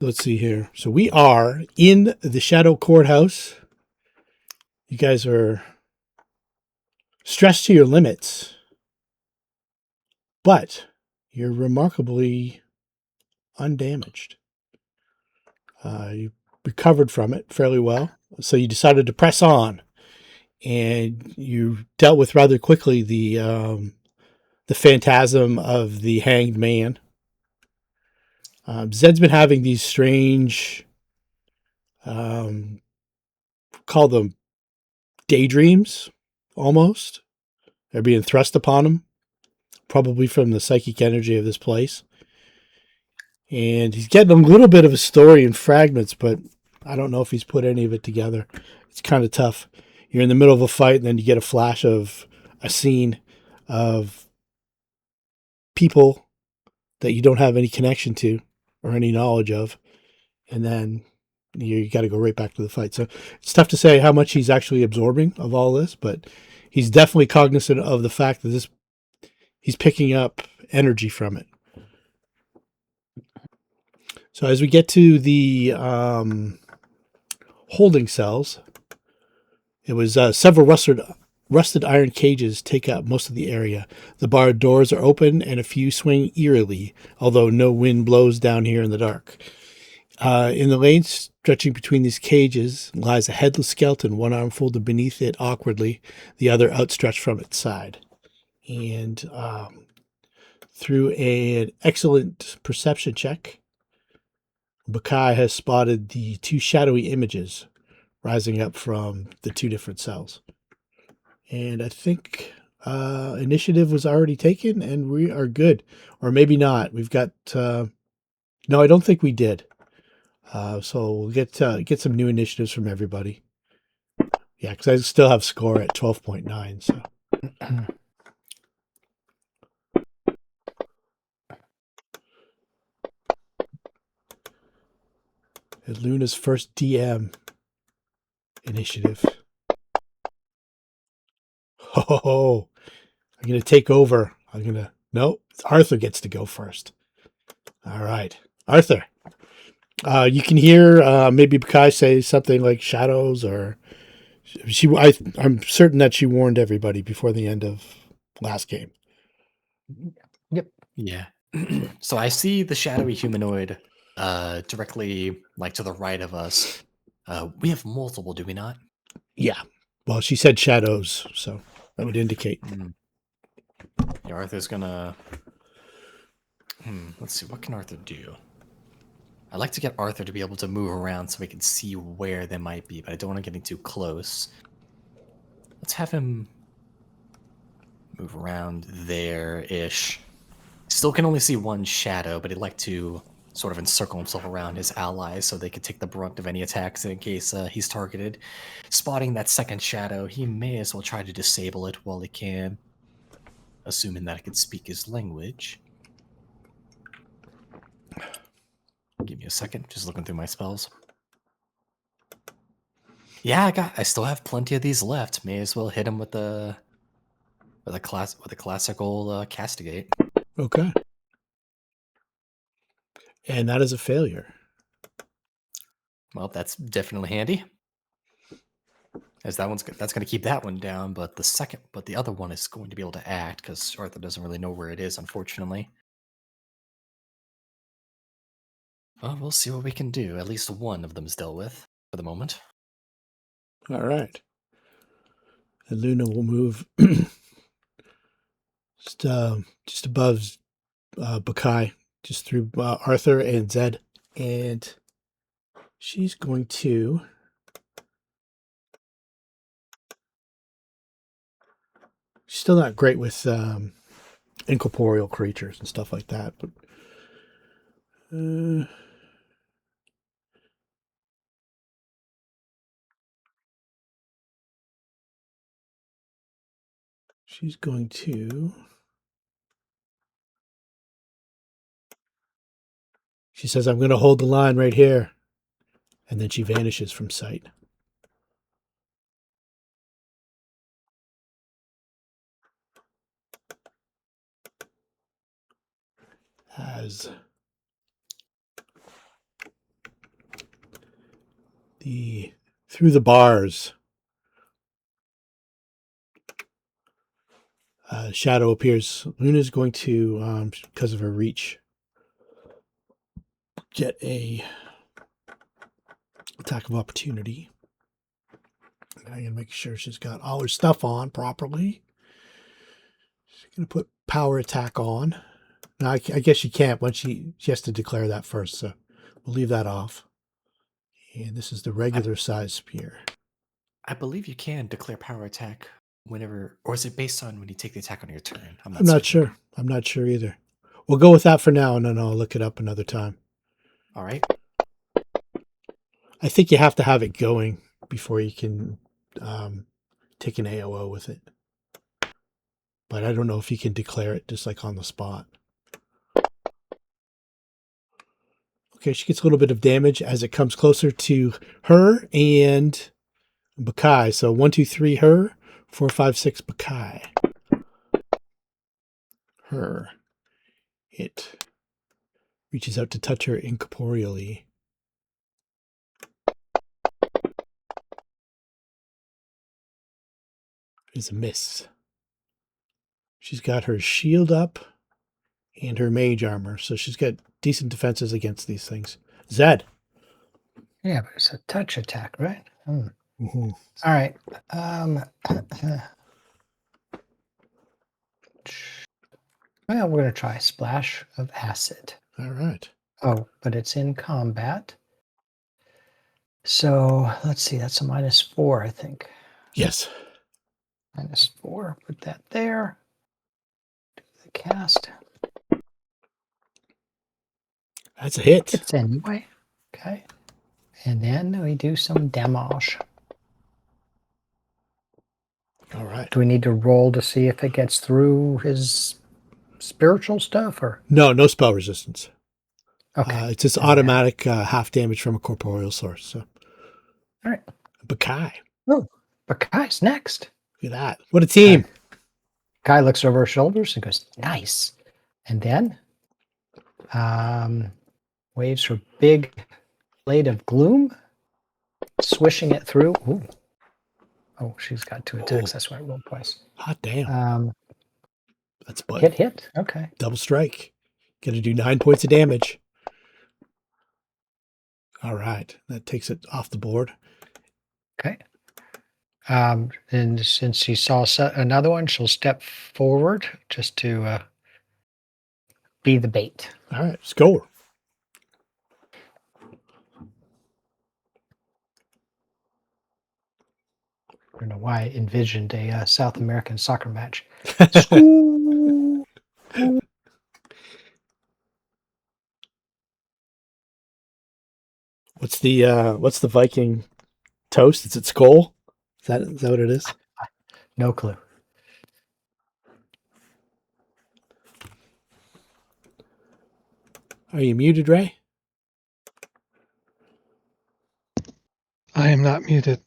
let's see here. So we are in the Shadow Courthouse. You guys are stressed to your limits, but you're remarkably undamaged. You recovered from it fairly well, so you decided to press on, and you dealt with rather quickly the phantasm of the hanged man. Zed's been having these strange, call them daydreams, almost. They're being thrust upon him, probably from the psychic energy of this place. And he's getting a little bit of a story in fragments, but I don't know if he's put any of it together. It's kind of tough. You're in the middle of a fight, and then you get a flash of a scene of people that you don't have any connection to or any knowledge of. And then you got to go right back to the fight. So it's tough to say how much he's actually absorbing of all this, but he's definitely cognizant of the fact that he's picking up energy from it. So as we get to the holding cells, it was several rusted iron cages take up most of the area. The barred doors are open and a few swing eerily, although no wind blows down here in the dark. In the lane stretching between these cages lies a headless skeleton, one arm folded beneath it awkwardly, the other outstretched from its side. And through an excellent perception check, Baccae has spotted the two shadowy images rising up from the two different cells. And I think initiative was already taken and we are good. Or maybe not. We've got... no, I don't think we did. So we'll get some new initiatives from everybody. Yeah, because I still have score at 12.9. So. And Luna's first DM initiative. Oh, I'm going to take over. No, Arthur gets to go first. All right. Arthur. You can hear maybe Baccae say something like shadows, or I'm certain that she warned everybody before the end of last game. Yep. Yeah. So I see the shadowy humanoid directly like to the right of us. We have multiple, do we not? Yeah. Well, she said shadows, so that would indicate. Yeah, Arthur's gonna... let's see, what can Arthur do? I'd like to get Arthur to be able to move around so we can see where they might be, but I don't want to get too close. Let's have him move around there-ish. Still can only see one shadow, but he'd like to sort of encircle himself around his allies so they could take the brunt of any attacks in case he's targeted. Spotting that second shadow, he may as well try to disable it while he can, assuming that it can speak his language. Give me a second, just looking through my spells. Yeah, I still have plenty of these left. May as well hit him with a classical castigate. Okay. And that is a failure. Well, that's definitely handy. As that's going to keep that one down, but the other one is going to be able to act because Arthur doesn't really know where it is, unfortunately. Well, we'll see what we can do. At least one of them is dealt with for the moment. All right. And Luna will move just above Baccae, just through Arthur and Zed. And she's going to... She's still not great with incorporeal creatures and stuff like that, but she's going to... She says, I'm going to hold the line right here. And then she vanishes from sight. As through the bars. Shadow appears. Luna's going to, because of her reach, get a attack of opportunity. I'm gonna make sure she's got all her stuff on properly. She's gonna put power attack on. Now I guess she can't once she has to declare that first, so we'll leave that off. And this is the regular size spear. I believe you can declare power attack whenever, or is it based on when you take the attack on your turn? I'm not sure. I'm not sure either. We'll go with that for now, and then I'll look it up another time. All right. I think you have to have it going before you can take an AOO with it. But I don't know if you can declare it just like on the spot. Okay, she gets a little bit of damage as it comes closer to her and Baccae. So 1, 2, 3, her. 4, 5, 6, Baccae. Her. It reaches out to touch her incorporeally. Is a miss. She's got her shield up and her mage armor, so she's got decent defenses against these things. Zed. Yeah, but it's a touch attack, right? Mm-hmm. All right. Well, we're going to try a splash of acid. All right. Oh, but it's in combat. So let's see. That's a -4, I think. Yes. -4. Put that there. Do the cast. That's a hit. It's anyway. Okay. And then we do some damage. All right. Do we need to roll to see if it gets through his spiritual stuff, or No spell resistance. okay? It's just automatic half damage from a corporeal source. So, All right. Baccae. Oh, Baccae's next. Look at that. What a team. Guy looks over her shoulders and goes, "Nice," and then waves her big blade of gloom, swishing it through. Ooh. Oh, she's got 2 attacks. That's why I rolled twice. Hot damn. That's butt. Hit. Okay. Double strike. Going to do 9 points of damage. All right. That takes it off the board. Okay. And since she saw another one, she'll step forward just to be the bait. All right. Score. I don't know why I envisioned a South American soccer match. What's the Viking toast? Is it skull? Is that what it is? No clue. Are you muted, Ray? I am not muted.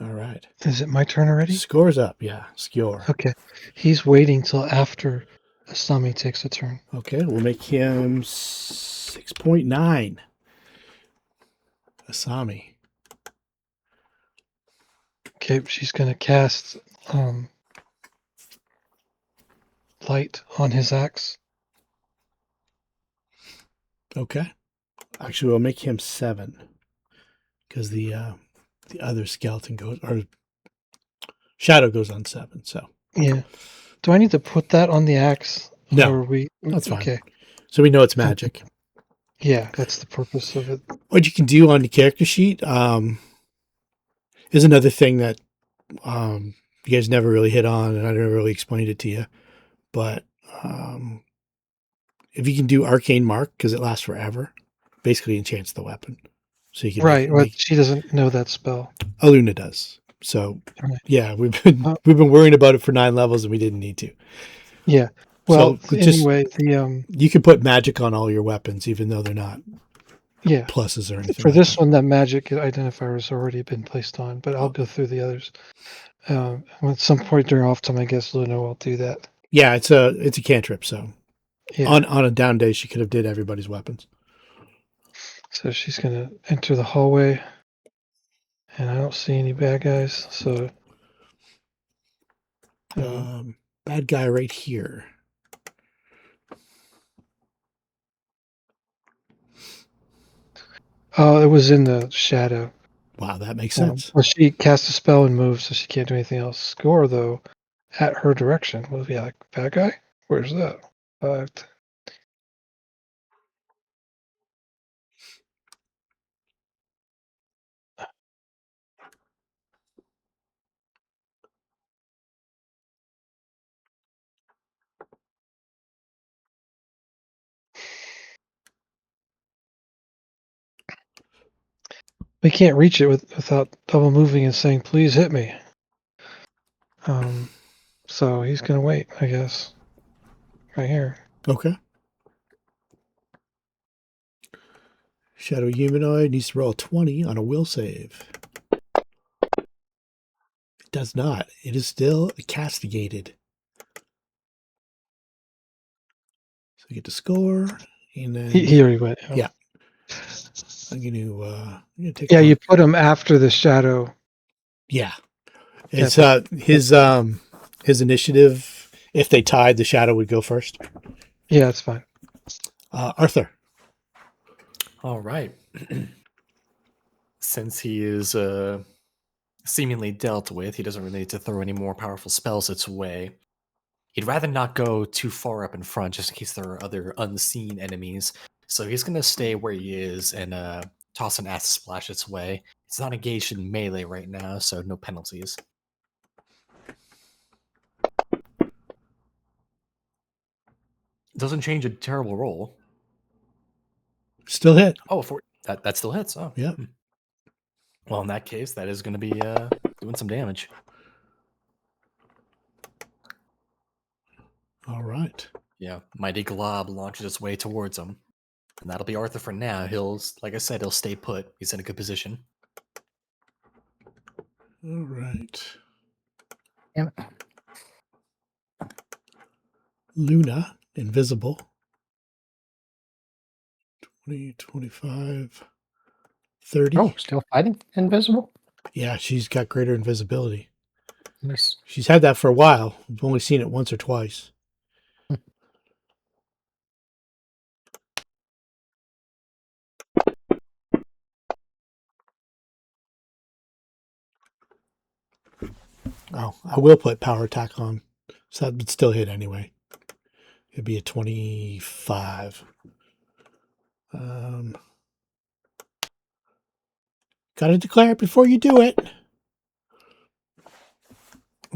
All right. Is it my turn already? Score's up. Yeah. Score. Okay. He's waiting till after Asami takes a turn. Okay. We'll make him 6.9. Asami. Okay, she's going to cast light on his axe. Okay. Actually, we'll make him 7 because the other skeleton goes, or shadow goes on 7. So Yeah. Do I need to put that on the axe? No, Or that's fine. Okay. So we know it's magic. Yeah, that's the purpose of it. What you can do on the character sheet is another thing that you guys never really hit on, and I never really explained it to you. But if you can do arcane mark, because it lasts forever, basically enchants the weapon. So you can Right. She doesn't know that spell. Aluna does. So Right. yeah, we've been worrying about it for 9 levels, and we didn't need to. Yeah. Well, so anyway, the you can put magic on all your weapons, even though they're not yeah pluses or anything. For like this that. one, that magic identifier has already been placed on, but I'll go through the others. At some point during off time, I guess Luna will do that. Yeah, it's a cantrip. So Yeah. on a down day, she could have did everybody's weapons. So she's gonna enter the hallway. and I don't see any bad guys. So, Bad guy right here. oh, it was in the shadow. Wow, that makes sense. Well, she cast a spell and moved, so she can't do anything else. Score though, at her direction. Will be like bad guy. Where's that? We can't reach it without double moving and saying, "Please hit me." So he's gonna wait, I guess. Right here. Okay. Shadow humanoid needs to roll 20 on a will save. It does not. It is still castigated. So you get to score, and then He already went. Yeah. I'm gonna take. Yeah, you put him after the shadow. Yeah, it's his initiative. If they tied, the shadow would go first. Yeah, it's fine. Arthur. All right. Since he is seemingly dealt with, he doesn't really need to throw any more powerful spells its way. He'd rather not go too far up in front just in case there are other unseen enemies. So he's going to stay where he is and toss an acid splash its way. It's not engaged in melee right now, so no penalties. Doesn't change a terrible roll. Still hit. Oh, that still hits. Oh, yeah. Well, in that case, that is going to be doing some damage. All right. Yeah, mighty glob launches its way towards him, and that'll be Arthur for now. Like I said, he'll stay put. He's in a good position. All right. Damn it. Luna, invisible. 20, 25, 30. Oh, still fighting invisible? Yeah, she's got greater invisibility. Nice. She's had that for a while. I've only seen it once or twice. Oh, I will put power attack on. So that would still hit anyway. It'd be a 25. Gotta declare it before you do it.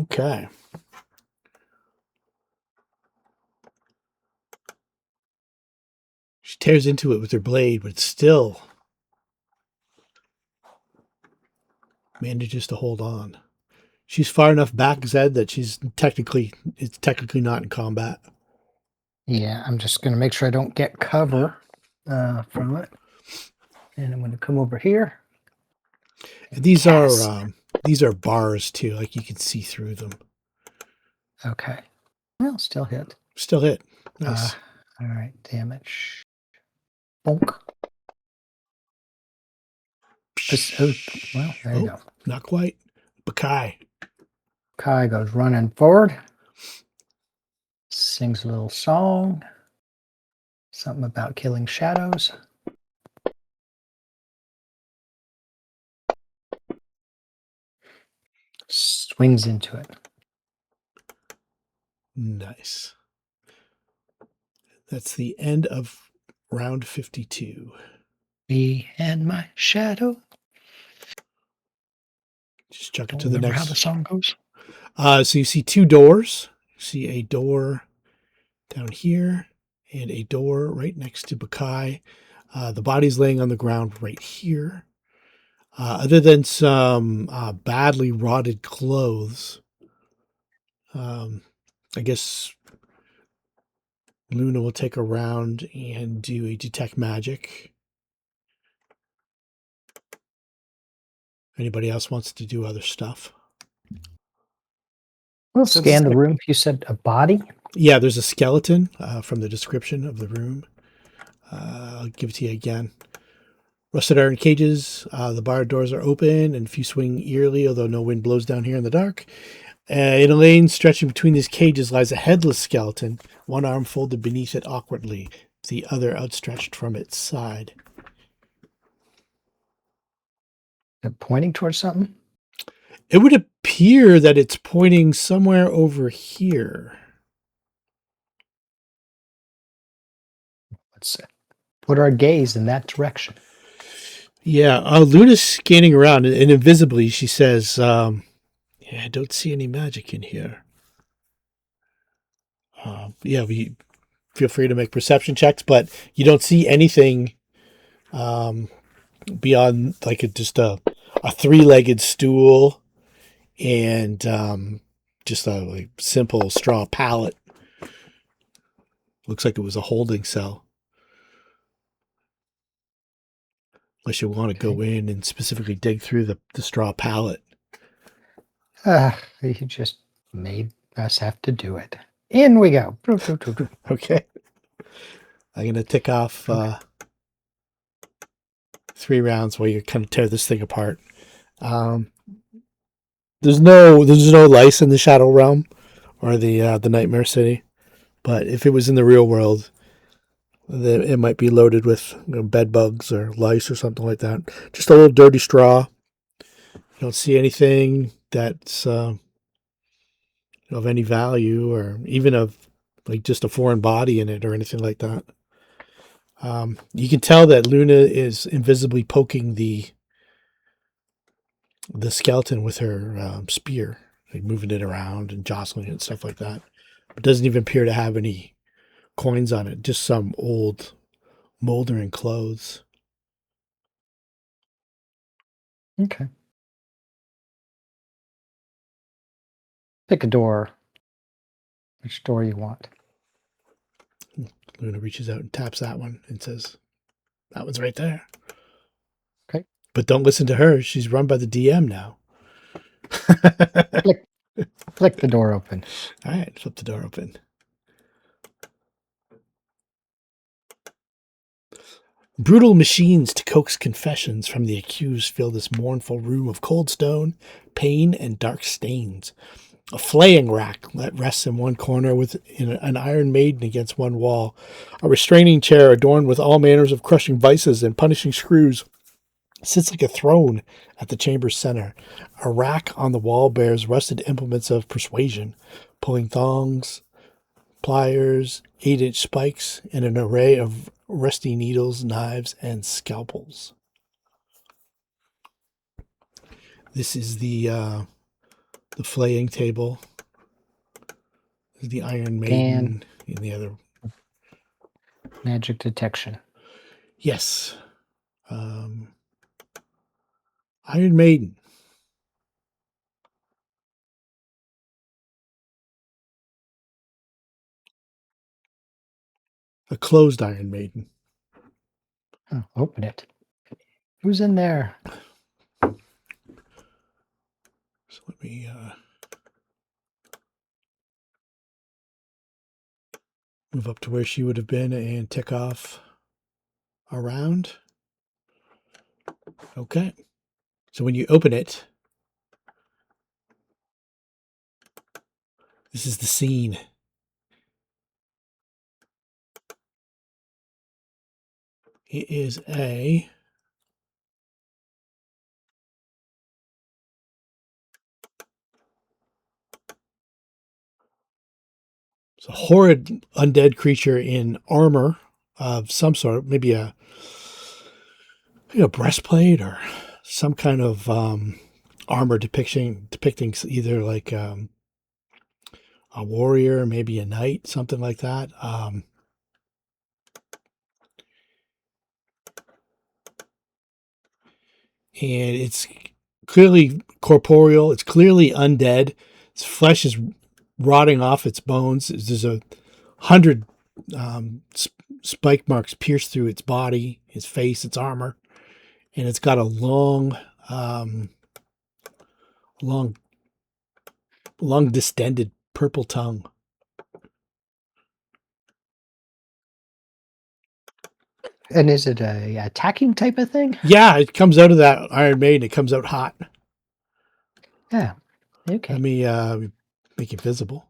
Okay. She tears into it with her blade, but still manages to hold on. She's far enough back, Zed, that it's technically not in combat. Yeah, I'm just going to make sure I don't get cover from it. And I'm going to come over here. And these are bars too, like you can see through them. Okay. Well, still hit. Still hit. Nice. All right, damage. Bonk. Well, there you go. Not quite. Baccae. Kai goes running forward. Sings a little song. Something about killing shadows. Swings into it. Nice. That's the end of round 52. Me and my shadow. Just chuck it Don't to the remember next. how the song goes. So you see two doors. You see a door down here and a door right next to Baccae. The body's laying on the ground right here. Other than some badly rotted clothes, I guess Luna will take a round and do a detect magic. Anybody else wants to do other stuff? We'll scan the room. You said a body? Yeah, there's a skeleton from the description of the room. I'll give it to you again. Rusted iron cages. The barred doors are open and a few swing eerily, although no wind blows down here in the dark. In a lane stretching between these cages lies a headless skeleton, one arm folded beneath it awkwardly, the other outstretched from its side. They're pointing towards something? It would appear that it's pointing somewhere over here. Let's put our gaze in that direction. Yeah, Luna's scanning around, and invisibly she says, yeah, I don't see any magic in here. Yeah, we feel free to make perception checks, but you don't see anything beyond like just a three-legged stool and just a like, simple straw pallet. Looks like it was a holding cell. Unless you want to go in and specifically dig through the straw pallet. You just made us have to do it. In we go. Okay. I'm going to tick off 3 rounds while you kind of tear this thing apart. There's no lice in the Shadow Realm or the Nightmare City, but if it was in the real world, it might be loaded with bed bugs or lice or something like that. Just a little dirty straw. You don't see anything that's of any value or even of like just a foreign body in it or anything like that. You can tell that Luna is invisibly poking the skeleton with her spear, like moving it around and jostling it and stuff like that. It doesn't even appear to have any coins on it, just some old moldering clothes. Okay. Pick a door. Which door you want? Luna reaches out and taps that one and says, that one's right there. Okay. But don't listen to her. She's run by the DM now. Flick the door open. All right, flip the door open. Brutal machines to coax confessions from the accused fill this mournful room of cold stone, pain, and dark stains. A flaying rack that rests in one corner with an iron maiden against one wall. A restraining chair adorned with all manners of crushing vices and punishing screws sits like a throne at the chamber's center. A rack on the wall bears rusted implements of persuasion, pulling thongs, pliers, 8-inch spikes, and an array of rusty needles, knives, and scalpels. This is the flaying table. This is the Iron Maiden and the other. Magic detection. Yes. Iron Maiden. A closed Iron Maiden. Oh, open it. Who's in there? So let me move up to where she would have been and tick off a round. Okay. So when you open it, this is the scene. It is a horrid undead creature in armor of some sort, maybe a breastplate or some kind of armor depicting either like a warrior, maybe a knight, something like that. And it's clearly corporeal. It's clearly undead. Its flesh is rotting off its bones. There's 100 spike marks pierced through its body, its face, its armor, and it's got a long distended purple tongue. And is it a attacking type of thing? Yeah, it comes out of that Iron Maiden. It comes out hot. Yeah. Okay. Let me make it visible.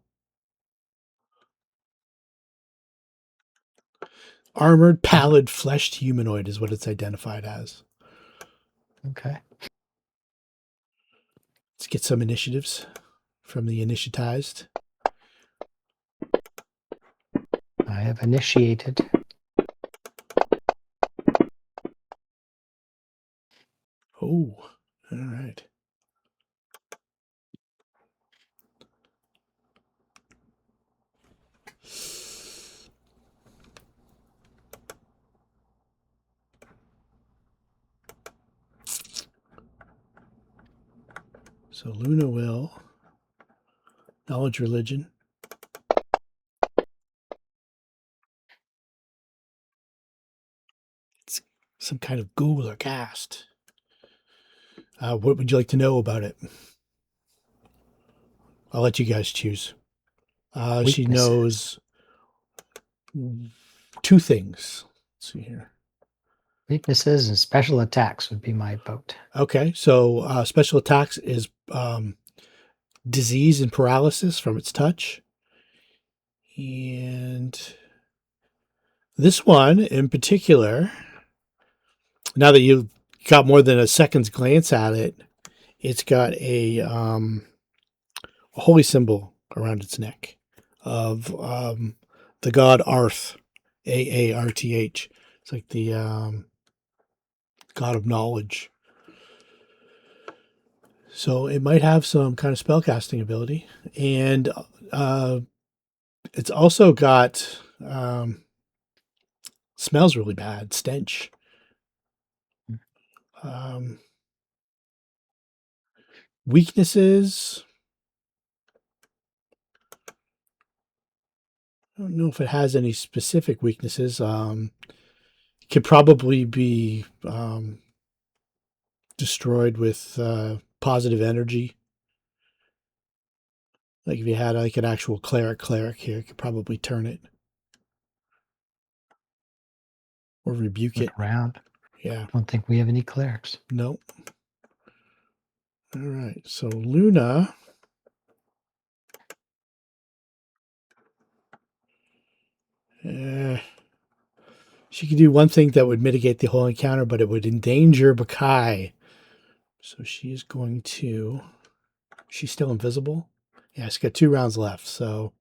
Armored, pallid, fleshed humanoid is what it's identified as. Okay. Let's get some initiatives from the initiatized. I have initiated. Oh, all right. So Luna will knowledge religion. It's some kind of ghoul or ghast. What would you like to know about it? I'll let you guys choose. She Weaknesses. knows two things. Let's see here. Weaknesses and special attacks would be my vote. Okay, so special attacks is disease and paralysis from its touch. And this one in particular, now that you've got more than a second's glance at it, it's got a holy symbol around its neck of the god Aarth, Aarth. It's like the god of knowledge. So it might have some kind of spellcasting ability, and it's also got smells really bad, stench. Weaknesses. I don't know if it has any specific weaknesses. It could probably be destroyed with positive energy. Like if you had like an actual cleric here, it could probably turn it or rebuke it. Look around. Yeah. I don't think we have any clerics. Nope. All right. So Luna. She could do one thing that would mitigate the whole encounter, but it would endanger Baccae. So she is going to. She's still invisible. Yeah, she's got 2 rounds left. So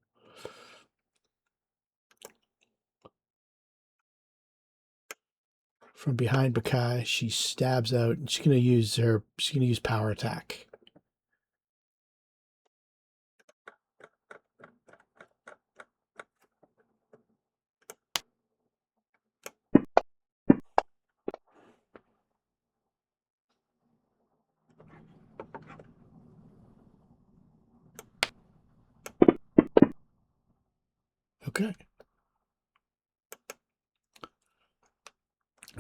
from behind Baccae, she stabs out, and she's gonna use power attack. Okay.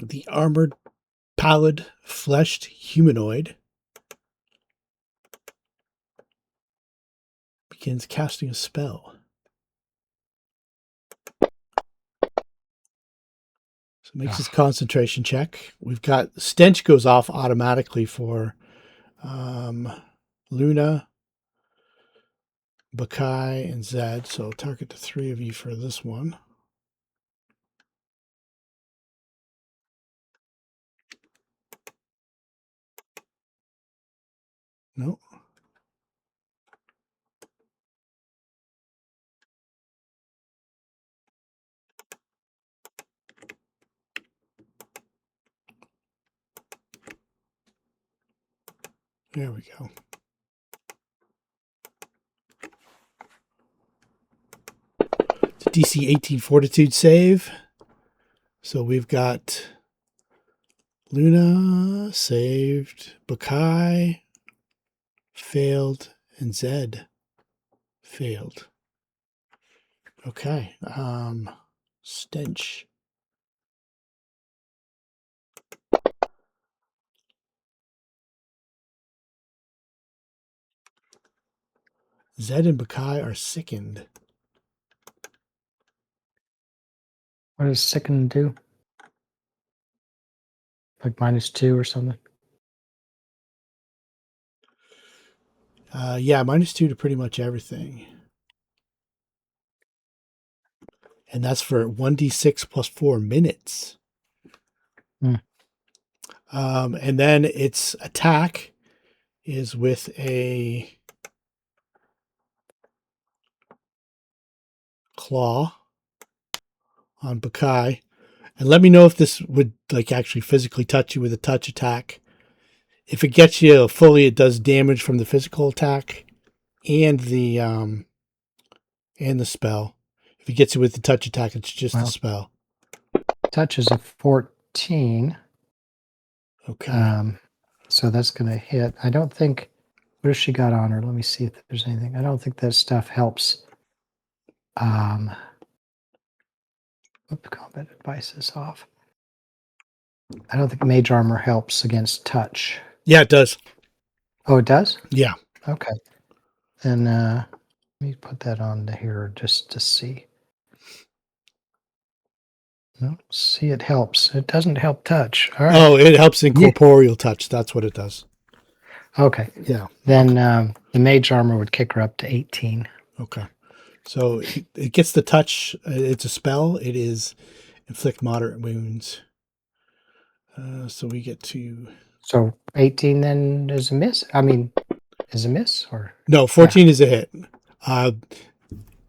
The armored, pallid, fleshed humanoid begins casting a spell. So it makes his concentration check. We've got stench goes off automatically for Luna, Baccae, and Zed. So I'll target the 3 of you for this one. Nope. There we go. It's a DC 18 Fortitude save. So we've got Luna saved, Baccae failed, and Zed failed. Okay. Stench. Zed and Baccae are sickened. What does sickened do? Like -2 or something? Yeah, -2 to pretty much everything. And that's for 1d6 plus 4 minutes. Hmm. And then its attack is with a claw on Baccae. And let me know if this would like actually physically touch you with a touch attack. If it gets you fully, it does damage from the physical attack and the spell. If it gets you with the touch attack, it's just the spell. Touch is a 14. Okay. So that's going to hit. I don't think. What has she got on her? Let me see if there's anything. I don't think that stuff helps. Combat advice is off. I don't think mage armor helps against touch. Yeah, it does. Oh, it does? Yeah. Okay. Then let me put that on here just to see. No, see, it helps. It doesn't help touch. All right. Oh, it helps incorporeal touch. That's what it does. Okay. Yeah. Then the mage armor would kick her up to 18. Okay. So it gets the touch. It's a spell. It is inflict moderate wounds. So we get to... So 18 then is a miss? I mean, is a miss? Or No, 14 is a hit.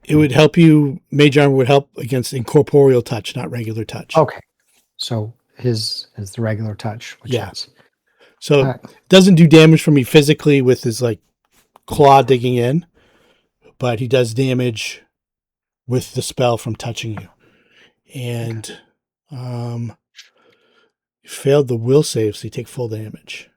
It would help you... Mage armor would help against incorporeal touch, not regular touch. Okay. So his is the regular touch, which is... So it doesn't do damage for me physically with his like claw digging in, but he does damage with the spell from touching you. And you failed the will save, so you take full damage.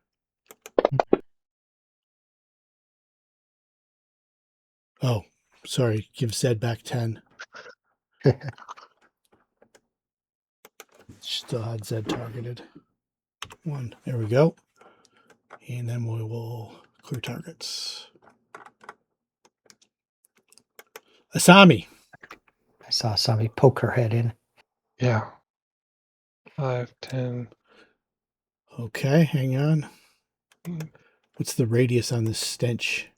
Oh, sorry. Give Zed back 10. Still had Zed targeted. 1. There we go. And then we will clear targets. Asami. I saw somebody poke her head in. Yeah. 5, 10. Okay, hang on. What's the radius on this stench?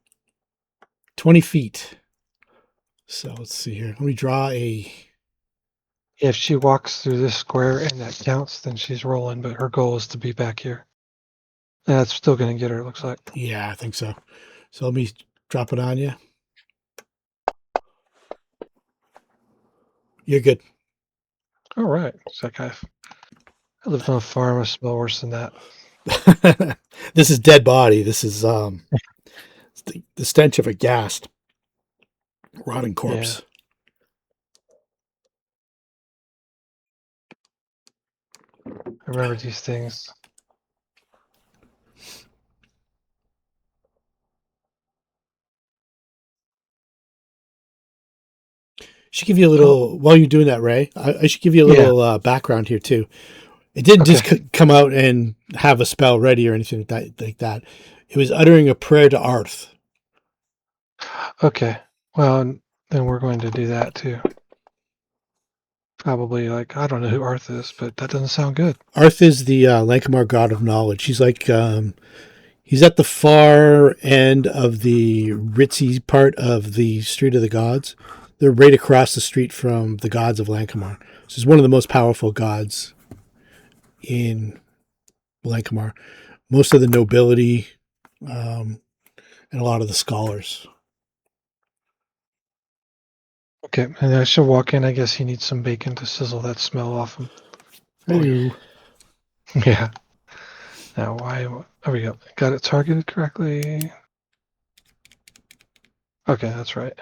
20 feet. So let's see here. Let me draw a... If she walks through this square and that counts, then she's rolling, but her goal is to be back here. That's still going to get her, it looks like. Yeah, I think so. So let me drop it on you. You're good. All right. I lived on a farm. I smell worse than that. This is dead body. This is the stench of a gassed, rotting corpse. I remember these things. Should give you a little while you're doing that, Ray. I should give you a little background here too. It didn't just come out and have a spell ready or anything like that. It was uttering a prayer to Aarth. Okay. Well, then we're going to do that too. Probably like, I don't know who Aarth is, but that doesn't sound good. Aarth is the Lankhmar god of knowledge. He's like he's at the far end of the ritzy part of the Street of the Gods. They're right across the street from the gods of Lankhmar. So he's one of the most powerful gods in Lankhmar. Most of the nobility and a lot of the scholars. Okay, and I should walk in. I guess he needs some bacon to sizzle that smell off him. Hello. Yeah. Now, there we go. Got it targeted correctly. Okay, that's right.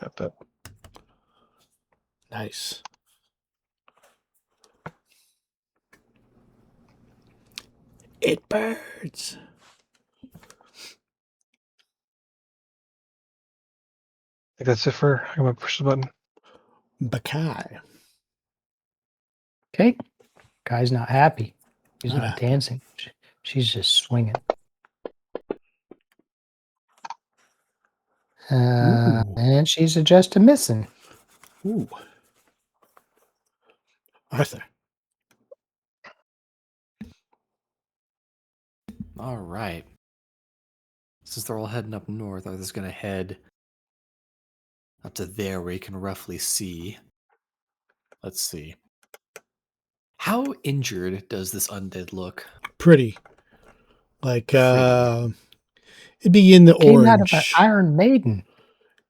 Got that. Nice. It burns. I think that's it for. I'm going to push the button. Baccae. Okay. Guy's not happy. She's not dancing. She's just swinging. Ooh. And she's just a missing. Ooh. Arthur. All right. Since they're all heading up north, Arthur's going to head up to there where you can roughly see. Let's see. How injured does this undead look? Pretty. Like, Pretty. it'd be in the Came out of an orange. Iron Maiden.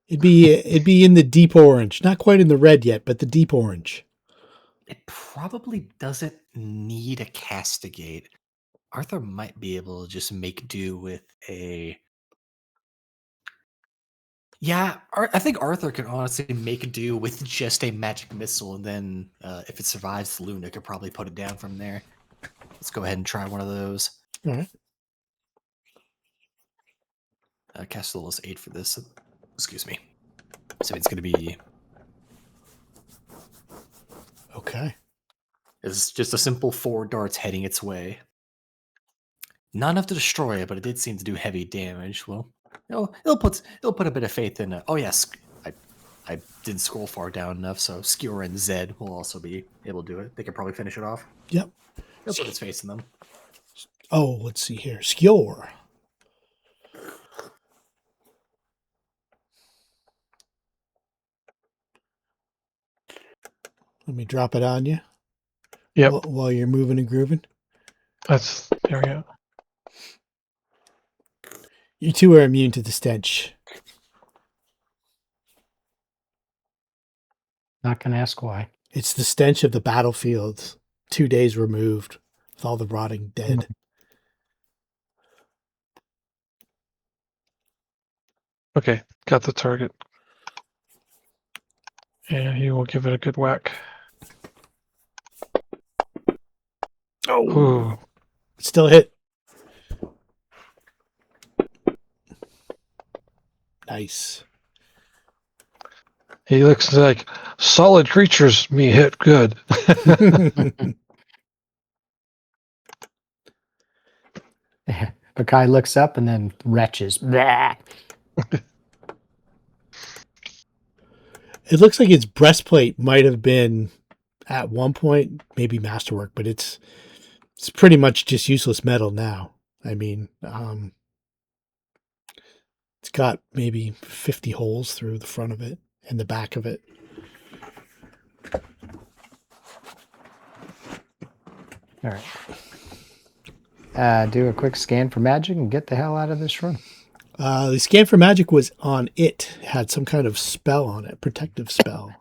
It'd be in the deep orange. Not quite in the red yet, but the deep orange. It probably doesn't need a castigate. Arthur might be able to just make do with a... Yeah, I think Arthur can honestly make do with just a magic missile, and then if it survives Luna, could probably put it down from there. Let's go ahead and try one of those. All right. Cast level is 8 for this. Excuse me. So it's going to be... Okay. It's just a simple 4 darts heading its way. Not enough to destroy it, but it did seem to do heavy damage. Well, it'll put a bit of faith in it. Oh yes, I didn't scroll far down enough, so Skewer and Zed will also be able to do it. They could probably finish it off. Yep. He'll put its face in them. Oh, let's see here. Skjor. Let me drop it on you. Yep. While you're moving and grooving. That's there we go. You two are immune to the stench. Not going to ask why. It's the stench of the battlefield, 2 days removed, with all the rotting dead. Okay, got the target. And he will give it a good whack. Oh, Ooh. still hit. Nice. He looks like solid creatures me hit good. Baccae looks up and then retches. Blah. It looks like its breastplate might have been at one point maybe masterwork, but it's pretty much just useless metal now. I mean, it's got maybe 50 holes through the front of it and the back of it. All right. Do a quick scan for magic and get the hell out of this room. The scan for magic was on it. It had some kind of spell on it, protective spell.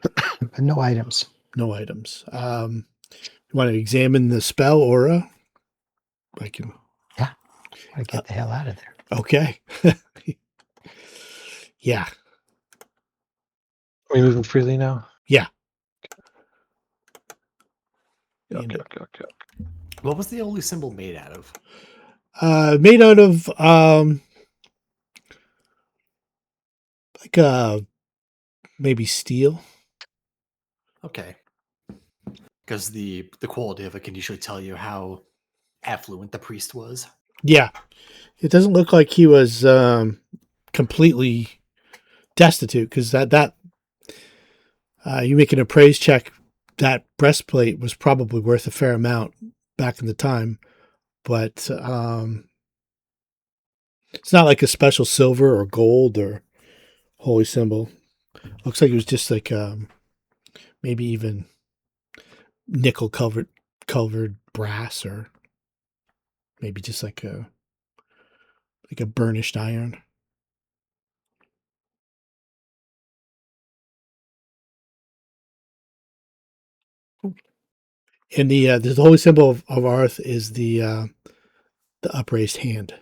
But no items. No items. You want to examine the spell aura? I can. Yeah. I want to get the hell out of there. Okay. Yeah. Are we moving freely now? Yeah. Okay. What was the holy symbol made out of? Made out of like maybe steel. Okay. Because the quality of it can usually tell you how affluent the priest was. Yeah. It doesn't look like he was completely destitute, because that you make an appraise check. That breastplate was probably worth a fair amount back in the time, but it's not like a special silver or gold or holy symbol. Looks like it was just like maybe even nickel covered brass, or maybe just like a burnished iron. And the holy symbol of Aarth is the upraised hand.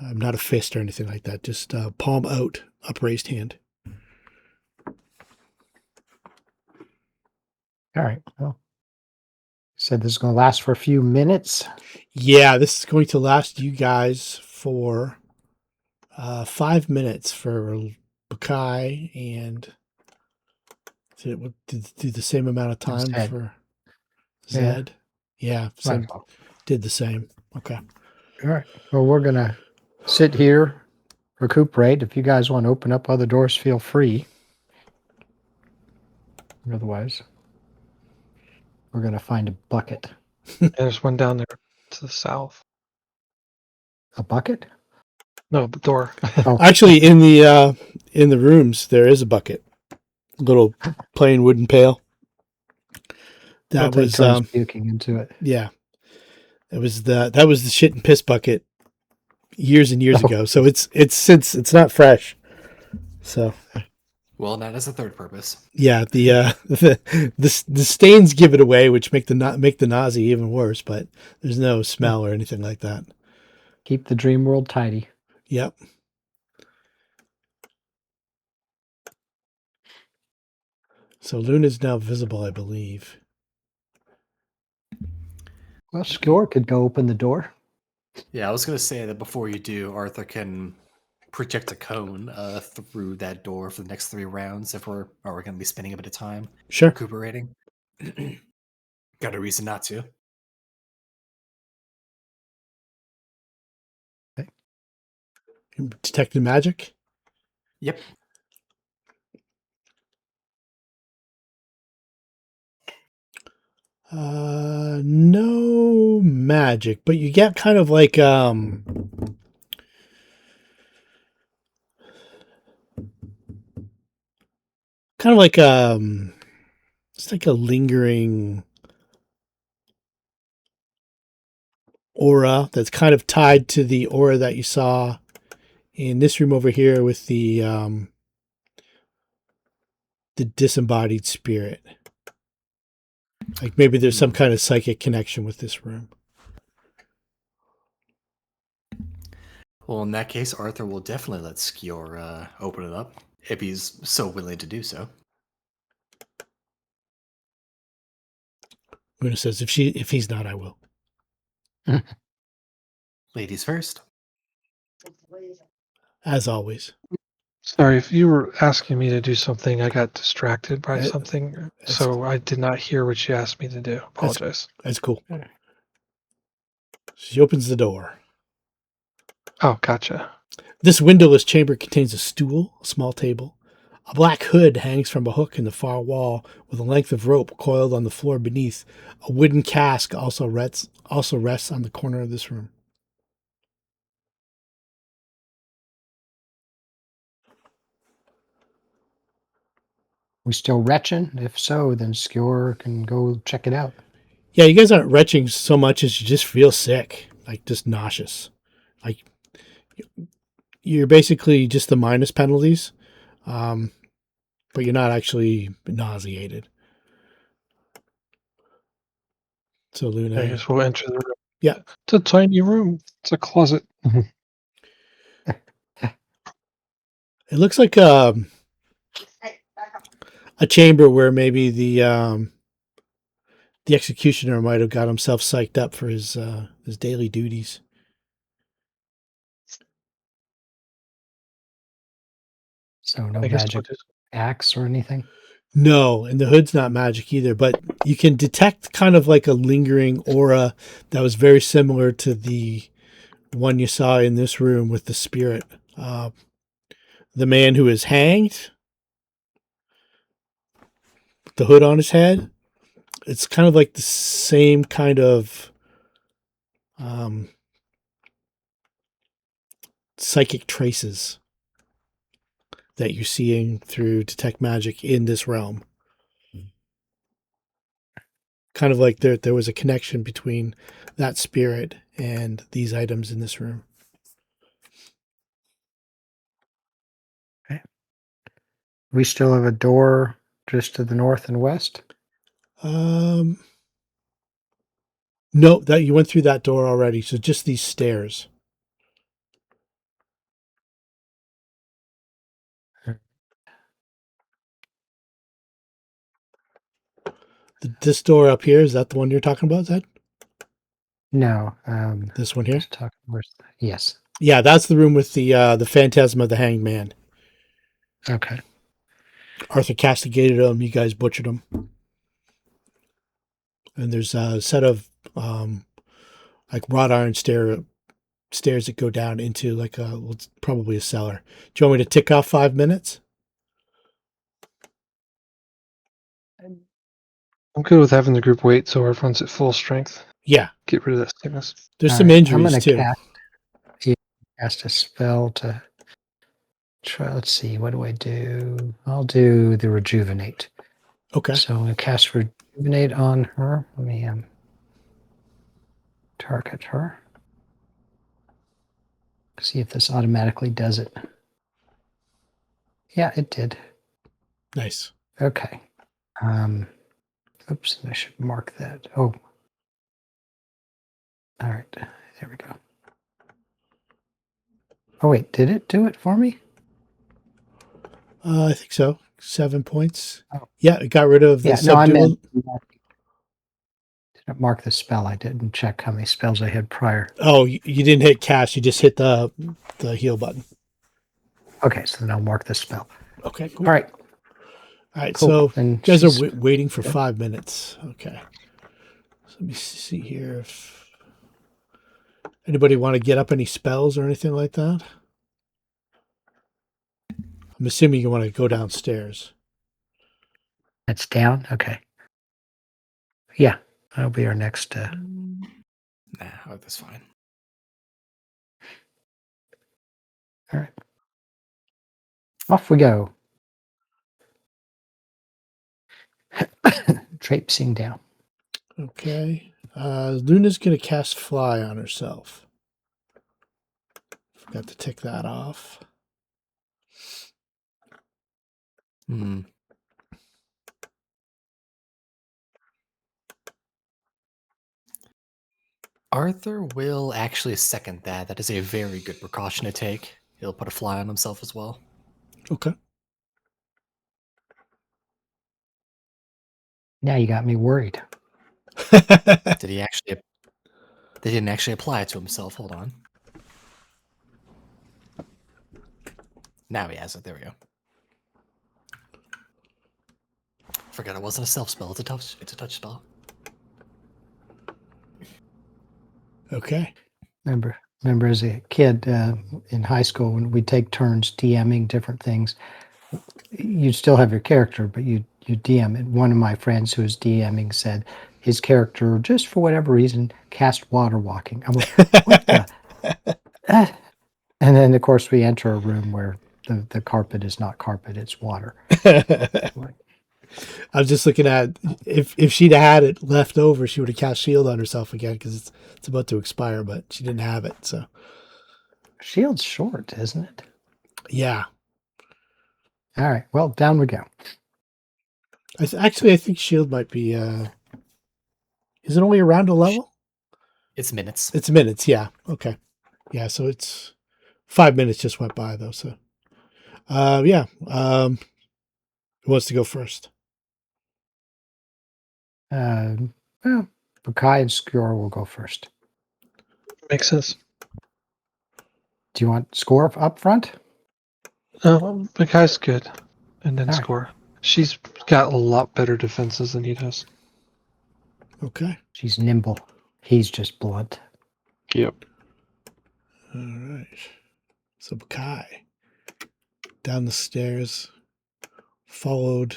Not a fist or anything like that. Just palm out, upraised hand. All right. Well, said this is going to last for a few minutes. Yeah, this is going to last you guys for 5 minutes for Baccae, and did do the same amount of time Zed. for Zed. Yeah, Right. did the same. Okay. All right. Well, we're going to sit here recuperate. If you guys want to open up other doors, feel free. Otherwise, we're going to find a bucket. There's one down there to the south. A bucket? No, the door. Oh, Actually, in the rooms there is a bucket, little plain wooden pail. he'll That take was turns puking into it. yeah. That was the shit and piss bucket years and years Oh. ago. So it's not fresh. So Well, that is a third purpose. yeah, the stains give it away, which make the nausea even worse. But there's no smell or anything like that. Keep the dream world tidy. Yep. So Luna's now visible, I believe. Well, Skjor could go open the door. Yeah, I was going to say that before you do, Arthur can project a cone through that door for the next 3 rounds if we're going to be spending a bit of time Sure. recuperating. Got a reason not to. Detecting magic. Yep. No magic, but you get kind of like it's like a lingering aura that's kind of tied to the aura that you saw in this room over here with the disembodied spirit. Like maybe there's some kind of psychic connection with this room. Well, in that case, Arthur will definitely let Skjor open it up if he's so willing to do so. Luna says, if he's not, I will. Ladies first. As always. Sorry, if you were asking me to do something, I got distracted by That- something, so I did not hear what you asked me to do. Apologize. That's cool. She opens the door. Oh, gotcha. This windowless chamber contains a stool, a small table. A black hood hangs from a hook in the far wall with a length of rope coiled on the floor beneath. A wooden cask also rests on the corner of this room. We still retching? If so, then Skjor can go check it out. Yeah, you guys aren't retching so much as you just feel sick, like just nauseous. Like you're basically just the minus penalties, but you're not actually nauseated. So Luna, I guess we'll enter the room. Yeah. It's a tiny room. It's a closet. it looks like a chamber where maybe the executioner might have got himself psyched up for his daily duties. So no I guess magic we'll just axe or anything? No, and the hood's not magic either, but you can detect kind of like a lingering aura that was very similar to the one you saw in this room with the spirit. The man who is hanged, the hood on his head, it's kind of like the same kind of psychic traces that you're seeing through detect magic in this realm. Kind of like there was a connection between that spirit and these items in this room. We still have a door just to the north and west? No, that you went through that door already. So just these stairs. This door up here, is that the one you're talking about, Zed? No. This one here? Yes. Yeah, that's the room with the phantasm of the hanged man. Okay. Arthur castigated him. You guys butchered him. And there's a set of like wrought iron stairs that go down into like probably a cellar. Do you want me to tick off 5 minutes? I'm good with having the group wait so everyone's at full strength. Yeah. Get rid of that sickness. There's All some right, injuries I'm too. gonna cast a spell to try. Let's see, what do I do? I'll do the rejuvenate. Okay. So I'm gonna cast rejuvenate on her. Let me target her. See if this automatically does it. Yeah, it did. Nice. Okay. Oops, I should mark that. Oh. All right. There we go. Oh wait, did it do it for me? I think so. 7 points. Oh. Yeah, it got rid of the Yeah, no, I subdual. didn't mark the spell. I didn't check how many spells I had prior. Oh, you didn't hit cast. You just hit the heal button. Okay, so then I'll mark the spell. Okay, cool. All right. All right, Cool. so Then you guys are she's- waiting for 5 minutes. Okay. So let me see here if anybody want to get up any spells or anything like that. I'm assuming you want to go downstairs. That's down. Okay. Yeah, that'll be our next. Nah, oh, that's fine. All right. Off we go. Traipsing down. Okay. Luna's going to cast Fly on herself. Forgot to tick that off. Hmm. Arthur will actually second that. That is a very good precaution to take. He'll put a fly on himself as well. Okay. Now you got me worried. Did he actually? They didn't actually apply it to himself. Hold on. Now he has it. There we go. Forgot it wasn't a self spell. It's a touch. It's a touch spell. Okay. Remember as a kid in high school when we take turns DMing different things, you'd still have your character, but you DM it. One of my friends who was DMing said his character, just for whatever reason, cast water walking. I'm like, what the? Ah. And then, of course, we enter a room where the carpet is not carpet, it's water. I was just looking at if she'd had it left over, she would have cast shield on herself again because it's about to expire, but she didn't have it. So Shield's short, isn't it? yeah. All right. Well, down we go. I think shield might be. Is it only around a level? It's minutes. It's minutes. Yeah. Okay. Yeah. So it's 5 minutes just went by though. So yeah. Who wants to go first? Well, Baccae and Score will go first. Makes sense. Do you want Score up front? No, the guy's good. And then All right. Score. She's got a lot better defenses than he does. Okay. She's nimble. He's just blunt. Yep. All right. So Baccae down the stairs, followed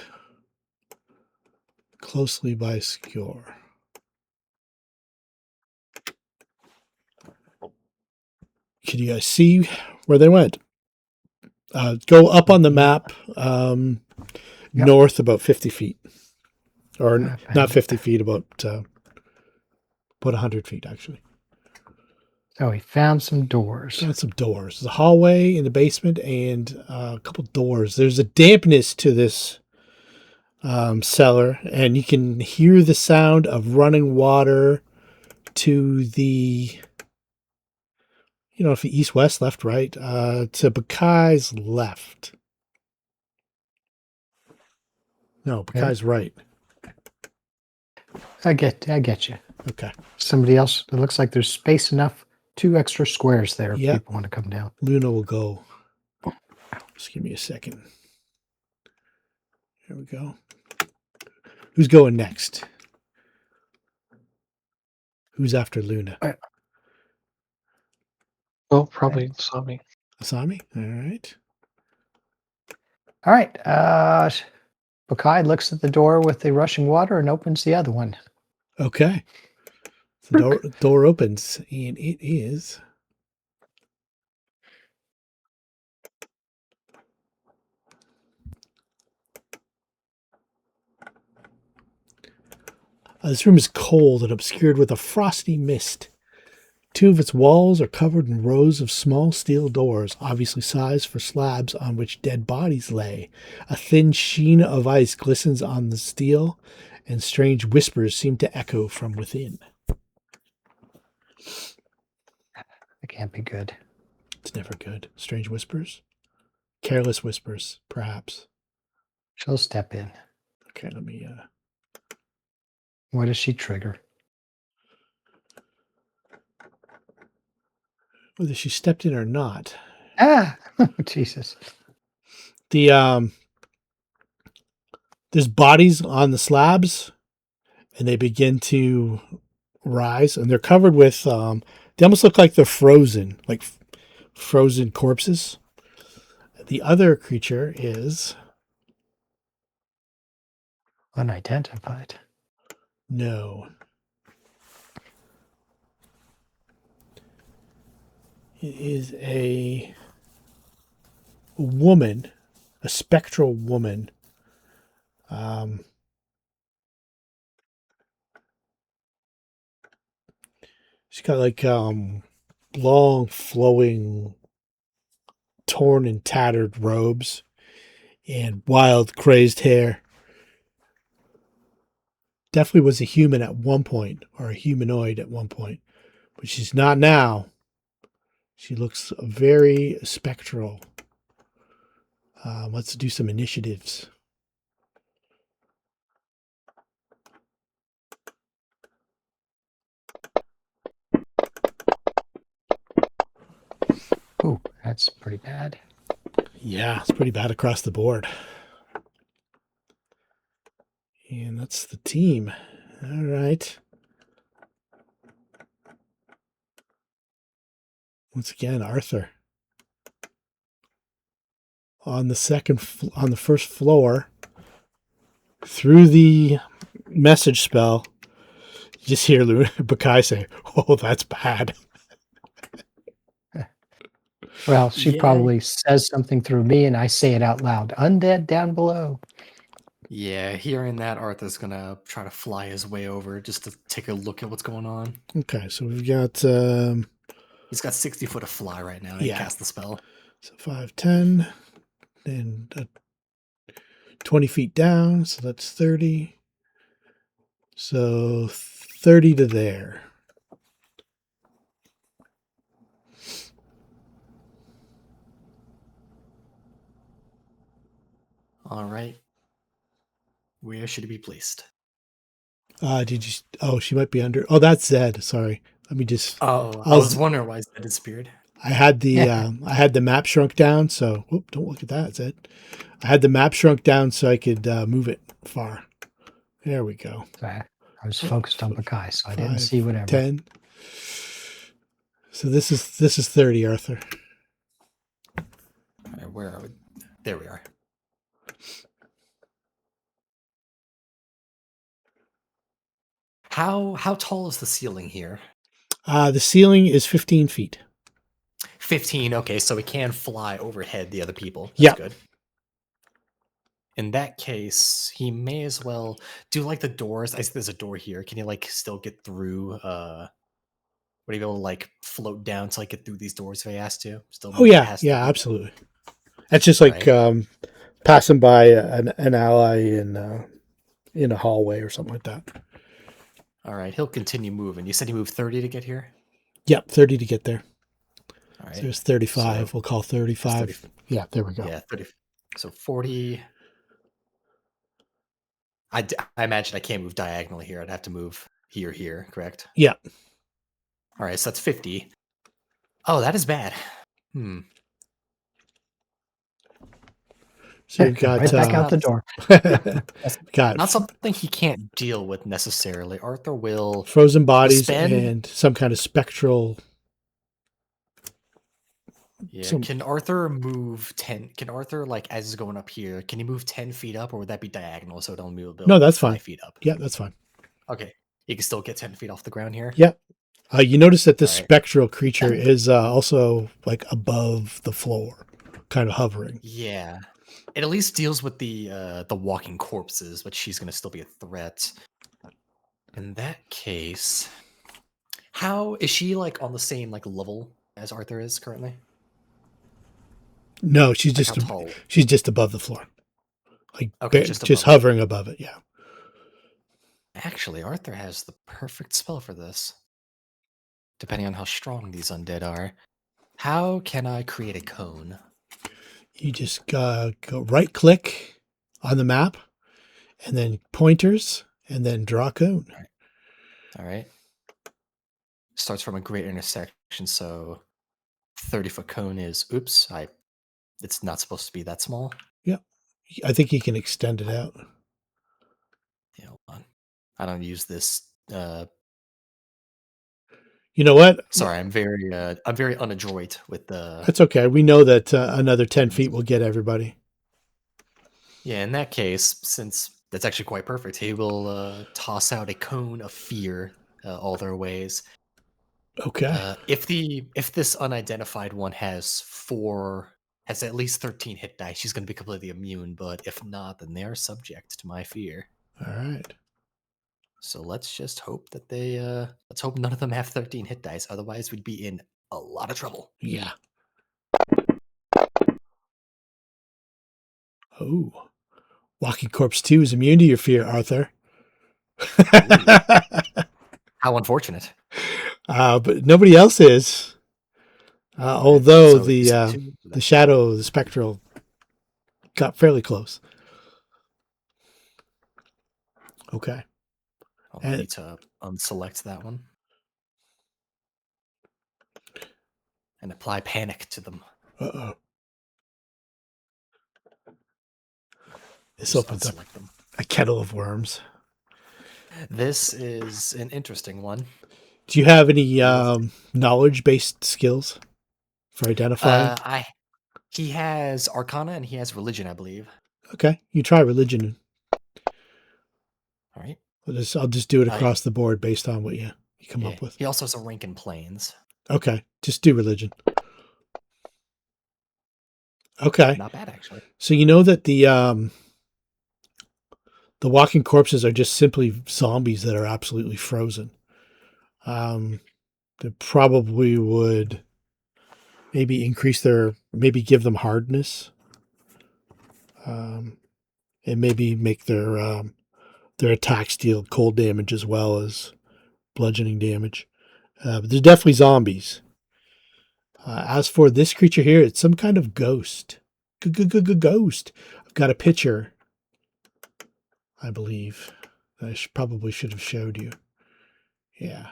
closely by Score. Can you guys see where they went? Go up on the map, north about 50 feet. Or not 50 feet, about 100 feet, actually. Oh, he found some doors. Found some doors. There's a hallway in the basement and a couple doors. There's a dampness to this cellar, and you can hear the sound of running water to the, if the east, west, left, right, to Baccae's left. No, Baccae's right. I get you. Okay. Somebody else. It looks like there's space enough. 2 extra squares there if Yep. people want to come down. Luna will go. Just give me a second. Here we go. Who's going next? Who's after Luna? Oh, probably saw me. Asami? All right. All right. Baccae looks at the door with the rushing water and opens the other one. Okay. The door opens, and it is this room is cold and obscured with a frosty mist. Two of its walls are covered in rows of small steel doors, obviously sized for slabs on which dead bodies lay. A thin sheen of ice glistens on the steel, and strange whispers seem to echo from within. That can't be good. It's never good. Strange whispers? Careless whispers, perhaps. She'll step in. Okay, let me... What does she trigger? whether she stepped in or not. Ah! Jesus. The there's bodies on the slabs, and they begin to rise, and they're covered with they almost look like they're frozen, like frozen corpses. The other creature is Unidentified. no. It is a woman, a spectral woman. She's got like long, flowing, torn and tattered robes and wild, crazed hair. Definitely was a human at one point, or a humanoid at one point, but she's not now. She looks very spectral. Let's do some initiatives. Ooh, that's pretty bad. Yeah, it's pretty bad across the board. And that's the team. All right. Once again, Arthur. On the first floor, through the message spell, you just hear Baccae say, "Oh, that's bad." Well, she Yeah. probably says something through me, and I say it out loud. Undead down below. Yeah, hearing that, Arthur's gonna try to fly his way over just to take a look at what's going on. Okay, so we've got He's got 60 foot of fly right now. He Yeah. cast the spell. so 5, 10, and 20 feet down, so that's 30. So 30 to there. All right. Where should he be placed? Did you? Oh, she might be under. Oh, that's Zed. Sorry. Let me just. Oh, I I'll- was wondering why Zed disappeared. I had the map shrunk down, so don't look at that, Zed. I had the map shrunk down so I could move it far. There we go. I was focused on Baccae, so I didn't 5, see whatever. 10. So this is 30, Arthur. All right, where are we? There we are. How tall is the ceiling here? The ceiling is 15 feet. 15. Okay, so it can fly overhead the other people. That's Yeah. good. In that case, he may as well do like the doors. I see there's a door here. Can he like still get through? Would he be able to like float down to like get through these doors if he has to? Still Oh move yeah, past yeah, them? absolutely. That's just like Right. passing by an ally in a hallway or something like that. All right, he'll continue moving. You said he moved 30 to get here. Yep, 30 to get there. All So right. there's 35. So- We'll call 35. 30. Yeah, there we go. Yeah, 30. So 40. I imagine I can't move diagonally here. I'd have to move here, correct? Yeah. All right, so that's 50. Oh, that is bad. So you've got right back out the door. got Not something he can't deal with necessarily. Arthur will frozen bodies spend- and some kind of spectral Yeah. So- Can Arthur move 10? Can Arthur, like, as he's going up here, can he move 10 feet up, or would that be diagonal so it only move No, that's 5 fine. feet up? Yeah, that's fine. Okay. He can still get 10 feet off the ground here? Yeah. You notice that this All right. spectral creature is also like above the floor, kind of hovering. Yeah. It at least deals with the walking corpses, but she's going to still be a threat. In that case, how is she, like, on the same, like, level as Arthur is currently? No, she's Like, just how tall? she's just above the floor, like Okay, just just above it. hovering above it. Yeah. Actually, Arthur has the perfect spell for this. Depending on how strong these undead are. How can I create a cone? You just go right click on the map, and then pointers, and then draw a cone. All right. Starts from a great intersection, so 30-foot cone is, oops, it's not supposed to be that small. Yeah, I think you can extend it out. Yeah, hold on. I don't use this. You know what? Sorry, I'm very unadroit with the. That's okay. We know that another 10 feet will get everybody. Yeah, in that case, since that's actually quite perfect, he will toss out a cone of fear all their ways. Okay. If this unidentified one has at least 13 hit dice, she's going to be completely immune. But if not, then they are subject to my fear. All right. So let's just hope that let's hope none of them have 13 hit dice. Otherwise, we'd be in a lot of trouble. Yeah. Oh. Walking Corpse 2 is immune to your fear, Arthur. How unfortunate. But nobody else is. Although So these the two- shadow, the spectral, got fairly close. Okay. I'll need to unselect that one and apply panic to them. Uh-oh. This Just opens up unselect them. a kettle of worms. This is an interesting one. Do you have any knowledge-based skills for identifying? He has Arcana and he has Religion, I believe. Okay, you try religion. All right. I'll just do it across the board based on what you come up with. He also has a rank in Planes. Okay, just do religion. Okay. Not bad, actually. So you know that the walking corpses are just simply zombies that are absolutely frozen. They probably would maybe maybe give them hardness, and maybe make their attacks deal cold damage as well as bludgeoning damage. But they're definitely zombies. As for this creature here, it's some kind of ghost. Ghost. I've got a picture, I believe, that I probably should have showed you. Yeah.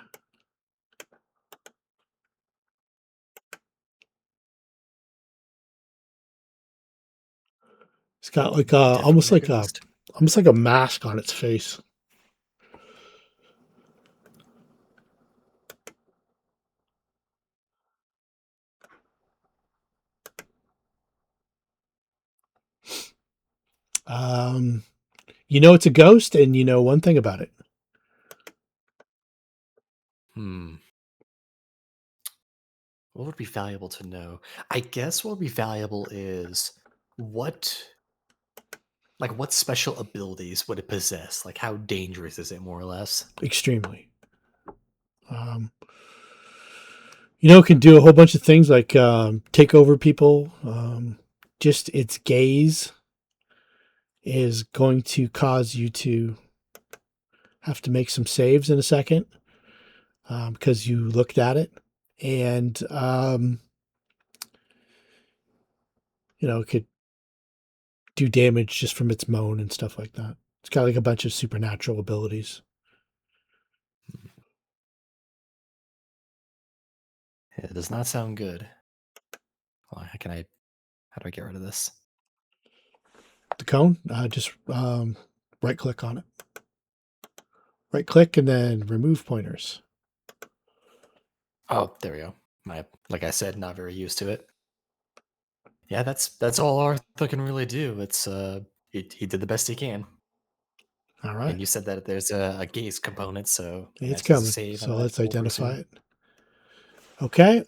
It's got like almost like a mask on its face. You know it's a ghost, and you know one thing about it. What would be valuable to know? I guess what would be valuable is what special abilities would it possess? Like, how dangerous is it, more or less? Extremely. It can do a whole bunch of things like take over people. Just its gaze is going to cause you to have to make some saves in a second because you looked at it. And, it could do damage just from its moan and stuff like that. It's got like a bunch of supernatural abilities. It does not sound good. Well, how do I get rid of this? The cone, just right click on it. Right click and then remove pointers. Oh, there we go. Like I said, not very used to it. Yeah, that's all Arthur can really do. It's he did the best he can. All right. And you said that there's a gaze component, so It's that's just a coming. save. So and let's roll for identify two. it. Okay.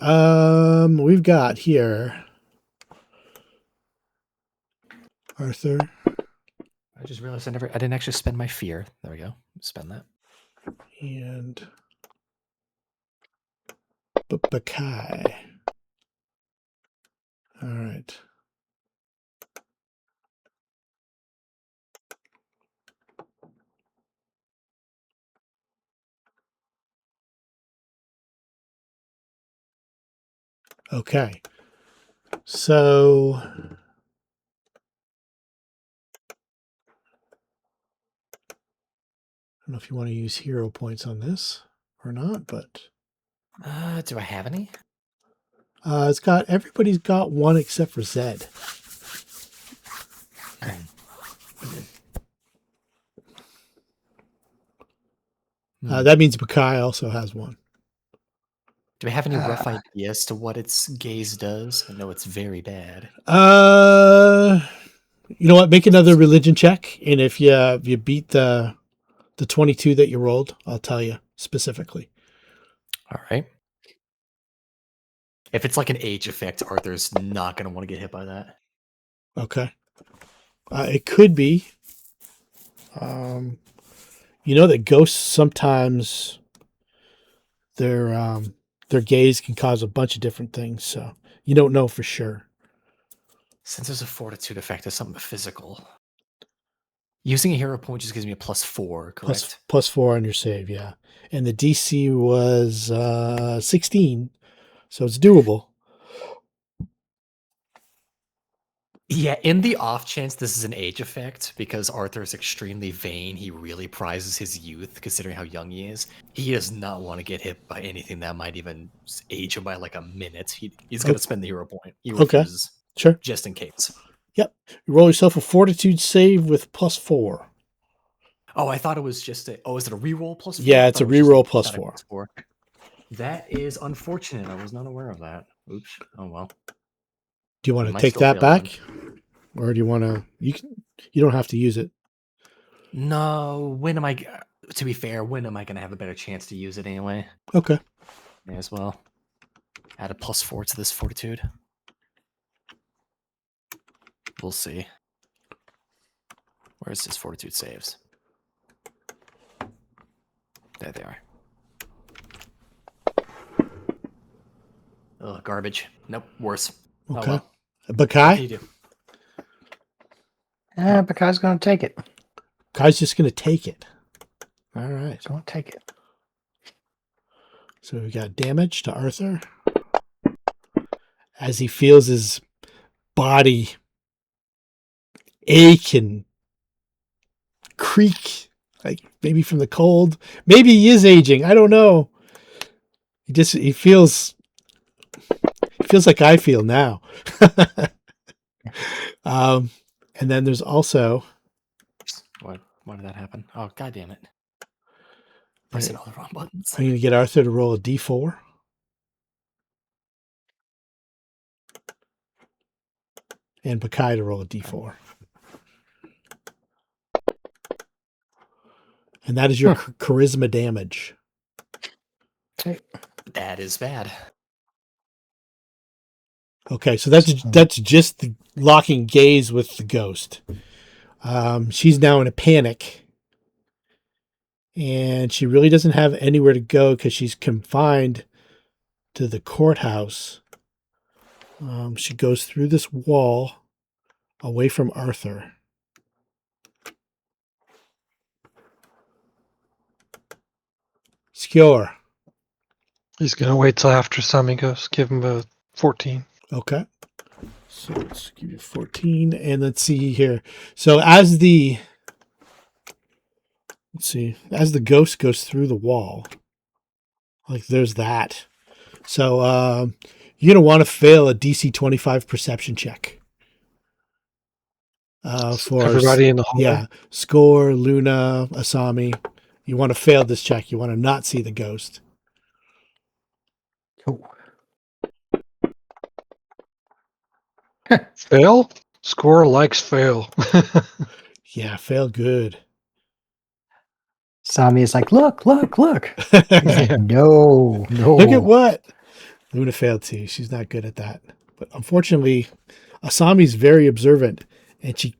We've got here Arthur I just realized I didn't actually spend my fear. There we go. Spend that. and Baccae. All right. Okay. So I don't know if you want to use hero points on this or not, but Do I have any? it's got everybody's got one except for Zed. That means Baccae also has one. Do we have any rough idea as to what its gaze does? I know it's very bad. You know what? Make another religion check, and if you beat the 22 that you rolled, I'll tell you specifically. All right. If it's like an age effect, Arthur's not going to want to get hit by that. Okay. It could be. You know that ghosts sometimes their gaze can cause a bunch of different things, so you don't know for sure. Since there's a fortitude effect, it's something physical. Using a hero point just gives me a +4, correct? Plus 4 on your save, yeah. And the DC was 16, so it's doable. Yeah, in the off chance this is an age effect, because Arthur is extremely vain, he really prizes his youth, considering how young he is. He does not want to get hit by anything that might even age him by like a minute. He's going to spend the hero point. He refuses, Sure. just in case. Yep. You roll yourself a fortitude save with plus 4. Oh, I thought it was just a. Oh, is it a reroll +4? Yeah, it's a reroll plus 4. +4. That is unfortunate. I was not aware of that. Oops. Oh well. Do you want We to might take still that fail back, or do you want to? You don't have to use it. No. When am I? To be fair, when am I going to have a better chance to use it anyway? Okay. May as well. Add a +4 to this fortitude. We'll see. Where's his fortitude saves? There they are. Ugh, garbage. Nope, worse. Okay. Oh well. Baccae? What can you do? Baccae's going to take it. Kai's just going to take it. All right. He's going to take it. So we got damage to Arthur as he feels his body ache and creak, like maybe from the cold. Maybe he is aging. I don't know. He feels like I feel now. And then there's also Why did that happen? Oh, god damn it. Pressing all the wrong buttons. I'm going to get Arthur to roll a d4. And Baccae to roll a d4. And that is your charisma damage. Okay. That is bad. Okay, so that's just the locking gaze with the ghost. She's now in a panic. And she really doesn't have anywhere to go because she's confined to the courthouse. She goes through this wall away from Arthur. Skjor. He's going to wait till after Sami goes. Give him a 14. Okay. So let's give you 14. And let's see here. So as the ghost goes through the wall, like there's that. So you're going to want to fail a DC 25 perception check. For everybody in the hallway. Yeah, Score, Luna, Asami. You want to fail this check. You want to not see the ghost. Oh. Fail? Score likes fail. Yeah, fail good. Sami is like, look. He's like, Yeah. no. Look at what? Luna failed too. She's not good at that. But unfortunately, Asami's very observant, and she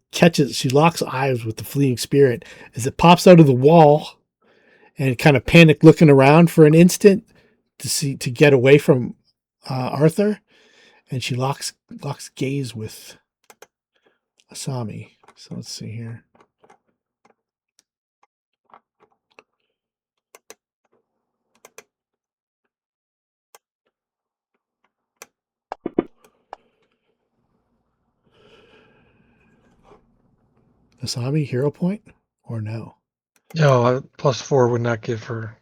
locks eyes with the fleeing spirit as it pops out of the wall and kind of panic looking around for an instant to get away from Arthur, and she locks gaze with Asami. So let's see here. Asami, hero point or no? No, +4 would not give her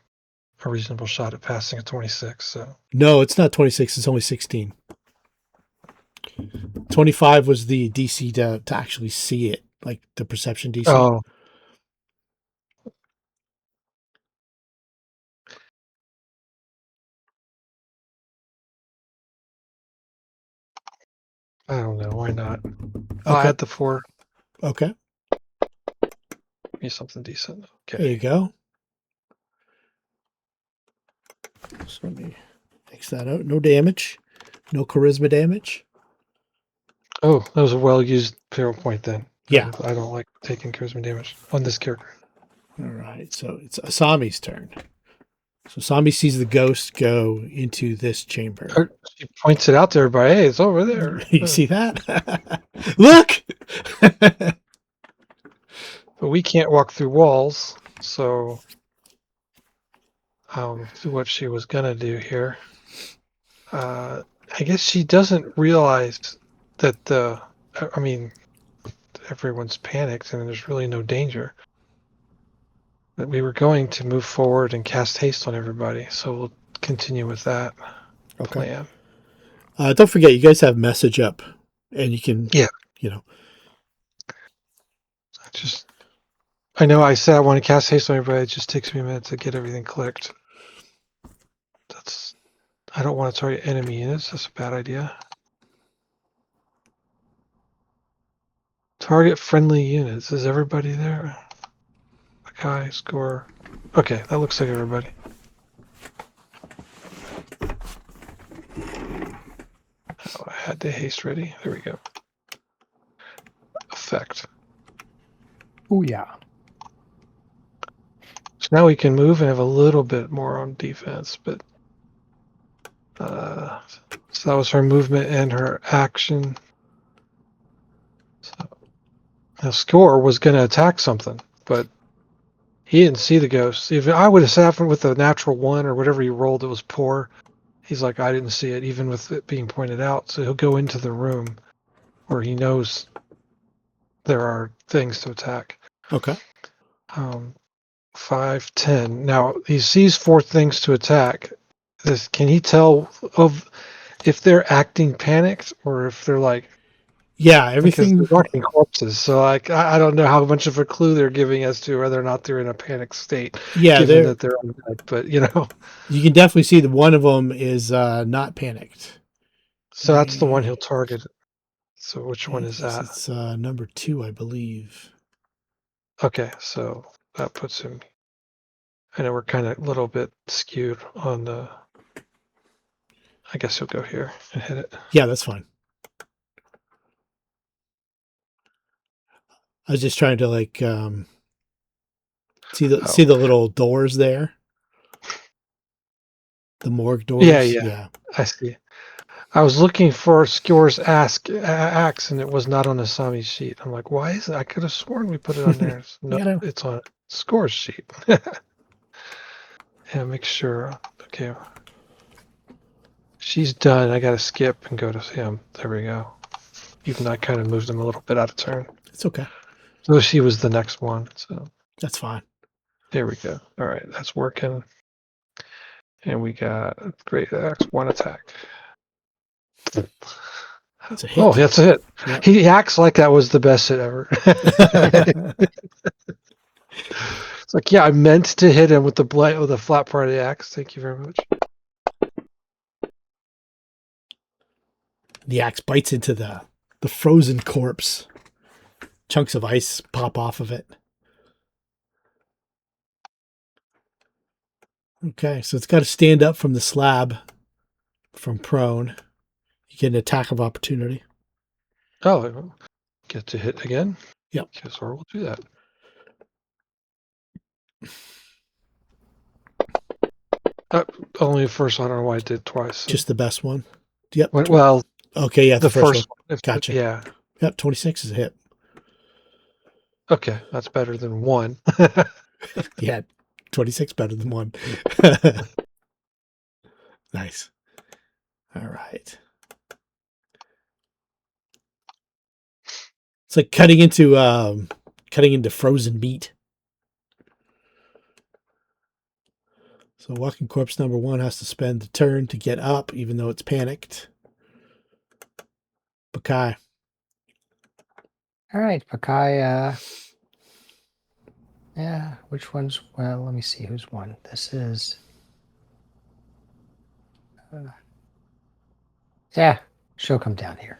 a reasonable shot at passing a 26. So No, it's not 26. It's only 16. 25 was the DC to actually see it, like the perception DC. oh, I don't know. Why not? I'll Okay. add the 4. Okay. Be something decent. There you Okay. go. So let me X that out. No damage. No charisma damage. Oh, that was a well-used hero point then. Yeah. I don't like taking charisma damage on this character. All right. So it's Asami's turn. So Asami sees the ghost go into this chamber. She points it out to everybody. Hey, it's over there. You see that? Look! But we can't walk through walls, so do what she was gonna do here. I guess she doesn't realize that I mean, everyone's panicked and there's really no danger. But we were going to move forward and cast haste on everybody, so we'll continue with that plan. Don't forget, you guys have message up, and you can, I know I said I want to cast haste on everybody. It just takes me a minute to get everything clicked. I don't want to target enemy units. That's a bad idea. Target friendly units. Is everybody there? Baccae, score. Okay, that looks like everybody. Oh, I had the haste ready. There we go. Effect. Oh, yeah. So now we can move and have a little bit more on defense, but so that was her movement and her action. So the score was going to attack something, but he didn't see the ghost. If I would have sat with a natural 1 or whatever he rolled, it was poor. He's like, I didn't see it, even with it being pointed out. So he'll go into the room where he knows there are things to attack. Okay. 5, 10. Now he sees 4 things to attack. Can he tell of if they're acting panicked or if they're like? Yeah, everything. Because they're walking corpses, so like I don't know how much of a clue they're giving as to whether or not they're in a panic state. Yeah, given that they're undead, but you can definitely see that one of them is not panicked. So that's the one he'll target. So which one is that? It's number 2, I believe. Okay, so that puts him. I know we're kind of a little bit skewed on the. I guess he'll go here and hit it. Yeah, that's fine. I was just trying to like see the little doors there, the morgue doors. Yeah. I see. I was looking for Score's axe, and it was not on Asami's sheet. I'm like, why is it? I could have sworn we put it on there. No, it's on Score's sheet. Yeah, make sure. Okay. She's done. I got to skip and go to him. There we go. Even though I kind of moved him a little bit out of turn. It's okay. So she was the next one. So that's fine. There we go. All right, that's working. And we got great axe, 1 attack. That's a hit. Oh, that's a hit. Yep. He acts like that was the best hit ever. It's like, yeah, I meant to hit him with the flat part of the axe. Thank you very much. The axe bites into the the frozen corpse. Chunks of ice pop off of it. Okay, so it's got to stand up from the slab, from prone. You get an attack of opportunity. Oh, I get to hit again? Yep. Guess we'll do that. Only the first one. I don't know why I did twice. Just the best one. Yep. Well, Okay, yeah, the first one. one. Gotcha. Yeah. Yep, 26 is a hit. Okay, that's better than 1. Yeah, 26 better than 1. Nice. All right. It's like cutting into frozen meat. So walking corpse number 1 has to spend the turn to get up, even though it's panicked. Baccae. All right, Baccae. Yeah, which one's? Well, let me see who's won. This is. Yeah, she'll come down here.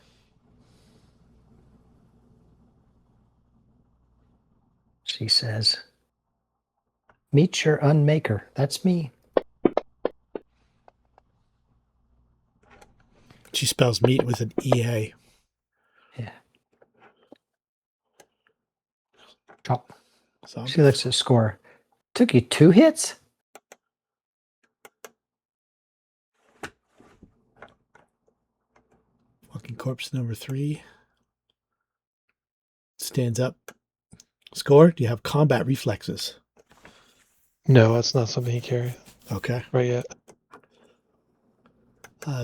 She says, "Meet your unmaker." That's me. She spells meat with an EA. Yeah. Oh. So She looks at the score. Took you 2 hits? walking corpse number 3 stands up. Score, do you have combat reflexes? No, that's not something he carries Okay. right yet.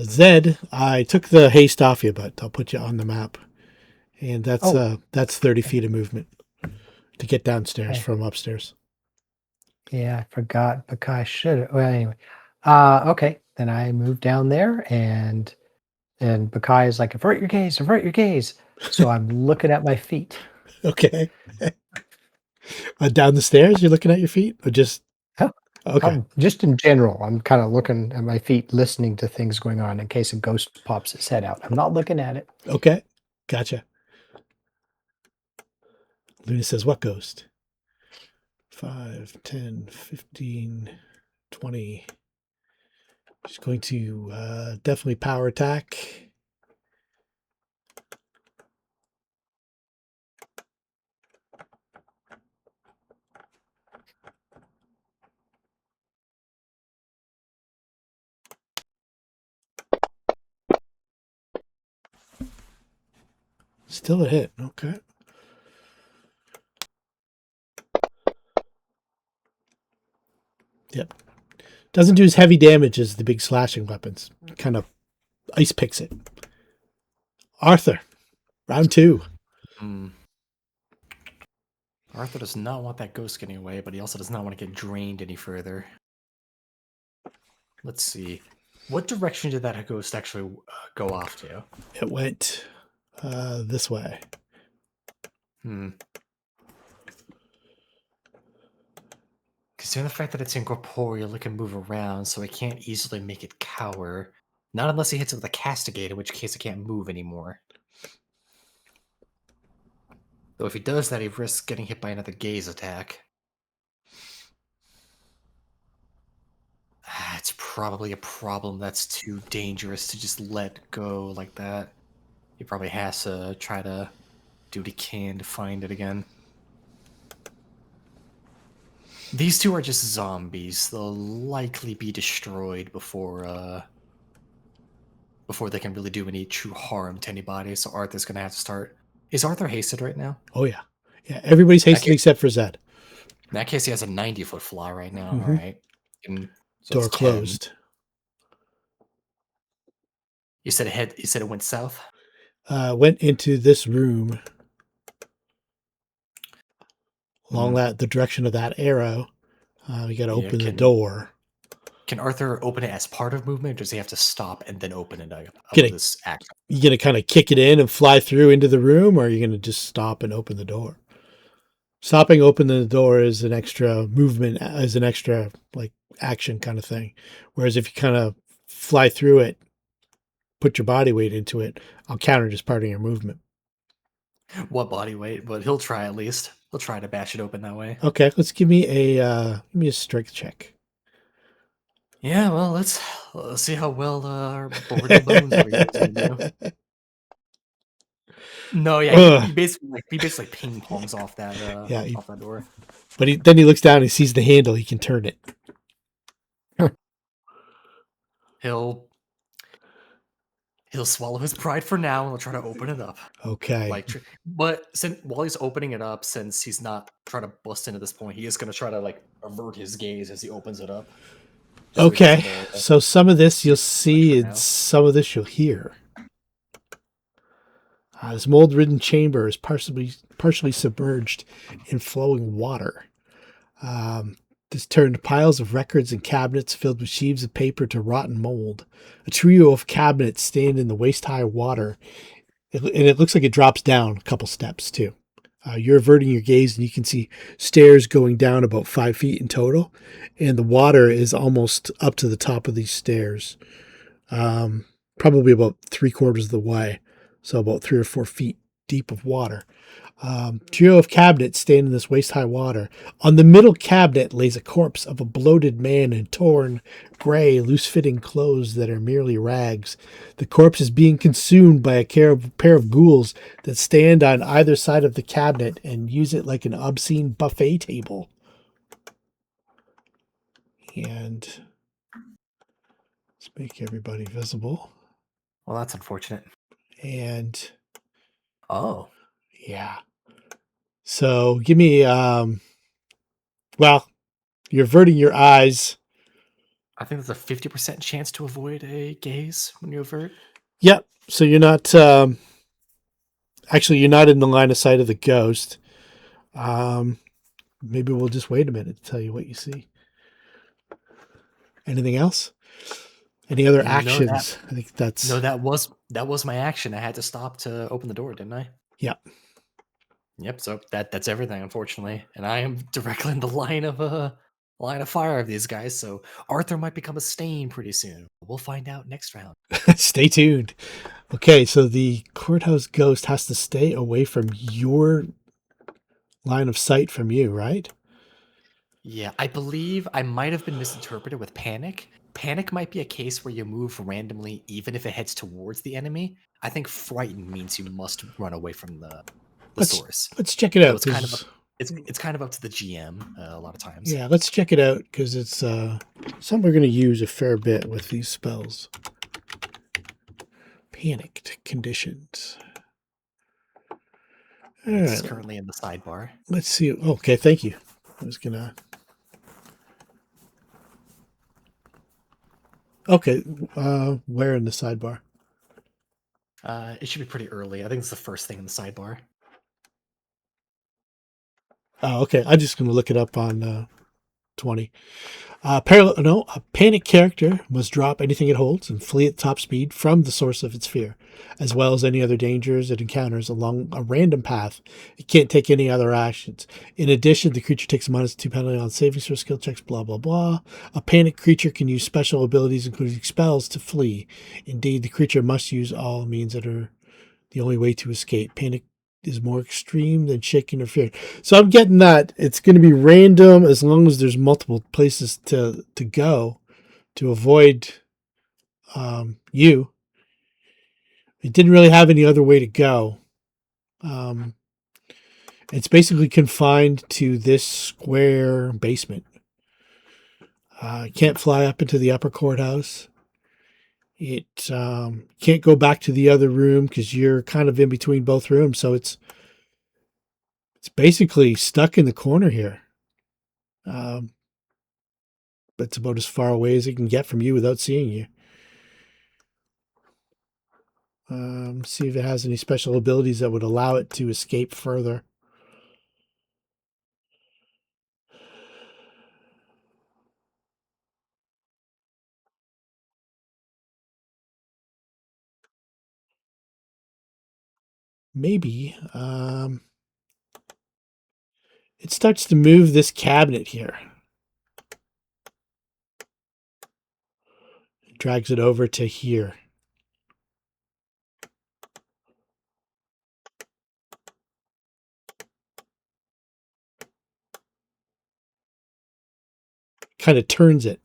Zed, I took the haste off you, but I'll put you on the map. And that's 30 feet of movement to get downstairs from upstairs. Yeah, I forgot. Baccae should. Well, anyway. Okay. Then I move down there, and Baccae is like, avert your gaze, avert your gaze. So I'm looking at my feet. Okay. Down the stairs, you're looking at your feet? Or just... Oh, okay. Just in general, I'm kind of looking at my feet, listening to things going on in case a ghost pops its head out. I'm not looking at it. Okay. Gotcha. Luna says, what ghost? 5, 10, 15, 20. She's going to definitely power attack. Still a hit. Okay. Yep. Doesn't do as heavy damage as the big slashing weapons. Kind of ice picks it. Arthur, round 2. Arthur does not want that ghost getting away, but he also does not want to get drained any further. Let's see. What direction did that ghost actually go off to? It went this way. Considering the fact that it's incorporeal, it can move around, so it can't easily make it cower. Not unless he hits it with a castigator, in which case it can't move anymore. Though if he does that, he risks getting hit by another gaze attack. It's probably a problem that's too dangerous to just let go like that. He probably has to try to do what he can to find it again. These two are just zombies. They'll likely be destroyed before they can really do any true harm to anybody. So Arthur's gonna have to start. Is Arthur hasted right now? Oh yeah, yeah. Everybody's hasted except for Zed. In that case, he has a 90-foot fly right now. All right. So Door it's 10. closed. You said it went south. Went into this room. Along the direction of that arrow. You got to open the door. Can Arthur open it as part of movement, or does he have to stop and then open it? This action. You gonna kind of kick it in and fly through into the room, or are you gonna just stop and open the door? Stopping, opening the door is an extra movement, as an extra like action kind of thing. Whereas if you kind of fly through it, put your body weight into it, I'll count it as part of your movement. what body weight, but he'll try at least. He'll try to bash it open that way. Okay, let's give me a strength check. Yeah, well, let's see how well our brittle bones over here is gonna do. No, yeah, Ugh. he basically ping pongs off that Yeah, off that door. but then he looks down and sees the handle. He can turn it. He'll swallow his pride for now, and he'll try to open it up. Okay. But while he's opening it up, since he's not trying to bust in at this point, he is going to try to avert his gaze as he opens it up. Okay. So some of this you'll see, now. and some of this you'll hear. This mold-ridden chamber is partially submerged in flowing water. This turned piles of records and cabinets filled with sheaves of paper to rotten mold. A trio of cabinets stand in the waist-high water, and it looks like it drops down a couple steps, too. You're averting your gaze, and you can see stairs going down about 5 feet in total, and the water is almost up to the top of these stairs, probably about 3/4 of the way, so about 3 or 4 feet deep of water. Trio of cabinets stand in this waist-high water. On the middle cabinet lays a corpse of a bloated man in torn, gray, loose-fitting clothes that are merely rags. The corpse is being consumed by a pair of ghouls that stand on either side of the cabinet and use it like an obscene buffet table. And let's make everybody visible. Well, that's unfortunate. And oh, yeah. So give me, well, you're averting your eyes. I think there's a 50% chance to avoid a gaze when you avert. Yep. So you're not, actually, you're not in the line of sight of the ghost. Maybe we'll just wait a minute to tell you what you see. Anything else? Any other actions? I think that's... No, that was my action. I had to stop to open the door, didn't I? Yep. Yep. So that's everything, unfortunately, and I am directly in the line of fire of these guys. So Arthur might become a stain pretty soon. We'll find out next round. Stay tuned. Okay, so the courthouse ghost has to stay away from your line of sight from you, right? Yeah, I believe I might have been misinterpreted with panic. Panic might be a case where you move randomly, even if it heads towards the enemy. I think frightened means you must run away from the source. Let's check it out. So it's kind of up to the GM a lot of times. Yeah, let's check it out because it's something we're going to use a fair bit with these spells. Panicked conditions. All right. It's currently in the sidebar. Let's see. Okay, thank you. I was gonna. Okay, where in the sidebar? It should be pretty early. I think it's the first thing in the sidebar. Oh, okay. I'm just gonna look it up on 20. A panic character must drop anything it holds and flee at top speed from the source of its fear, as well as any other dangers it encounters along a random path. It can't take any other actions. In addition, the creature takes a -2 penalty on saving throw, skill checks, blah, blah, blah. A panic creature can use special abilities, including spells, to flee. Indeed, the creature must use all means that are the only way to escape. Panic is more extreme than shaking or fear. So I'm getting that it's going to be random as long as there's multiple places to go to avoid you. It didn't really have any other way to go. It's basically confined to this square basement. It can't fly up into the upper courthouse. It can't go back to the other room because you're kind of in between both rooms. So it's basically stuck in the corner here. But it's about as far away as it can get from you without seeing you. See if it has any special abilities that would allow it to escape further. Maybe. It starts to move this cabinet here. It drags it over to here. kind of turns it.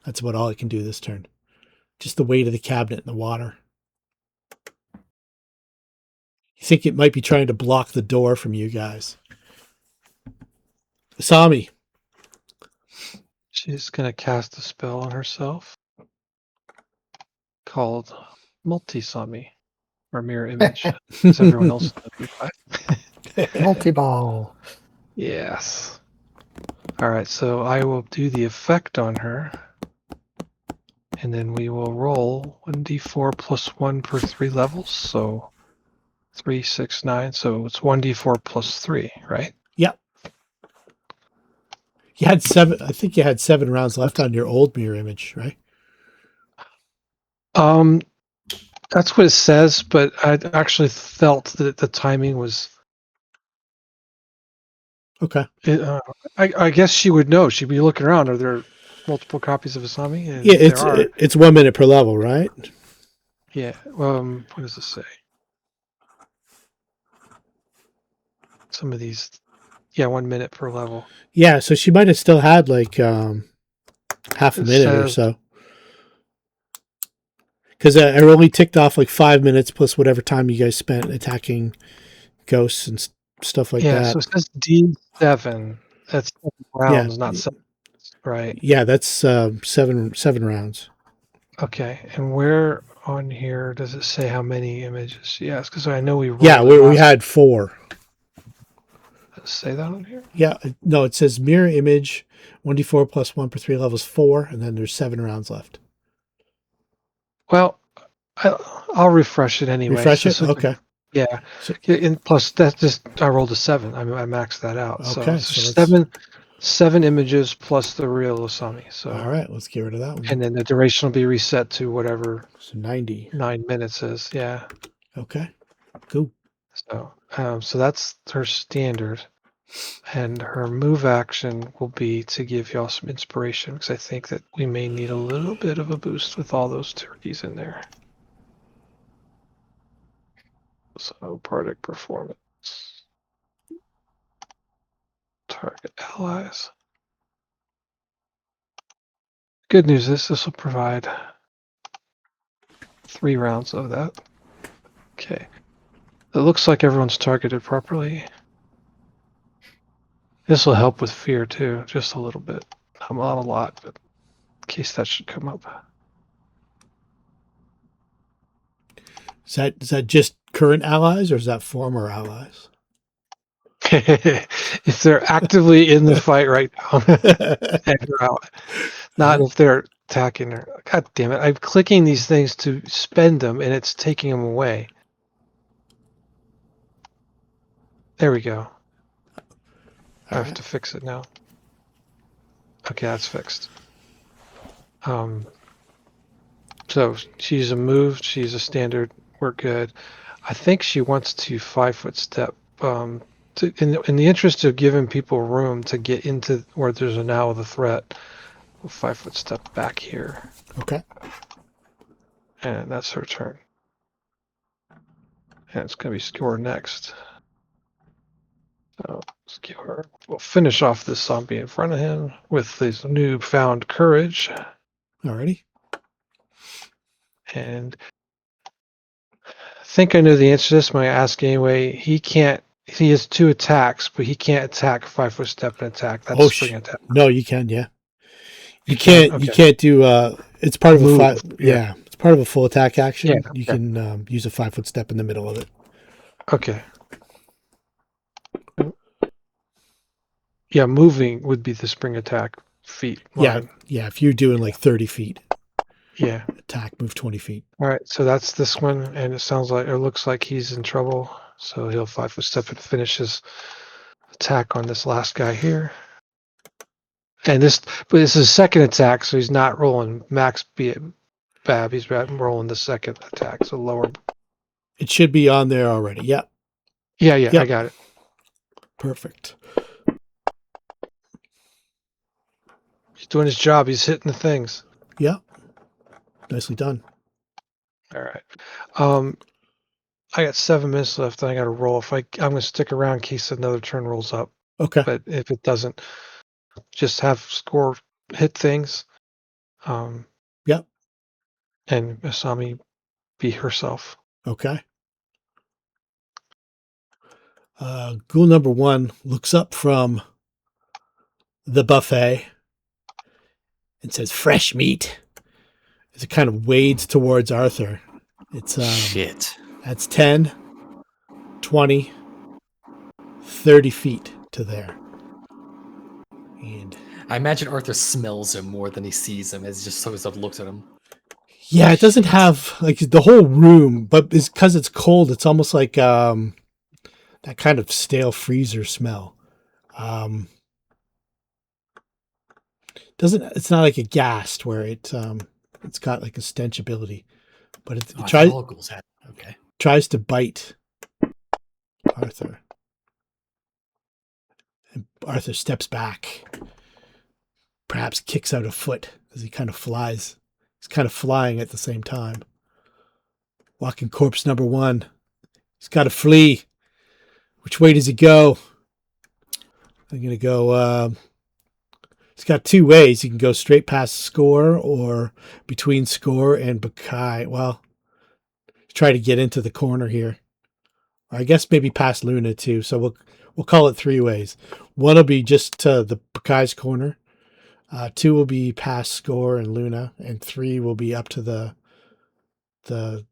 That's about all it can do this turn. Just the weight of the cabinet in the water. You think it might be trying to block the door from you guys. Asami. She's going to cast a spell on herself called Multisami, or Mirror Image, as everyone else knows. Multi-ball. Yes. All right, so I will do the effect on her, and then we will roll 1d4 plus 1 per 3 levels, so 3, 6, 9, so it's 1d4 plus 3, right? Yep. You had 7. I think you had 7 rounds left on your old mirror image, right? That's what it says, but I actually felt that the timing was. Okay. I guess she would know. She'd be looking around. Are there multiple copies of Asami? And Yeah, if there are, it's 1 minute per level, right? yeah. What does it say? Some of these, yeah, 1 minute per level. Yeah, so she might have still had like half a minute or so. Because I only ticked off like 5 minutes plus whatever time you guys spent attacking ghosts and stuff like Yeah, that. so it says D7. That's 7 rounds, not 7. Right. Yeah, that's 7 rounds. Okay, and where on here does it say how many images? Yes, because I know we rolled. Yeah, we had 4. Does it say that on here? Yeah, no, it says mirror image 1d4 plus 1 per 3 levels 4, and then there's 7 rounds left. Well, I'll refresh it anyway. Refresh it? Okay. Yeah. So, And plus, that's just, I rolled a 7. I maxed that out. Okay, So 7 images plus the real Asami. So all right, let's get rid of that one. And then the duration will be reset to whatever So 90. 9 minutes is. Yeah. Okay. Cool. So that's her standard. And her move action will be to give y'all some inspiration, because I think that we may need a little bit of a boost with all those turkeys in there. So, Bardic Performance. Target allies. Good news is this will provide 3 rounds of that. Okay. It looks like everyone's targeted properly. This will help with fear too, just a little bit. Not a lot, but in case that should come up. Is that just current allies, or is that former allies? If they're actively in the fight right now, and they're out. Not if they're attacking her. God damn it! I'm clicking these things to spend them, and it's taking them away. There we go. I have to fix it now. Okay, that's fixed. So she's a move. She's a standard. We're good. I think she wants to 5-foot step. In the interest of giving people room to get into where there's a now of the threat, we'll 5-foot step back here. Okay. And that's her turn. And it's going to be Skewer next. So Skewer will finish off this zombie in front of him with his newfound courage. Alrighty. And I think I know the answer to this, but I ask anyway. He has 2 attacks, but he can't attack 5-foot step and attack. That's spring attack. No, you can, yeah. You can? can't. You can't do. It's part of Move, a yeah. It's part of a full attack action. Yeah, you can use a 5-foot step in the middle of it. Okay. Yeah, moving would be the spring attack feet line. Yeah. If you're doing like 30 feet, Yeah. attack, move 20 feet. All right, so that's this one, and it looks like he's in trouble. So he'll 5-foot step and finish his attack on this last guy here. And this is his second attack, so he's not rolling max BAB. He's rolling the second attack, so lower. It should be on there already. Yeah. Yeah, I got it. Perfect. He's doing his job. He's hitting the things. Yeah. Nicely done. All right. I got 7 minutes left, and I got to roll. I'm going to stick around in case another turn rolls up. Okay. But if it doesn't, just have Score hit things. Yep. And Asami be herself. Okay. Ghoul number 1 looks up from the buffet and says, "Fresh meat." As it kind of wades towards Arthur. It's Shit. That's 10, 20, 30 feet to there. And I imagine Arthur smells him more than he sees him as he just sort of looks at him. yeah, it doesn't have like the whole room, but it's because it's cold. It's almost like that kind of stale freezer smell. It's not like a ghast where it's got like a stench ability, but it I thought all ghouls had. Okay. tries to bite Arthur. And Arthur steps back, perhaps kicks out a foot as he kind of flies. He's kind of flying at the same time. Walking corpse number 1. He's got to flee. Which way does he go? I'm going to go... He's got 2 ways. He can go straight past Score or between Score and Baccae. Well, try to get into the corner here. Or I guess maybe past Luna too. So we'll call it 3 ways. 1 will be just to the Baccae's corner. 2 will be past Score and Luna, and 3 will be up to the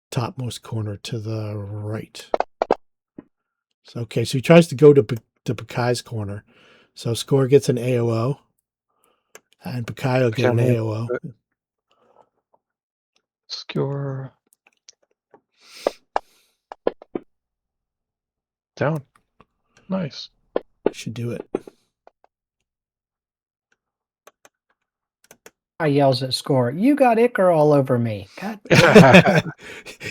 topmost corner to the right. So okay, so he tries to go to Baccae's corner. So Score gets an AOO, and Baccae will get an AOO. Score down. Nice. Should do it. I yells at Score, "You got ichor all over me." God.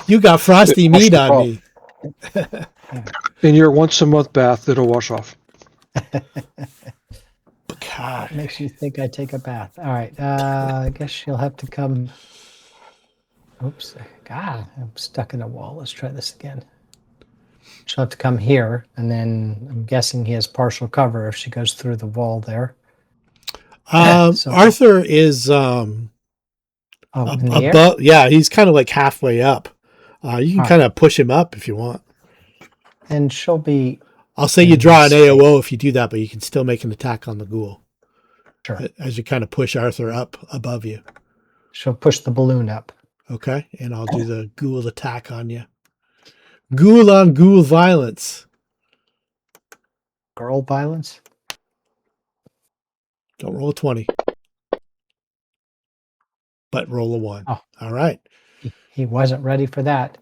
You got frosty Wash meat the on off. me. In your once a month bath, it'll wash off. Baccae. Makes you think I take a bath. All right. I guess she'll have to come. Oops. God, I'm stuck in a wall. Let's try this again. She'll have to come here, and then I'm guessing he has partial cover if she goes through the wall there. So- Arthur is in the air? above. Yeah, he's kind of like halfway up. You can Huh. kind of push him up if you want. And she'll be I'll say you draw an AOO if you do that, but you can still make an attack on the ghoul sure. as you kind of push Arthur up above you. She'll push the balloon up. Okay, and I'll do the ghoul attack on you. Ghoul on ghoul violence. Girl violence. Don't roll a 20, but roll a 1. Oh. All right. He wasn't ready for that.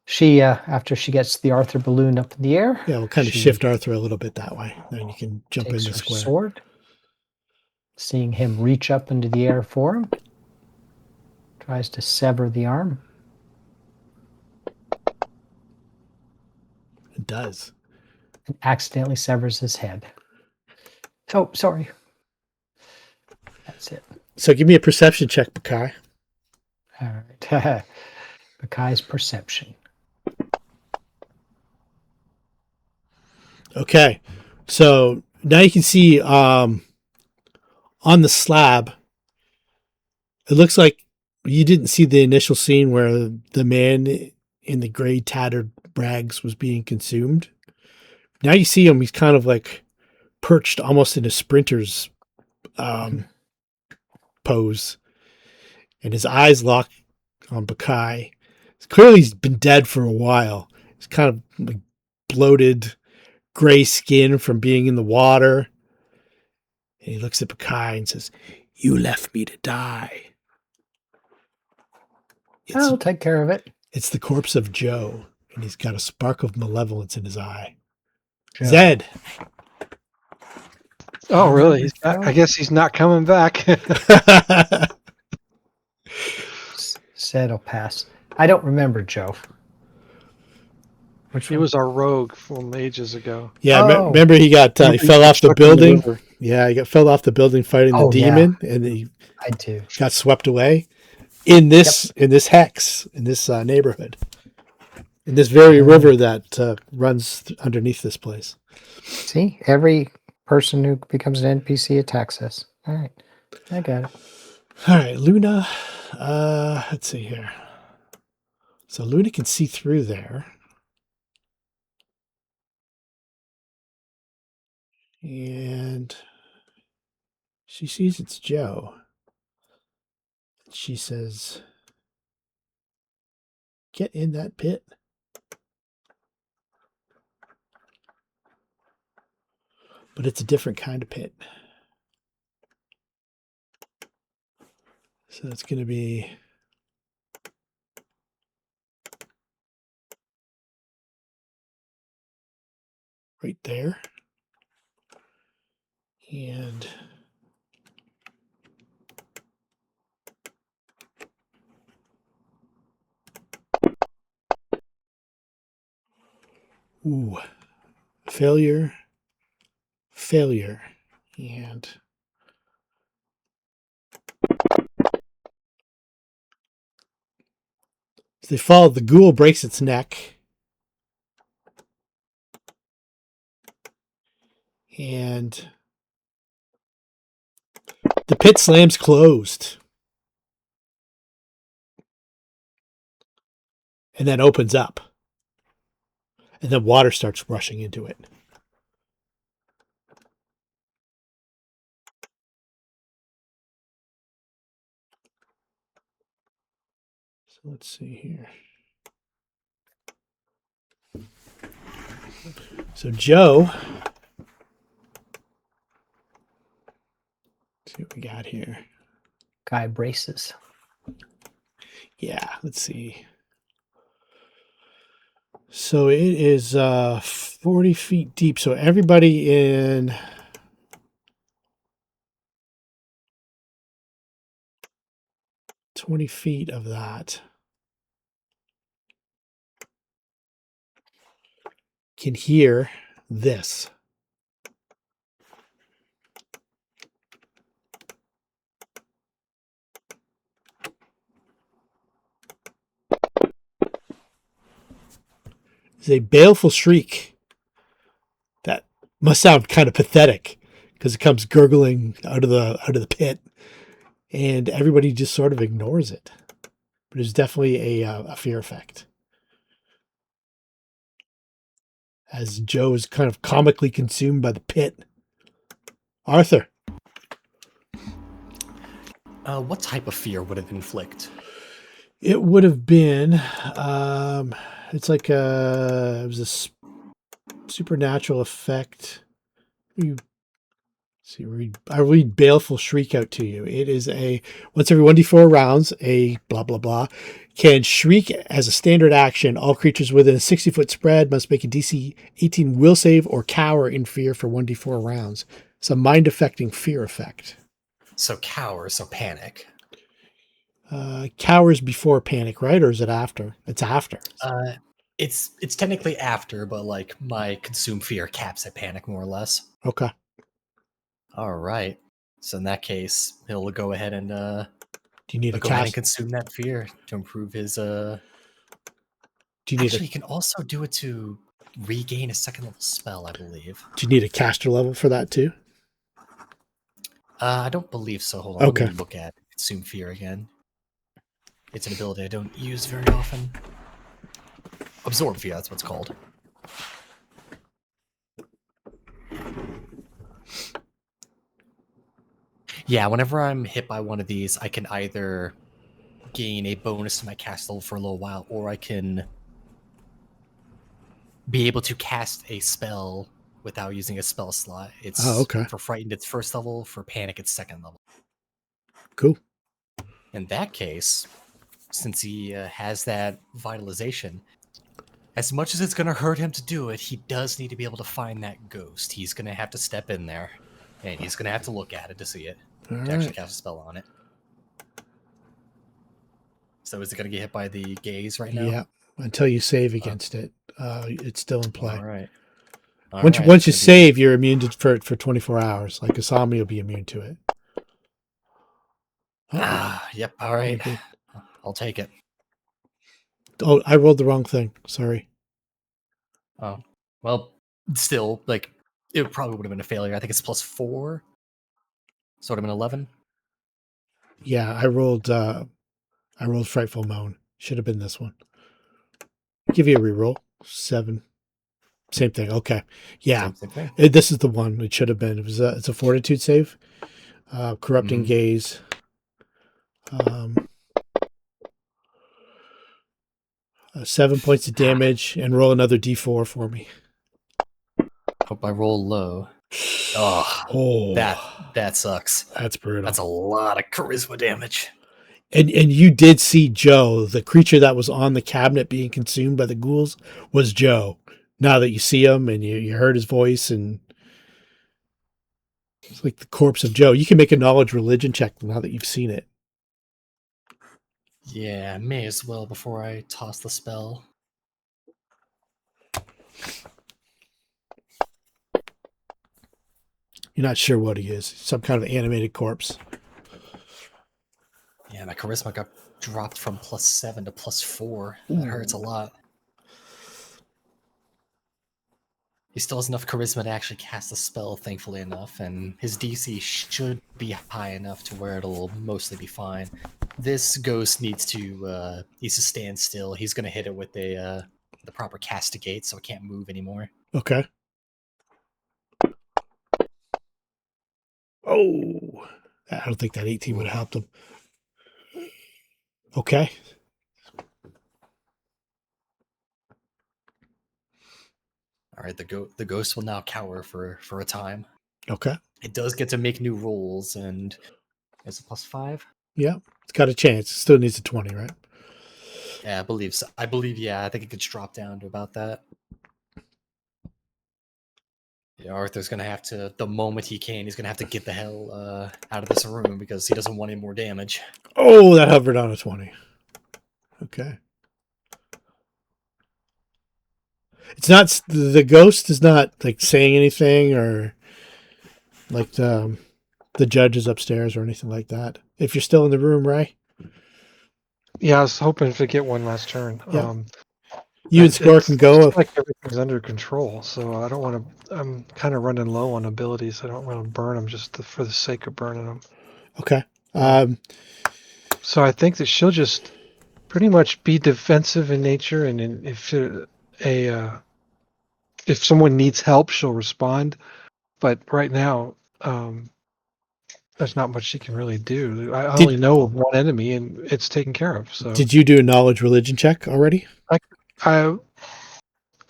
She, after she gets the Arthur balloon up in the air, Yeah, we'll kind of she shift Arthur a little bit that way. Then you can jump in takes the her square. sword, seeing him reach up into the air for him, tries to sever the arm. It does. And accidentally severs his head. Oh, sorry. That's it. So give me a perception check, Baccae. All right. Baccae's perception. Okay. So now you can see on the slab, it looks like you didn't see the initial scene where the man in the gray tattered rags was being consumed. Now you see him, he's kind of like perched almost in a sprinter's pose. And his eyes lock on Baccae. Clearly he's been dead for a while. He's kind of like bloated, gray skin from being in the water. And he looks at Baccae and says, "You left me to die." I'll take care of it. It's the corpse of Joe, and he's got a spark of malevolence in his eye. Joe. Zed. Oh, really? I guess he's not coming back. Zed will pass. I don't remember Joe. He was our rogue from ages ago. Yeah, Oh. remember he got he fell off the Stuck in building. river. Yeah, he fell off the building fighting the Oh, yeah. demon, and he I do. got swept away in this hex in this neighborhood, in this very river that runs underneath this place. See, every person who becomes an NPC attacks us. All right. I got it. All right, Luna. Let's see here. So Luna can see through there. And she sees it's Joe. She says, "Get in that pit." But it's a different kind of pit. So it's going to be right there. And ooh, failure, and as they fall, the ghoul breaks its neck, and the pit slams closed, and then opens up, and then water starts rushing into it. So let's see here. So Joe, let's see what we got here. Guy braces. Yeah, let's see. So it is 40 feet deep. So everybody in 20 feet of that can hear this. It's a baleful shriek that must sound kind of pathetic because it comes gurgling out of the pit, and everybody just sort of ignores it. But it's definitely a fear effect, as Joe is kind of comically consumed by the pit. Arthur. What type of fear would it inflict? It would have been, it's like it was a supernatural effect. I read baleful shriek out to you. It is a once every 1d4 rounds, a blah blah blah, can shriek as a standard action. All creatures within a 60-foot spread must make a DC 18 will save or cower in fear for 1d4 rounds. It's a mind affecting fear effect. So cower, so panic. Cowers before panic, right? Or is it after? It's after. It's technically after, but like my consume fear caps at panic more or less. Okay. All right. So in that case, he'll go ahead and Do you need he'll a go ahead and cast? consume that fear to improve his Do you need Actually, he can also do it to regain a second level spell, I believe. Do you need a caster level for that too? I don't believe so. Hold on, Okay. let me look at consume fear again. It's an ability I don't use very often. Absorb fear, that's what it's called. Yeah, whenever I'm hit by one of these, I can either gain a bonus to my cast level for a little while, or I can be able to cast a spell without using a spell slot. It's okay. For frightened, it's first level. For panic, it's second level. Cool. In that case, since he has that vitalization, as much as it's going to hurt him to do it, he does need to be able to find that ghost. He's going to have to step in there, and he's going to have to look at it to see it, All to actually right. cast a spell on it. So is it going to get hit by the gaze right now? Yeah. Until you save against it, it's still in play. All right. Once you save, you're immune for 24 hours. Like Asami will be immune to it. Yep. All right. Okay. I'll take it. Oh, I rolled the wrong thing. Sorry. Oh, well, still, like, It probably would have been a failure. I think it's +4. So it would have been 11. Yeah, I rolled Frightful Moan. Should have been this one. Give you a reroll. 7. Same thing. Okay. Yeah. Same thing. This is the one it should have been. It's a fortitude save. Corrupting Mhm. Gaze. 7 points of damage, and roll another d4 for me. Hope I roll low. Oh, Oh, that sucks. that's brutal. That's a lot of charisma damage. And you did see Joe, the creature that was on the cabinet being consumed by the ghouls, was Joe. Now that you see him and you heard his voice, and it's like the corpse of Joe. You can make a knowledge religion check now that you've seen it. Yeah, may as well before I toss the spell. You're not sure what he is. Some kind of animated corpse. Yeah, my charisma got dropped from +7 to +4. That hurts a lot. He still has enough charisma to actually cast a spell, thankfully enough, and his DC should be high enough to where it'll mostly be fine. This ghost needs to stand still. He's gonna hit it with the proper castigate, so it can't move anymore. Okay. Oh, I don't think that 18 would have helped him. Okay. All right, the ghost will now cower for a time. Okay. It does get to make new rolls, and it's a +5. Yeah. It's got a chance. It still needs a 20, right? Yeah, I believe so. I believe, yeah, I think it could drop down to about that. Yeah, Arthur's gonna have to, the moment he can, he's gonna have to get the hell out of this room because he doesn't want any more damage. Oh, that hovered on a 20. Okay. It's not, the ghost is not like saying anything or like the judge is upstairs or anything like that. If you're still in the room, Ray. Yeah, I was hoping to get one last turn. Yeah. You and Score can go. It's like everything's under control, so I don't want to. I'm kind of running low on abilities. I don't want to burn them just for the sake of burning them. Okay. So I think that she'll just pretty much be defensive in nature, and if someone needs help, she'll respond. But right now, there's not much she can really do. I only know of one enemy, and it's taken care of. So did you do a knowledge religion check already?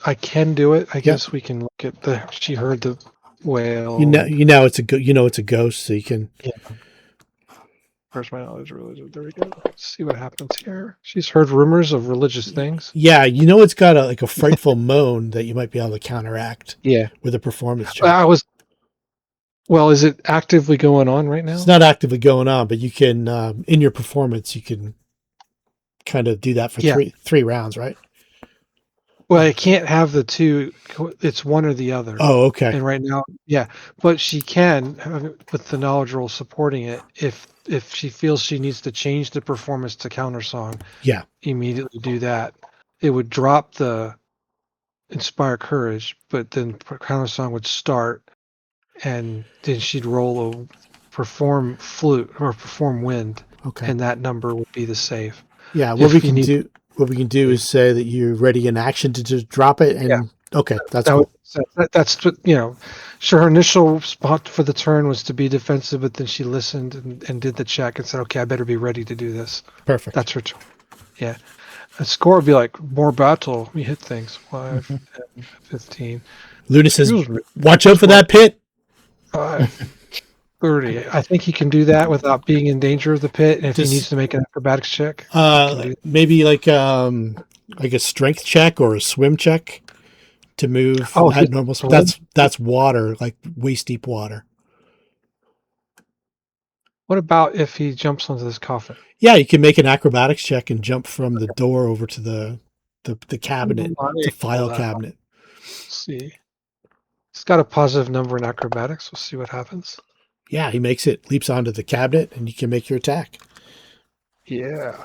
I can do it. I guess we can look at the. She heard the wail. You know it's a ghost, so you can. Yeah. Where's my knowledge religion? There we go. Let's see what happens here. She's heard rumors of religious things. Yeah, it's got a frightful moan that you might be able to counteract. Yeah. With a performance check. Well, is it actively going on right now? It's not actively going on, but you can in your performance you can kind of do that for three rounds, right? Well, it can't have the two. It's one or the other. Oh, okay. And right now, yeah, but she can, with the knowledge roll supporting it, if she feels she needs to change the performance to countersong. Yeah. Immediately do that. It would drop the inspire courage, but then countersong would start, and then she'd roll a perform flute or perform wind. Okay. And that number would be the save. Yeah. What we can do is say that you're ready in action to just drop it, and okay, that's cool. That's sure. Her initial spot for the turn was to be defensive, but then she listened and did the check and said, "Okay, I better be ready to do this." Perfect. That's her turn. Yeah. A score would be like more battle. We hit things 5, 10, 15. Luna says, "Watch out for that pit." 5, 30. I think he can do that without being in danger of the pit. And if he needs to make an acrobatics check, maybe like a strength check or a swim check to move at normal speed. That's water, like waist deep water. What about if he jumps onto this coffin? Yeah, you can make an acrobatics check and jump from the door over to the cabinet, the file cabinet. Let's see. He's got a positive number in acrobatics. We'll see what happens. Yeah, he leaps onto the cabinet, and you can make your attack. Yeah.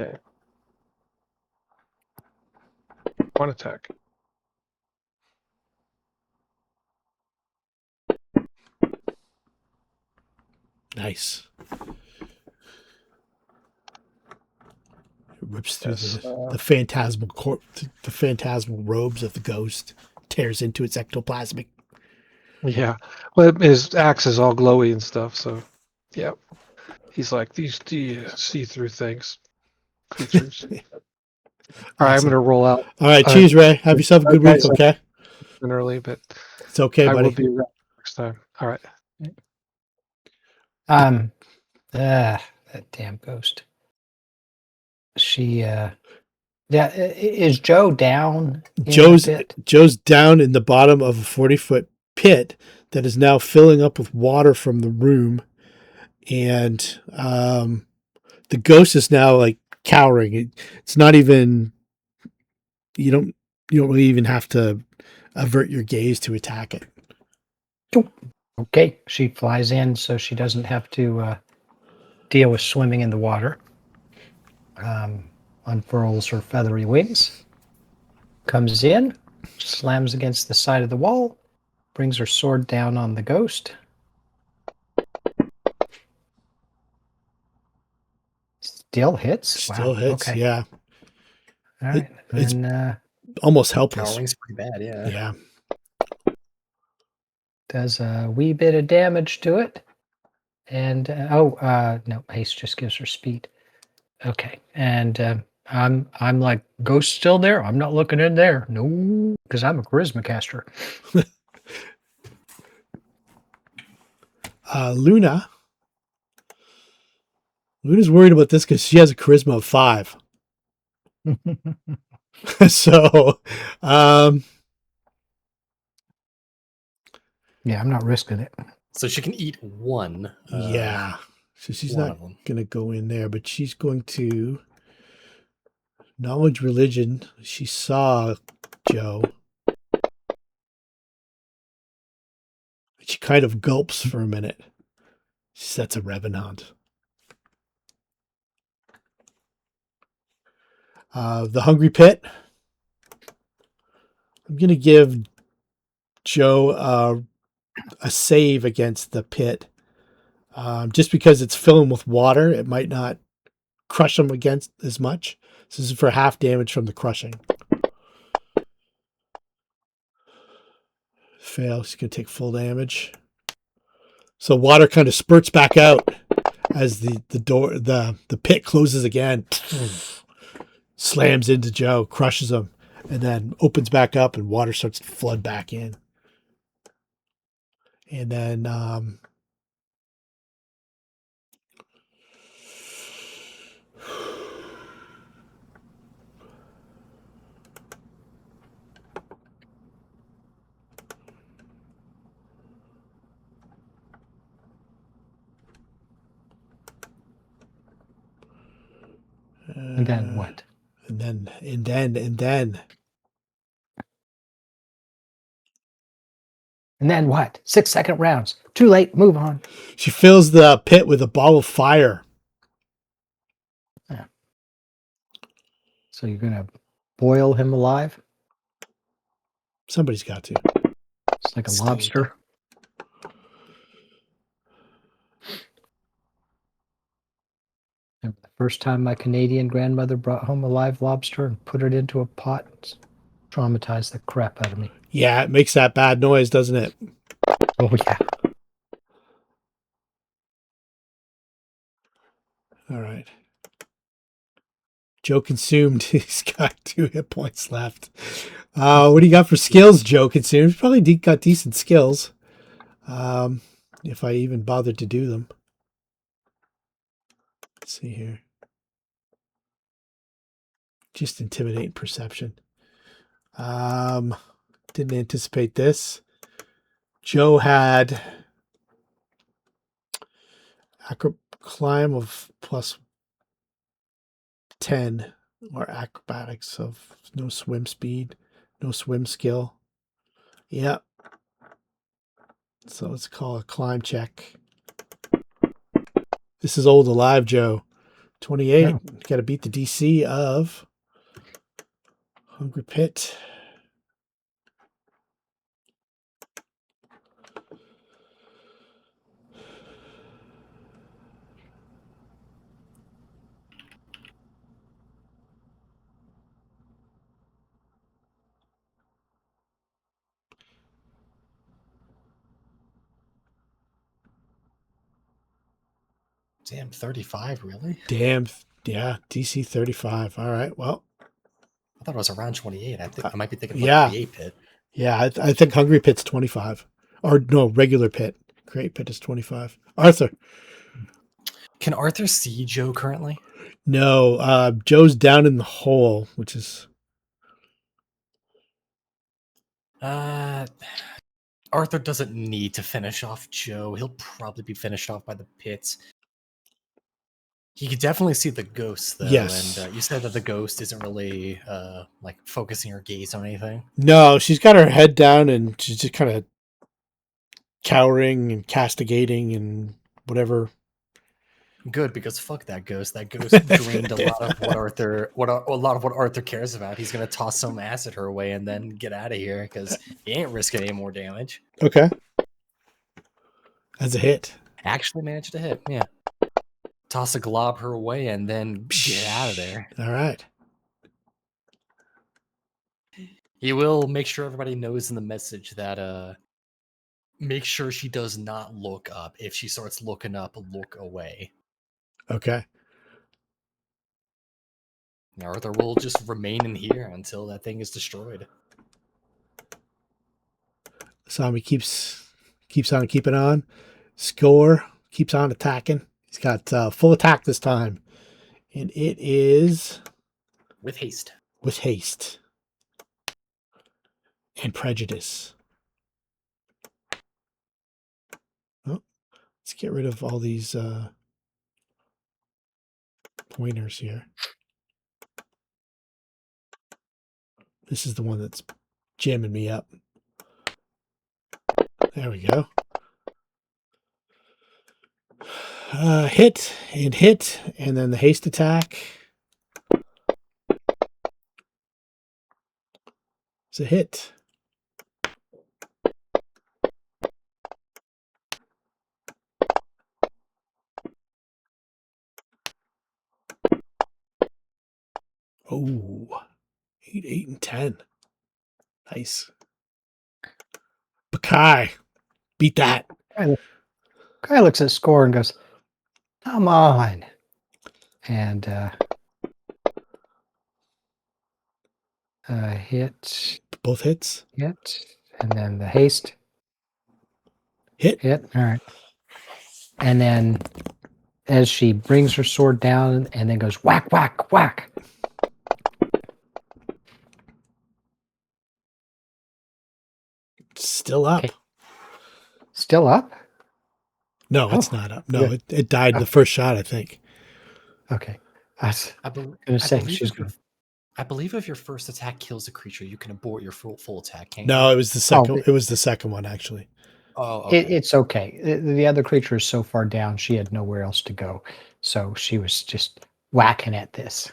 Okay. One attack. Nice. It rips through Yes, the phantasmal the phantasmal robes of the ghost, tears into its ectoplasmic. yeah. Well, his axe is all glowy and stuff, so yeah. He's like, these see-through things, creatures. All right, I'm Awesome. gonna roll out. All right, cheers, Ray. Have yourself a good Okay, week, okay? early, but It's okay, I will buddy. be around next time. All right. That damn ghost. She, yeah, is Joe down in Joe's the pit? Joe's down in the bottom of a 40-foot pit that is now filling up with water from the room, and the ghost is now like cowering. It's not even you don't really even have to avert your gaze to attack it. Okay, she flies in so she doesn't have to deal with swimming in the water. Unfurls her feathery wings, comes in, slams against the side of the wall, brings her sword down on the ghost. Still hits? Still Wow. hits, Okay. yeah. All right. It's And almost helpless. Cowering's pretty bad, yeah. Yeah. does a wee bit of damage to it. And no, haste just gives her speed. Okay. And I'm like, ghost still there? I'm not looking in there. No, because I'm a charisma caster. Luna's worried about this because she has a charisma of 5. So, Yeah, I'm not risking it. So she can eat one. yeah. So she's one not of them. going to go in there, but she's going to knowledge religion. She saw Joe. She kind of gulps for a minute. She sets a revenant. The hungry pit. I'm going to give Joe a save against the pit. Just because it's filling with water, it might not crush him against as much. So this is for half damage from the crushing. Fail. She's going to take full damage. So water kind of spurts back out as the pit closes again. Slams into Joe, crushes him, and then opens back up and water starts to flood back in. And then And then what? And then. And then what? 6-second rounds. Too late. Move on. She fills the pit with a ball of fire. Yeah. So you're going to boil him alive? Somebody's got to. It's like a Steam. lobster. Remember the first time my Canadian grandmother brought home a live lobster and put it into a pot? It's traumatized the crap out of me. Yeah, it makes that bad noise, doesn't it? Oh, yeah. All right. Joe consumed. He's got 2 hit points left. What do you got for skills, Joe consumed? He's probably got decent skills. If I even bothered to do them. Let's see here. Just intimidate perception. Didn't anticipate this. Joe had climb of plus 10 or acrobatics of no swim speed, no swim skill. Yep. So let's call a climb check. This is old alive, Joe. 28. Yeah. Got to beat the DC of Hungry Pit. Damn, 35, really? Damn. Yeah, DC 35. All right. Well, I thought it was around 28. I think I might be thinking of yeah. Create Pit. yeah, I think Hungry Pit's 25. Or no, regular Pit. Great Pit is 25. Arthur. Can Arthur see Joe currently? No, Joe's down in the hole, which is Arthur doesn't need to finish off Joe. He'll probably be finished off by the pits. He could definitely see the ghost, though. Yes. And you said that the ghost isn't really like focusing her gaze on anything. no. She's got her head down and she's just kind of cowering and castigating and whatever. Good, because fuck that ghost. That ghost drained a lot of what Arthur cares about. He's gonna toss some acid her way and then get out of here because he ain't risking any more damage. Okay. As a hit. Actually managed to hit, yeah. Toss a glob her way and then get out of there. All right. He will make sure everybody knows in the message that make sure she does not look up. If she starts looking up, look away. Okay. Arthur will just remain in here until that thing is destroyed. Sami keeps on keeping on. Score keeps on attacking. He's got full attack this time. And it is With haste. with haste. And prejudice. Oh, let's get rid of all these pointers here. This is the one that's jamming me up. There we go. Hit, and then the haste attack. It's a hit. Oh, 8, and 10. Nice. Baccae. Beat that. Guy looks at score and goes, "Come on!" And hit, Both hits. and then the haste, Hit. All right. And then as she brings her sword down and then goes whack, whack, whack. Still up. Okay. Still up? No, it's not up. No, it died the first shot, I think. Okay. I was I going to say she's going to. I believe if your first attack kills a creature, you can abort your full attack. Can't No, you? it was the second. It was the second one, actually. Oh, okay. It's okay. The other creature is so far down, she had nowhere else to go. So she was just whacking at this.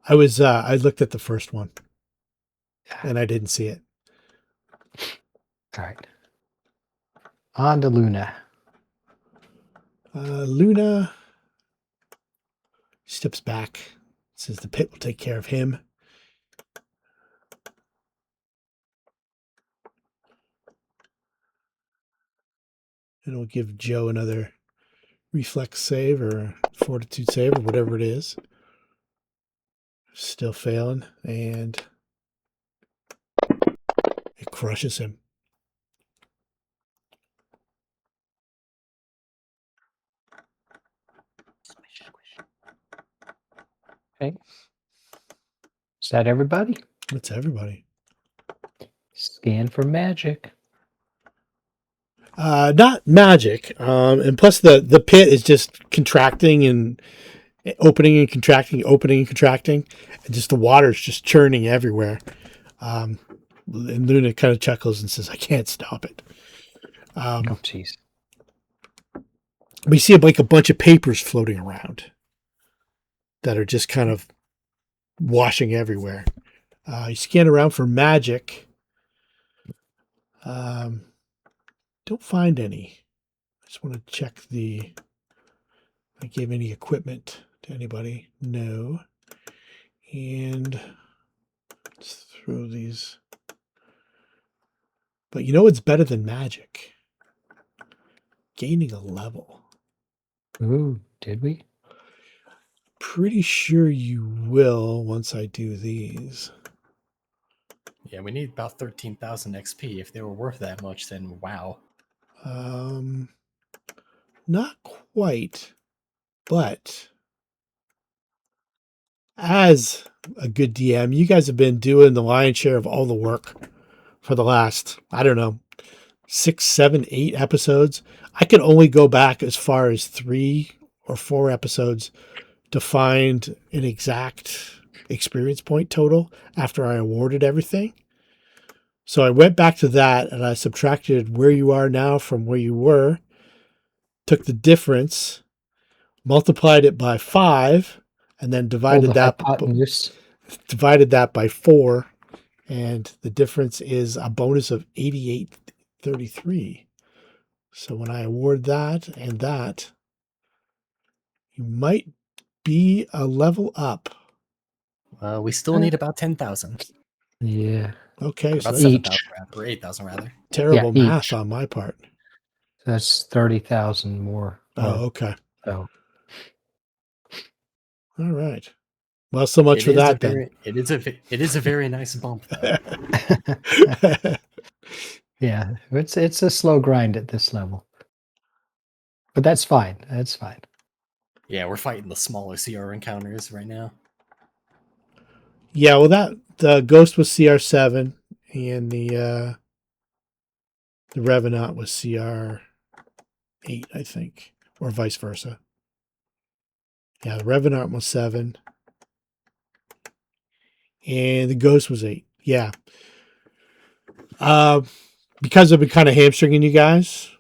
I looked at the first one, and I didn't see it. All right. On to Luna. Luna steps back, says the pit will take care of him. And we'll give Joe another reflex save or fortitude save or whatever it is. Still failing, and it crushes him. Okay. Is that everybody? That's everybody. Scan for magic. Not magic. And plus the pit is just contracting and opening and contracting, and just the water's just churning everywhere. And Luna kind of chuckles and says, "I can't stop it." Oh, jeez. We see like a bunch of papers floating around that are just kind of washing everywhere. You scan around for magic. Don't find any. I just want to check I gave any equipment to anybody. No. And let's throw these. But you know what's better than magic? Gaining a level. Ooh. did we? Pretty sure you will once I do these. Yeah, we need about 13,000 XP. If they were worth that much, then wow. Not quite, but as a good DM, you guys have been doing the lion's share of all the work for the last, I don't know, 6, 7, 8 episodes. I could only go back as far as 3 or 4 episodes to find an exact experience point total after I awarded everything. So I went back to that and I subtracted where you are now from where you were, took the difference, multiplied it by 5, and then divided that by 4, and the difference is a bonus of 8833. So when I award that and that, you might be a level up. We still need about 10,000. Yeah. Okay, so About that's 7,000 rather, or 8,000 rather. terrible Yeah, math each. on my part. That's 30,000 more. Oh, okay. So All right. Well, so much for that then. It is a very nice bump though. yeah, it's a slow grind at this level. But that's fine. That's fine. Yeah, we're fighting the smaller CR encounters right now. Yeah, well, the Ghost was CR7, and the Revenant was CR8, I think, or vice versa. Yeah, the Revenant was 7, and the Ghost was 8. Yeah. Because I've been kind of hamstringing you guys,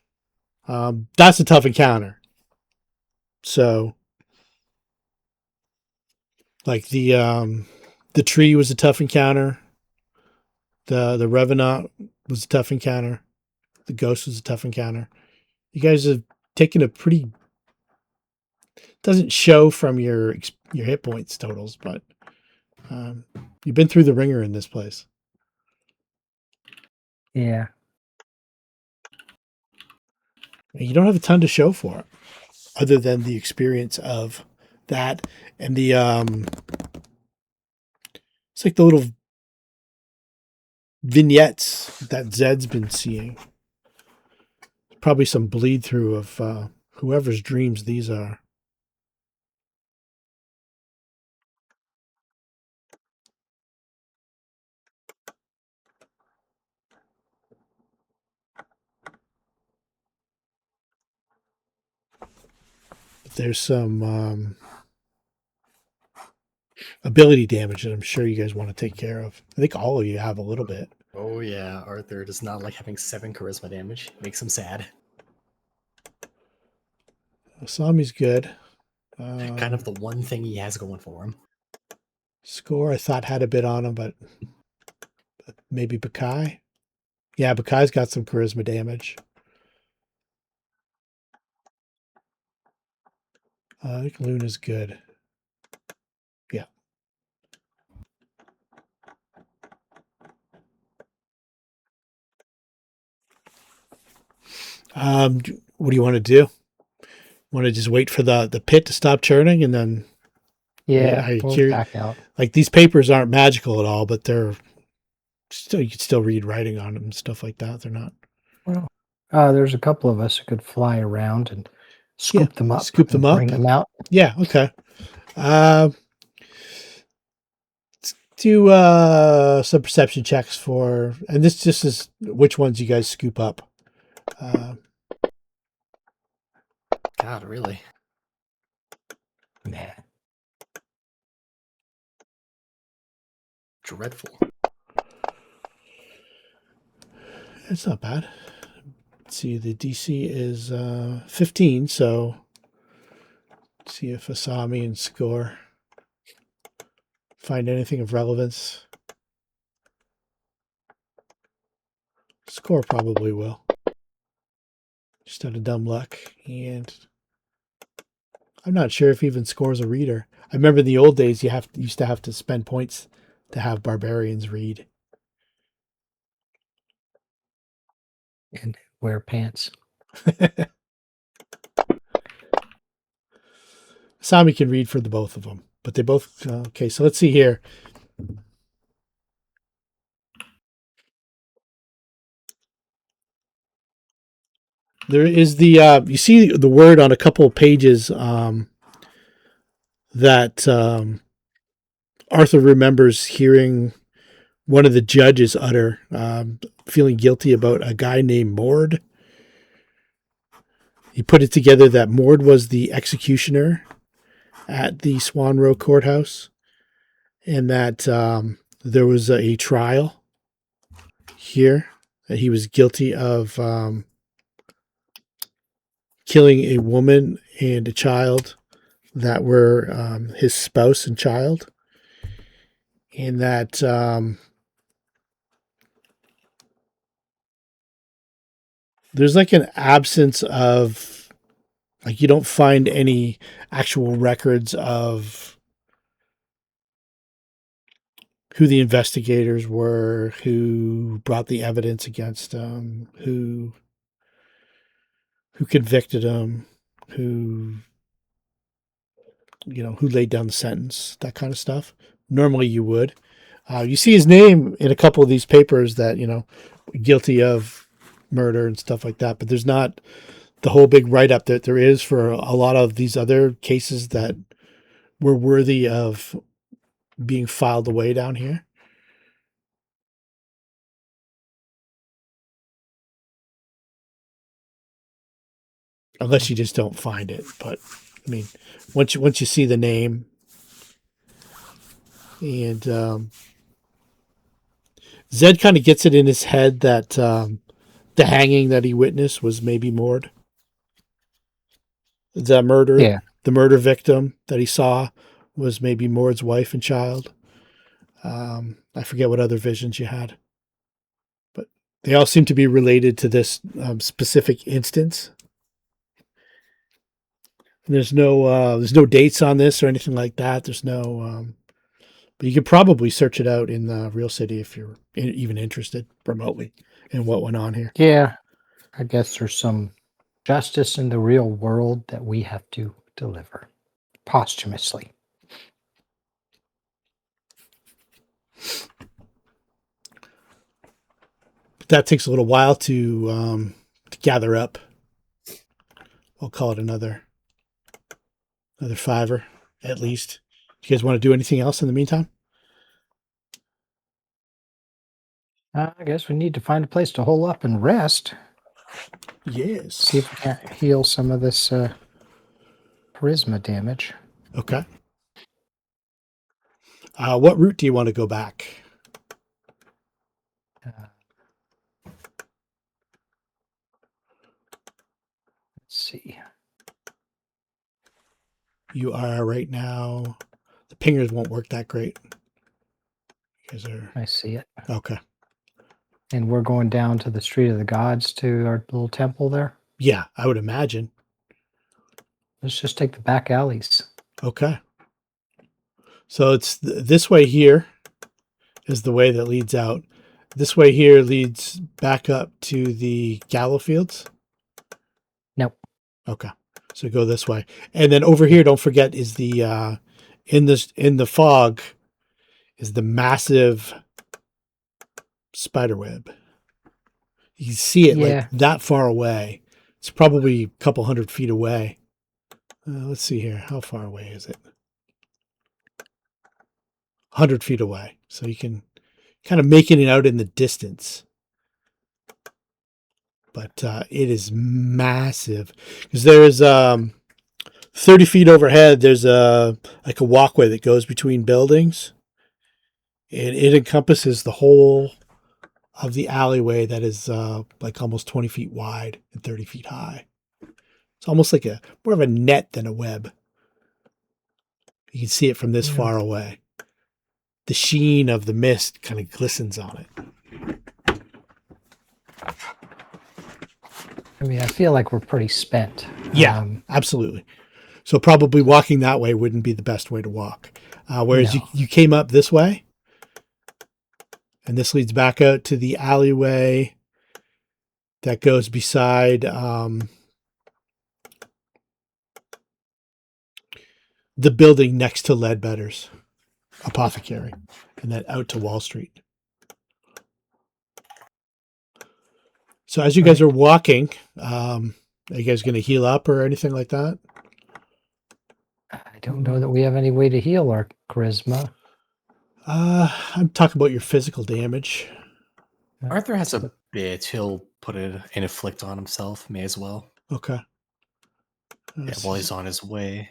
that's a tough encounter. So, like the tree was a tough encounter. The Revenant was a tough encounter. The Ghost was a tough encounter. You guys have taken a pretty, doesn't show from your hit points totals, but you've been through the ringer in this place. Yeah. And you don't have a ton to show for it, other than the experience of that and the it's like the little vignettes that Zed's been seeing. Probably some bleed through of whoever's dreams these are. But there's some ability damage that I'm sure you guys want to take care of. I think all of you have a little bit. Oh yeah, Arthur does not like having 7 charisma damage. Makes him sad. Asami's good. Kind of the one thing he has going for him. Score I thought had a bit on him, but maybe Baccae. Yeah, Baccae's got some charisma damage. I think Luna's good. Yeah. What do you want to do? Want to just wait for the pit to stop churning and then? Yeah, I we'll hear, back out. like these papers aren't magical at all, but they're still, you can still read writing on them and stuff like that. They're not. Well, there's a couple of us who could fly around and scoop them up. Scoop them and up. Bring them out. Yeah. Okay. Let's do some perception checks for, and this just is which ones you guys scoop up. God, really? Nah. Dreadful. It's not bad. Let's see, the DC is 15, so let's see if Asami and Score find anything of relevance. Score probably will. Just out of dumb luck. And I'm not sure if even Score's a reader. I remember in the old days you used to have to spend points to have barbarians read. And wear pants. Sami can read for the both of them, but they both okay. So let's see here. There is the you see the word on a couple of pages that Arthur remembers hearing one of the judges utter, feeling guilty about a guy named Mord. He put it together that Mord was the executioner at the Swan Row courthouse, and that there was a trial here that he was guilty of killing a woman and a child that were his spouse and child, and that there's like an absence of, like, you don't find any actual records of who the investigators were, who brought the evidence against him, who convicted him, who who laid down the sentence, that kind of stuff. Normally you would. You see his name in a couple of these papers that, guilty of murder and stuff like that, but there's not the whole big write-up that there is for a lot of these other cases that were worthy of being filed away down here. Unless you just don't find it. But I mean, once you see the name, and Zed kind of gets it in his head that the hanging that he witnessed was maybe Mord. The murder, Yeah. the murder victim that he saw was maybe Mord's wife and child. I forget what other visions you had, but they all seem to be related to this specific instance. And there's no dates on this or anything like that. There's no, but you could probably search it out in the Real City if you're even interested remotely in what went on here. Yeah. I guess there's some justice in the real world that we have to deliver posthumously. But that takes a little while to gather up. I'll call it another $5 at least. Do you guys want to do anything else in the meantime? I guess we need to find a place to hole up and rest. Yes. See if we can't heal some of this charisma damage. Okay. What route do you want to go back? Let's see. You are right now. The pingers won't work that great. You guys are. I see it. Okay. And we're going down to the Street of the Gods to our little temple there. Yeah, I would imagine. Let's just take the back alleys. Okay. So it's this way here is the way that leads out. This way here leads back up to the Gallows fields. Nope. Okay. So go this way. And then over here, don't forget, is the in the fog is the massive spider web. You can see it like that far away. It's probably a couple 100 feet away. Let's see here. How far away is it? 100 feet away. So you can kind of making it out in the distance. But it is massive. Because there's 30 feet overhead, there's like a walkway that goes between buildings. And it encompasses the whole of the alleyway that is like almost 20 feet wide and 30 feet high. It's almost like more of a net than a web. You can see it from this far away. The sheen of the mist kind of glistens on it. I mean, I feel like we're pretty spent. Yeah, absolutely. So probably walking that way wouldn't be the best way to walk. Whereas you came up this way, and this leads back out to the alleyway that goes beside the building next to Ledbetter's apothecary, and then out to Wall Street. So as you guys are walking, are you guys going to heal up or anything like that? I don't know that we have any way to heal our charisma. I'm talking about your physical damage. Arthur has a bit. He'll put it in afflict on himself. May as well. Okay. Yeah, while he's on his way.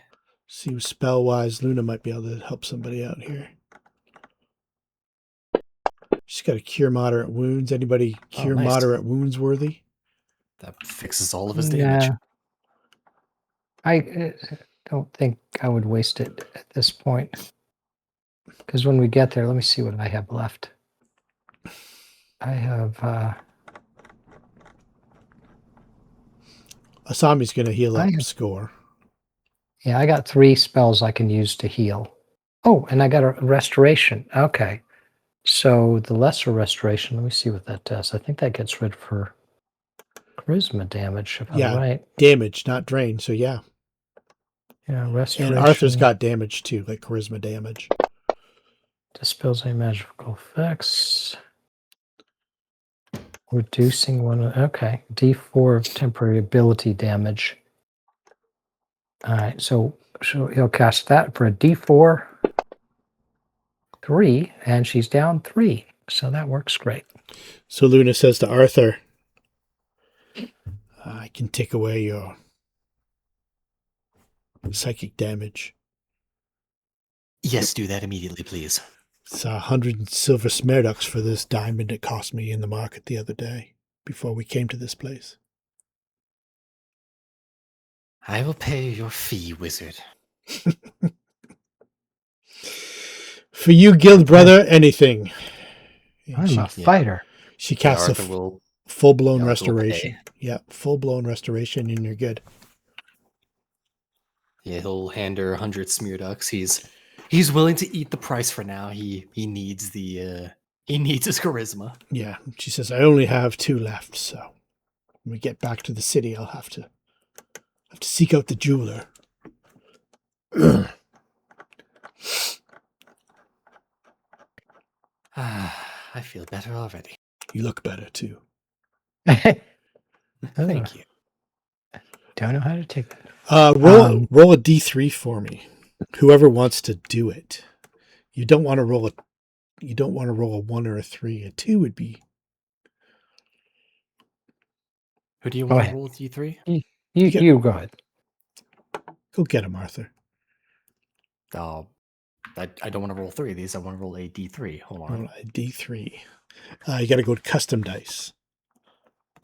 See, spell wise, Luna might be able to help somebody out here. She's got a cure moderate wounds. Anybody cure nice. moderate wounds worthy? That fixes all of his damage. Yeah. I don't think I would waste it at this point. Because when we get there, let me see what I have left. I have... Asami's going to heal up I have- score. Yeah, I got 3 spells I can use to heal. Oh, and I got a restoration. Okay. So the lesser restoration, let me see what that does. I think that gets rid for charisma damage, if Yeah. I'm right. Damage, not drain. So yeah. Yeah, restoration. And Arthur's got damage too, like charisma damage. Dispels any magical effects. Reducing one. Okay. D4 of temporary ability damage. All right. So he'll cast that for a D4 3, and she's down 3. So that works great. So Luna says to Arthur, I can take away your psychic damage. Yes, do that immediately, please. It's 100 silver smerducks for this diamond it cost me in the market the other day before we came to this place. I will pay your fee, wizard. For you, guild brother, anything. And I'm a fighter. She casts Arthur a will full-blown Arthur will restoration. pay. Yeah, full-blown restoration, and you're good. Yeah, he'll hand her 100 smear ducks. He's willing to eat the price for now. He needs the he needs his charisma. Yeah, she says, I only have 2 left, so when we get back to the city, I'll have to seek out the jeweler. I feel better already. You look better, too. Thank you. Don't know how to take that. Roll a D3 for me. Whoever wants to do it. You don't want to roll a 1 or a 3. A 2 would be. Who do you Go want to ahead. roll D3? You go ahead. Go get him, Arthur. Oh, I don't want to roll 3 of these. I want to roll a D3. Hold on. Roll a D3. You got to go to custom dice.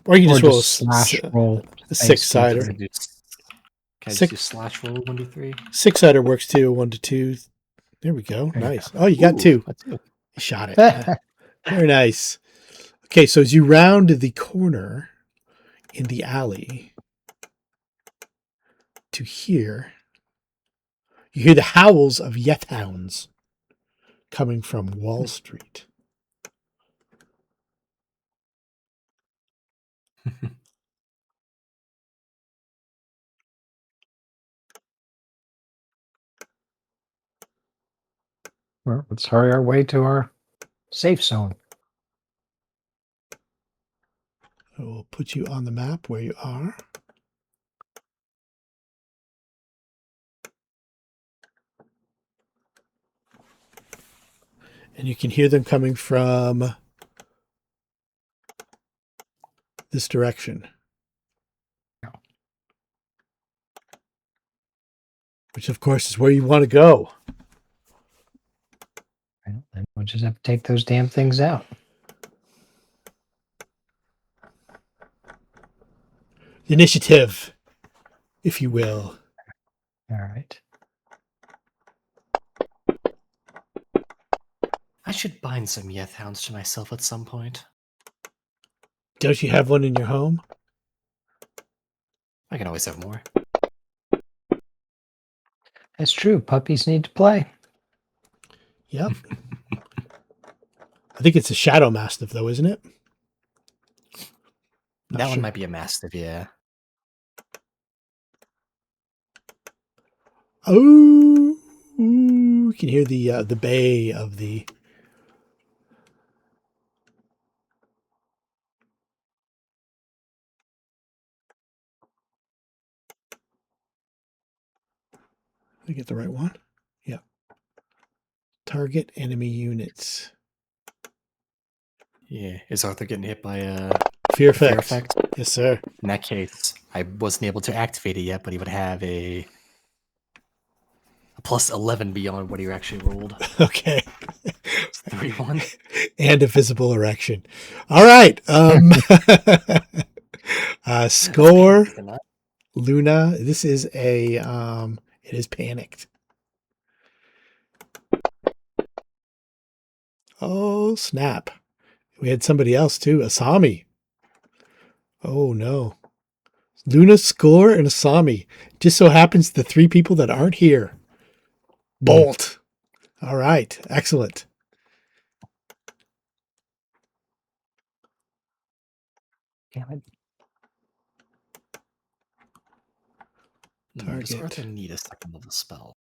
Or you can just roll slash roll a 6-sider. Can I just Six- do slash roll 1d3? 6-sider works too. 1 to 2. There we go. There you Nice. Oh, you got 2. That's good. You shot it. Very nice. Okay, so as you round the corner in the alley to here, you hear the howls of yethounds coming from Wall Street. Well, let's hurry our way to our safe zone. I will put you on the map where you are. And you can hear them coming from this direction. Which, of course, is where you want to go. Well, then we'll just have to take those damn things out. Initiative, if you will. All right. I should bind some yethounds to myself at some point. Don't you have one in your home? I can always have more. That's true. Puppies need to play. Yep. I think it's a shadow mastiff, though, isn't it? Not That sure. one might be a mastiff, yeah. Oh, You can hear the bay of the. Did I get the right one? Yeah. Target enemy units. Yeah. Is Arthur getting hit by a Fear fear effect. effect? Yes, sir. In that case, I wasn't able to activate it yet, but he would have a plus 11 beyond what he actually rolled. Okay. It's 3-1. And a visible erection. All right. Score. Luna. This is a it is panicked. Oh, snap. We had somebody else too, Asami. Oh no. Luna, Score, and Asami. Just so happens the three people that aren't here. Bolt. All right. Excellent. Damn it. Does Target. Arthur need a second level spell?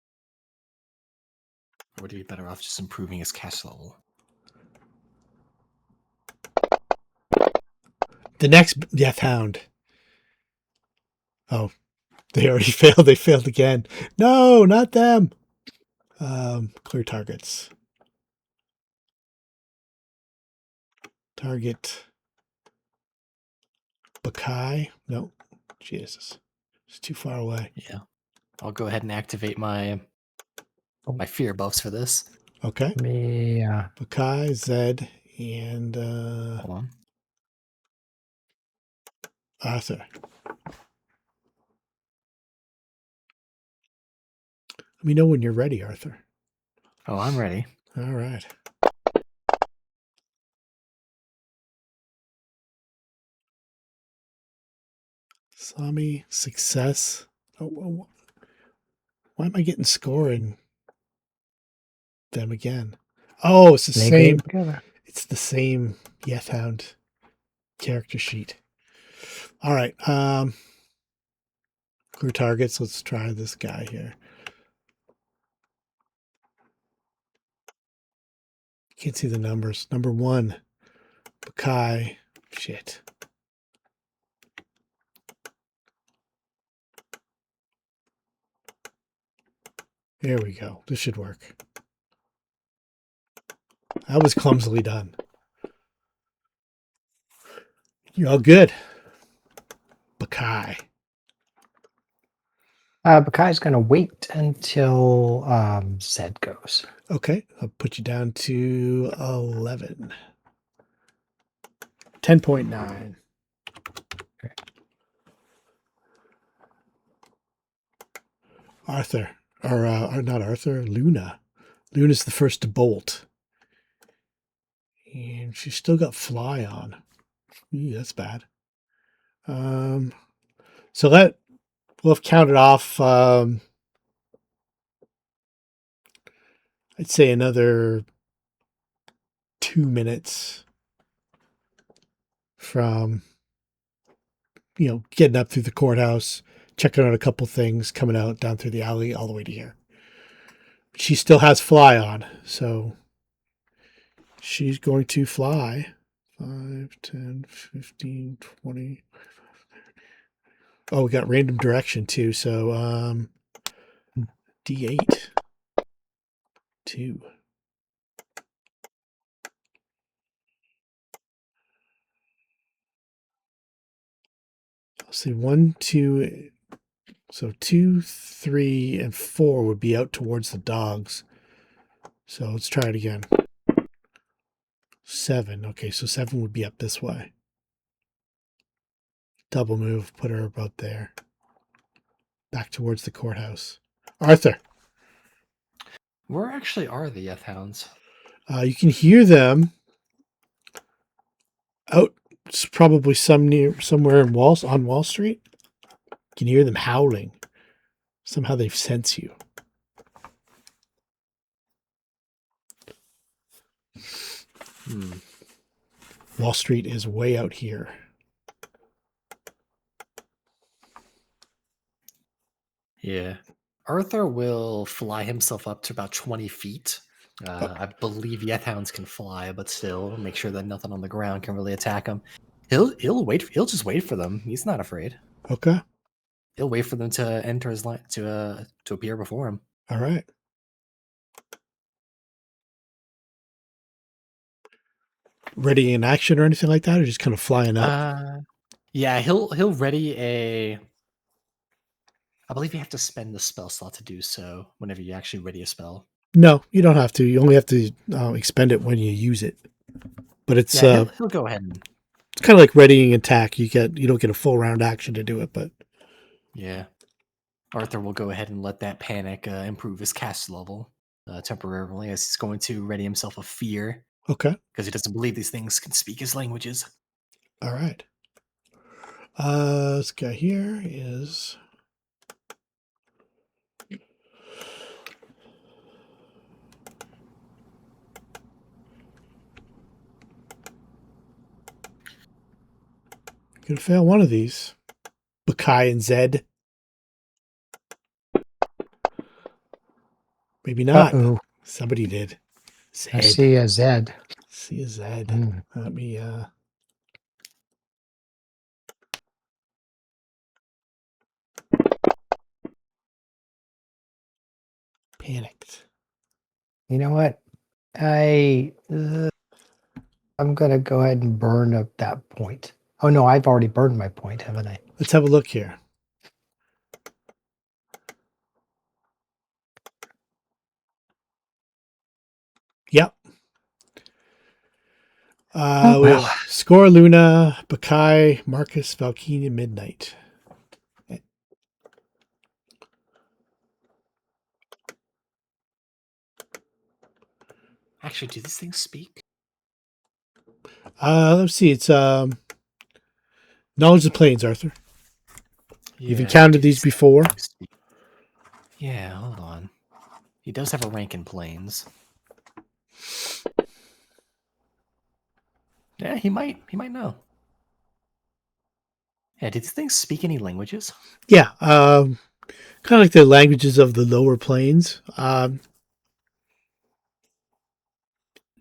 Or would he be better off just improving his cast level? The next Death Hound. Oh, they already failed. They failed again. No, not them. Clear targets. Target. Baccae. No. Jesus. It's too far away. Yeah. I'll go ahead and activate my fear buffs for this. Okay. Me, Baccae, Zed, and Hold on. Arthur. Let me know when you're ready, Arthur. Oh, I'm ready. All right. Sami, success. Oh, why am I getting scoring them again? Oh, it's the they same. go together. It's the same Death Hound character sheet. All right. Clear targets. Let's try this guy here. Can't see the numbers. Number 1, Baccae. Shit. There we go. This should work. That was clumsily done. You're all good. Baccae. Bacai's going to wait until Zed goes. Okay. I'll put you down to 11. 10.9. Okay. Arthur. Or not Arthur. Luna. Luna's the first to bolt. And she's still got fly on. Ooh, that's bad. So that we'll have counted off. I'd say another 2 minutes from getting up through the courthouse, checking out a couple things, coming out down through the alley all the way to here. She still has fly on, so she's going to fly 5, 10, 15, 20. Oh, we got random direction too. So D8 2. I'll say 1, 2. So 2, 3, and 4 would be out towards the dogs. So let's try it again. 7. Okay, so 7 would be up this way. Double move, put her about there. Back towards the courthouse. Arthur. Where actually are the Death Hounds? You can hear them out. It's probably somewhere on Wall Street. You can hear them howling. Somehow they sense you. Wall Street is way out here. Yeah. Arthur will fly himself up to about 20 feet. I believe Yethounds can fly, but still, make sure that nothing on the ground can really attack him. He'll wait. He'll just wait for them. He's not afraid. Okay. He'll wait for them to enter his line to appear before him. All right. Ready in action or anything like that, or just kind of flying up? Yeah, he'll ready a. I believe you have to spend the spell slot to do so whenever you actually ready a spell. No, you don't have to. You only have to expend it when you use it. But it's Yeah, he'll go ahead and. It's kind of like readying attack. You don't get a full round action to do it, but Yeah, Arthur will go ahead and let that panic improve his cast level temporarily, as he's going to ready himself a fear okay. because he doesn't believe these things can speak his languages. All right. This guy here is. Gonna fail one of these. Baccae and Zed. Maybe not. Uh-oh. Somebody did. Zed. I see a Zed. See a Zed. Mm. Let me panicked. You know what? I'm gonna go ahead and burn up that point. Oh no, I've already burned my point, haven't I? Let's have a look here. Yep. We well. have Score, Luna, Baccae, Marcus, Valkyrie, and Midnight. Actually, do these things speak? Let's see. It's Knowledge of the Plains, Arthur. You've Yeah, encountered do these before? things speak? Yeah, hold on. He does have a rank in planes. Yeah, he might know. Yeah, did these things speak any languages? Yeah. Kind of like the languages of the lower plains.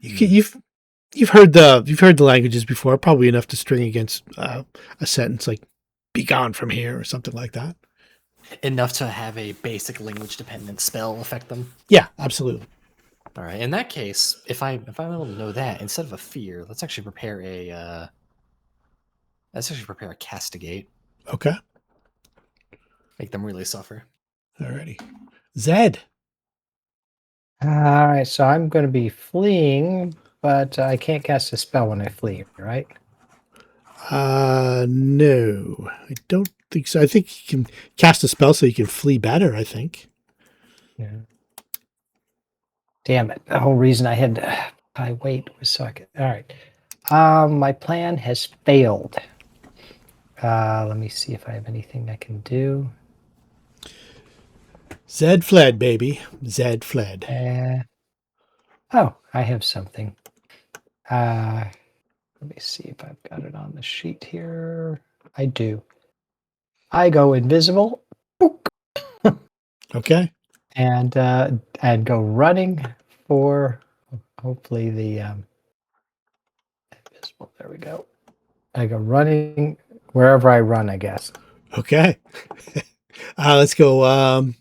You've heard the languages before, probably enough to string against a sentence like "be gone from here" or something like that. Enough to have a basic language dependent spell affect them. Yeah, absolutely. All right. In that case, if I'm able to know that, instead of a fear, let's actually prepare a castigate. Okay. Make them really suffer. Alrighty. Zed. All right, so I'm going to be fleeing, but I can't cast a spell when I flee, right? No, I don't think so. I think you can cast a spell so you can flee better. I think. Yeah. Damn it! The whole reason I had I wait was so I could. All right. My plan has failed. Let me see if I have anything I can do. Zed fled, baby. Zed fled. Oh, I have something. Let me see if I've got it on the sheet here. I do. I go invisible. Okay. And go running for hopefully the invisible. There we go. I go running wherever I run, I guess. Okay. Let's go.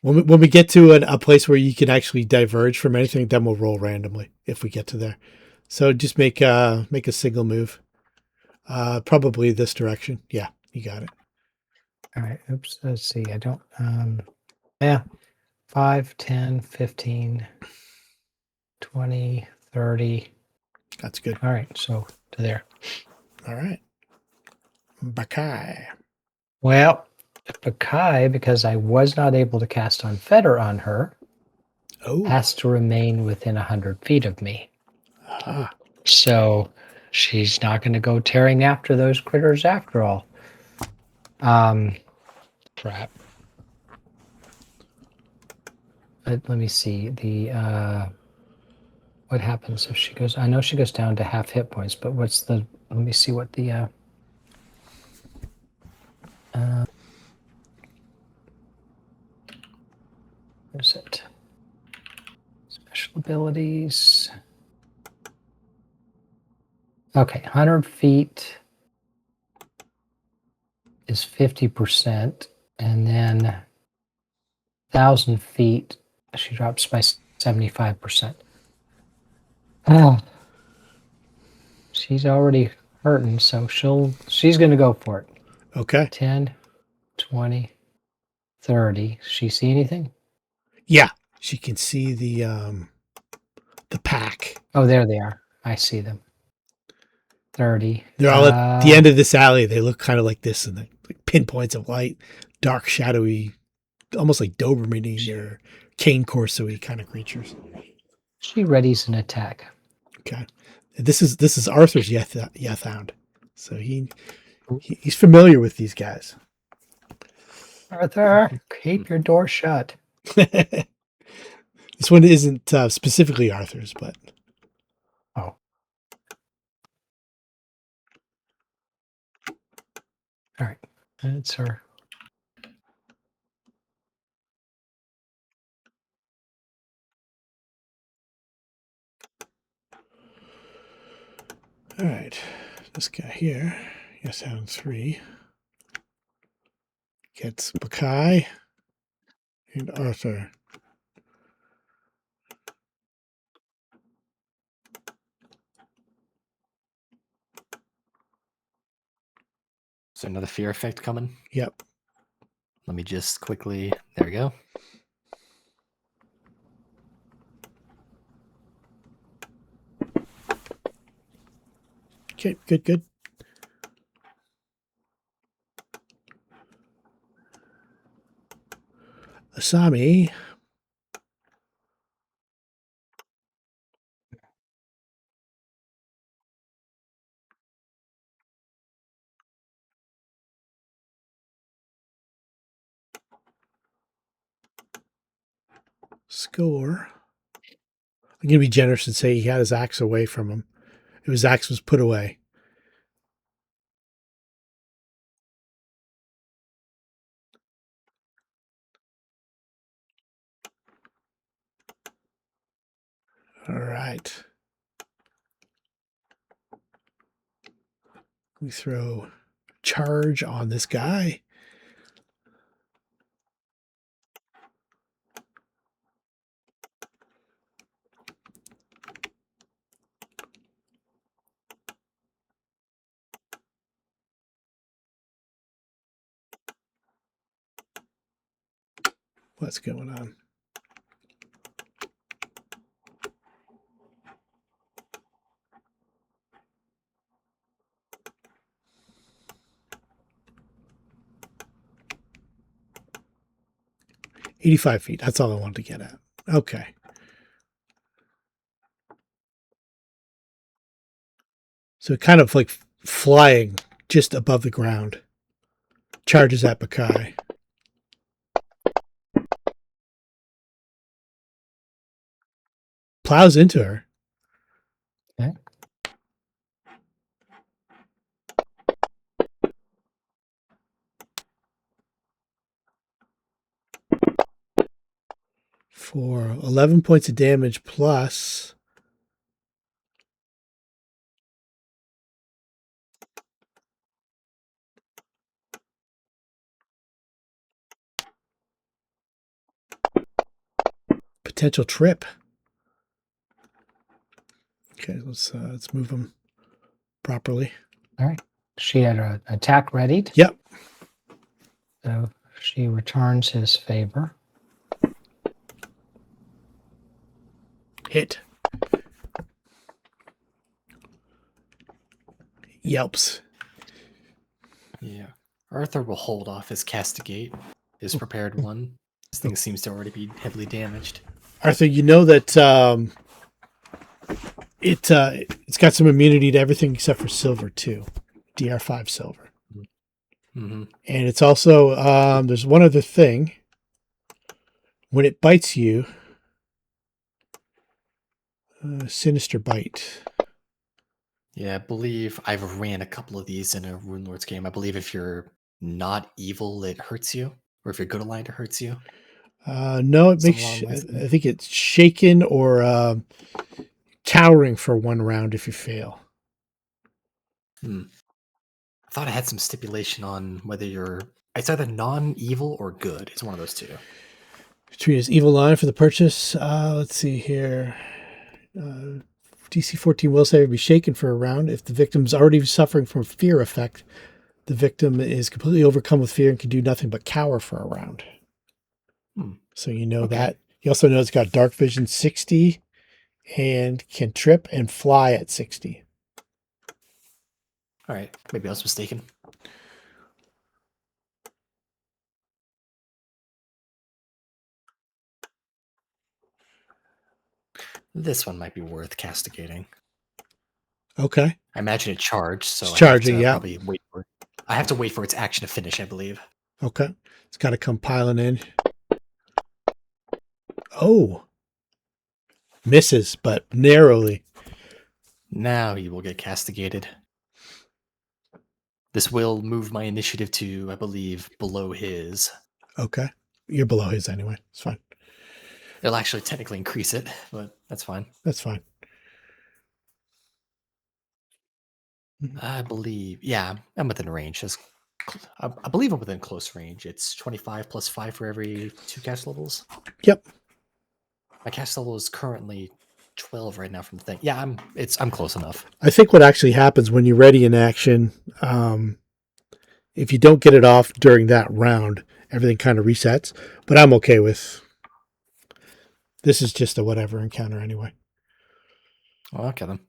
When we get to a place where you can actually diverge from anything, then we'll roll randomly if we get to there. So just make a single move. Probably this direction. Yeah, you got it. All right. Oops. Let's see. I don't. Yeah. 5, 10, 15, 20, 30. That's good. All right. So to there. All right. Baccae. Well, Baccae, because I was not able to cast on Fetter on her, has to remain within 100 feet of me. So she's not going to go tearing after those critters after all. Crap. Let me see. What happens if she goes? I know she goes down to half hit points, but what's the? Let me see what the. Where's it? Special abilities. Okay, 100 feet is 50%, and then 1,000 feet, she drops by 75%. Oh, she's already hurting, so she's going to go for it. Okay. 10, 20, 30. She see anything? Yeah, she can see the pack. Oh, there they are. I see them. 30. They're all at the end of this alley. They look kind of like this, and like pinpoints of light, dark, shadowy, almost like Doberman or cane corso-y kind of creatures. She readies an attack. Okay, this is Arthur's Yethound, so he's familiar with these guys. Arthur, keep your door shut. This one isn't specifically Arthur's, but Oh. All right. That's her. all right. This guy here, Yethound 3, gets Baccae and Arthur. Is there another fear effect coming? Yep. Let me just quickly. There we go. Okay, good. Asami. Score. I'm going to be generous and say he had his axe away from him. His axe was put away. All right. We throw charge on this guy. What's going on? $85 feet. That's all I wanted to get at. Okay. So kind of like flying just above the ground. Charges at Baccae. Plows into her. Okay. For 11 points of damage plus potential trip. Okay, let's move him properly. All right. She had her attack readied. Yep. So she returns his favor. Hit. Yelps. Yeah. Arthur will hold off his castigate, his prepared one. This thing seems to already be heavily damaged. Arthur, you know that it's got some immunity to everything except for silver too. DR5 silver. Mm-hmm. And it's also there's one other thing. When it bites you, sinister bite. Yeah, I believe I've ran a couple of these in a Rune Lords game. I believe if you're not evil, it hurts you. Or if you're good aligned, it hurts you. No, it Something makes. along those lines. I think it's shaken or cowering for 1 round if you fail. I thought I had some stipulation on whether it's either non-evil or good. It's one of those two. Treat as evil line for the purchase. Let's see here. DC 14 will save be shaken for a round. If the victim's already suffering from fear effect, the victim is completely overcome with fear and can do nothing but cower for a round. So you know Okay. that. You also know it's got dark vision 60 and can trip and fly at 60. All right. Maybe I was mistaken. This one might be worth castigating. Okay. I imagine it charged, so It's I have charging, to yeah. probably wait for it. I have to wait for its action to finish, I believe. Okay. It's got to come piling in. Oh. Misses, but narrowly. Now he will get castigated. This will move my initiative to, I believe, below his. Okay. You're below his anyway. It's fine. It'll actually technically increase it, but that's fine. That's fine. I believe, yeah, I'm within range. I believe I'm within close range. It's 25 plus 5 for every 2 cast levels. Yep. My cast level is currently 12 right now from the thing. Yeah, I'm close enough. I think what actually happens when you're ready in action, if you don't get it off during that round, everything kind of resets. But I'm okay with this. Is just a whatever encounter anyway. Well, okay then.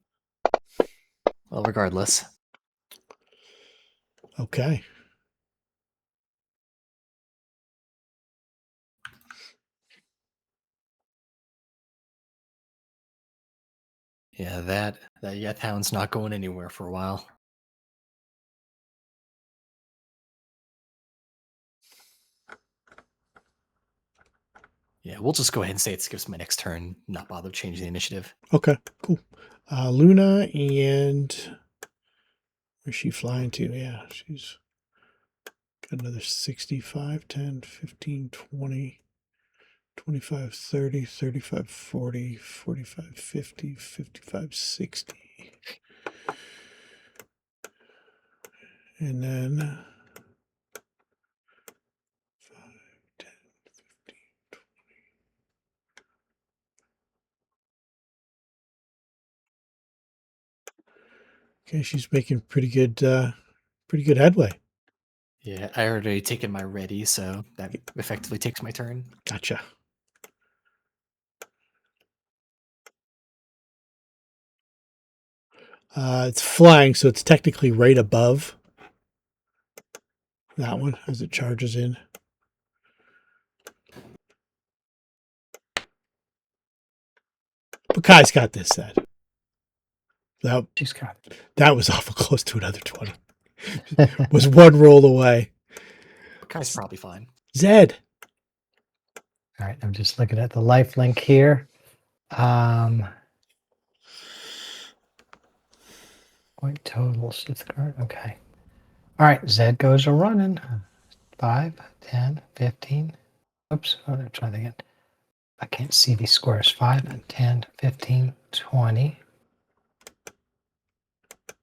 Well, regardless. Okay. Yeah, that Yeth Hound's not going anywhere for a while. Yeah, we'll just go ahead and say it skips my next turn, not bother changing the initiative. Okay. Cool. Luna and where's she flying to? Yeah, she's got another 65, 10, 15, 20, 25, 30, 35, 40, 45, 50, 55, 60. And then 5, 10, 15, 20. Okay, she's making pretty good headway. Yeah, I already taken my ready, so that effectively takes my turn. Gotcha. It's flying, so it's technically right above that one as it charges in. Baccae's got this set. She's got That was awful close to another 20. Was one roll away. Kai's probably fine. Zed. All right, I'm just looking at the life link here. Point total, 6th card. Okay. All right, Zed goes a running. 5, 10, 15. Oops, I'm going to try that again. I can't see these squares. 5, 10, 15, 20,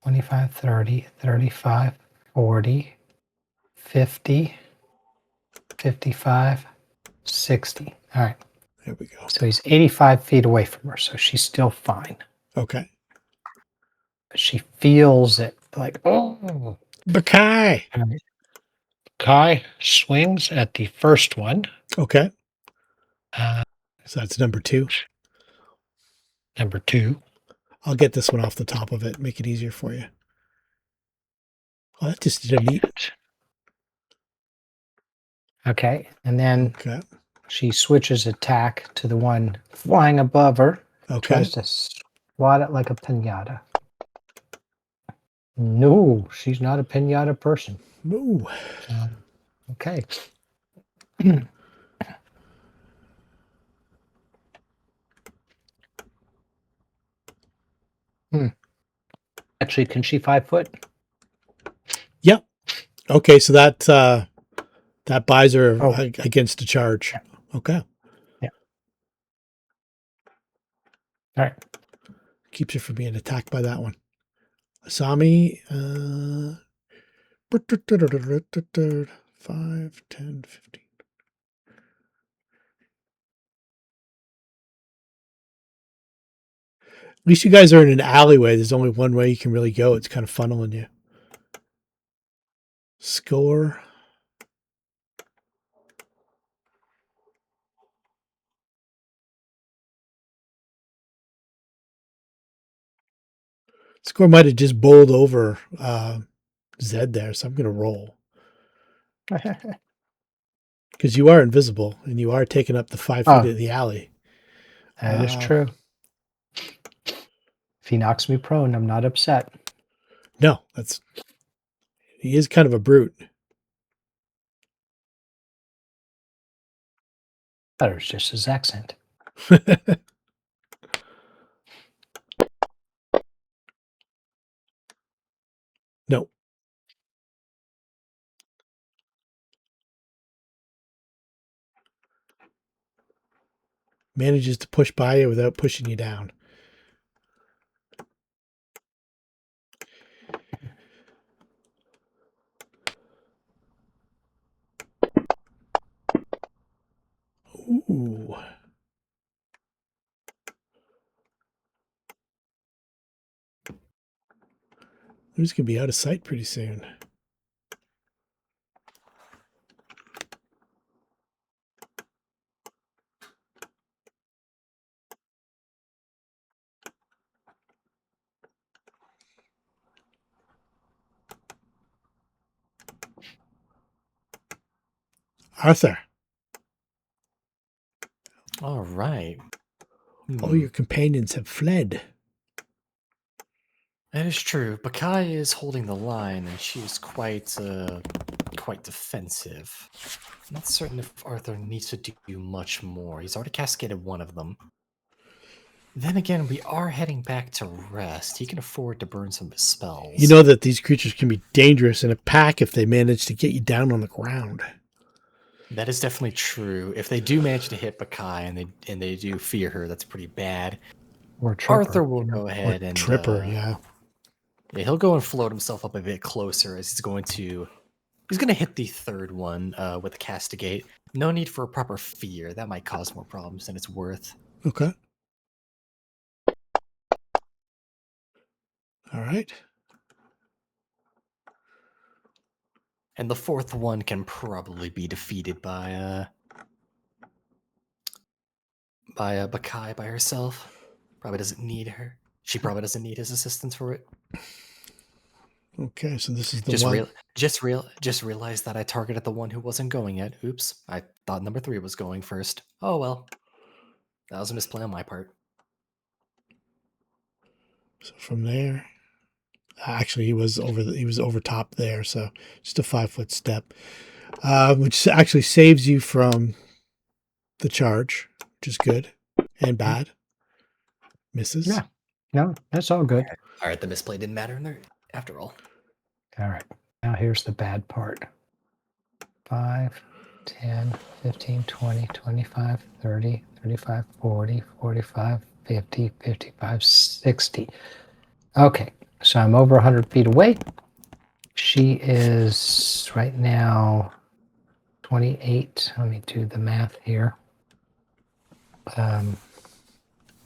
25, 30, 35, 40, 50, 55, 60. All right. There we go. So he's 85 feet away from her, so she's still fine. Okay. But she feels it like, oh. Baccae. All right. Kai swings at the first one. Okay. So that's number 2. Number 2. I'll get this one off the top of it, make it easier for you. Oh, that just did a neat. Okay. And then Okay. she switches attack to the one flying above her. Okay. Tries to swat it like a pinata. No, she's not a pinata person. Ooh. Okay. Actually, can she 5 foot? Yep. Okay, so that buys her Oh. against a charge. Okay. All right. Keeps her from being attacked by that one. Asami, 5, 10, 15. At least you guys are in an alleyway. There's only one way you can really go. It's kind of funneling you. Score. Score might have just bowled over Zed there, so I'm going to roll. Because you are invisible, and you are taking up the 5 feet of the alley. That is true. If he knocks me prone, I'm not upset. No, he is kind of a brute. That was just his accent. No. Manages to push by you without pushing you down. Ooh. Who's going to be out of sight pretty soon? Arthur. All right. All your companions have fled. That is true. Baccae is holding the line, and she is quite defensive. I'm not certain if Arthur needs to do much more. He's already cascaded one of them. Then again, we are heading back to rest. He can afford to burn some of his spells. You know that these creatures can be dangerous in a pack if they manage to get you down on the ground. That is definitely true. If they do manage to hit Baccae and they do fear her, that's pretty bad. Or Tripper. Arthur will go ahead and Tripper, yeah. Yeah, he'll go and float himself up a bit closer as he's going to hit the third one with the castigate. No need for a proper fear. That might cause more problems than it's worth. Okay. All right. And the fourth one can probably be defeated by Baccae by herself. Probably doesn't need her. She probably doesn't need his assistance for it. Okay, so this is the one. Just realized that I targeted the one who wasn't going yet. Oops. I thought number 3 was going first. Oh well. That was a misplay on my part. So from there, actually he was over top there, so just a 5-foot step, which actually saves you from the charge, which is good and bad. Misses. Yeah. No, that's all good. All right, the misplay didn't matter in there after all. All right. Now here's the bad part. 5, 10, 15, 20, 25, 30, 35, 40, 45, 50, 55, 60. Okay, so I'm over 100 feet away. She is right now 28. Let me do the math here.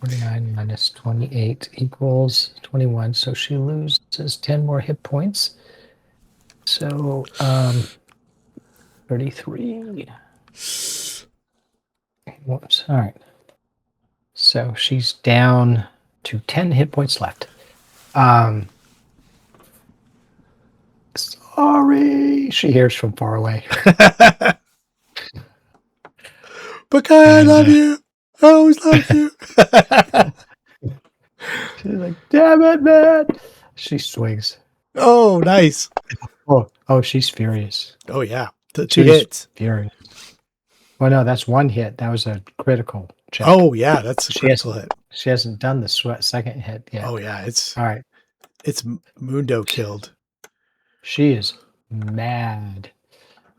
49 minus 28 equals 21. So she loses 10 more hit points. So 33. Whoops. All right. So she's down to 10 hit points left. Sorry. She hears from far away. Baccae, I love you. I always love you. She's like, damn it, man. She swings. Oh, nice. Oh, she's furious. Oh, yeah. Two She's hits. furious. Well, no, that's one hit. That was a critical check. Oh, yeah. That's a critical hit. She hasn't done the second hit yet. Oh, yeah. It's all right. It's Mundo killed. She is mad.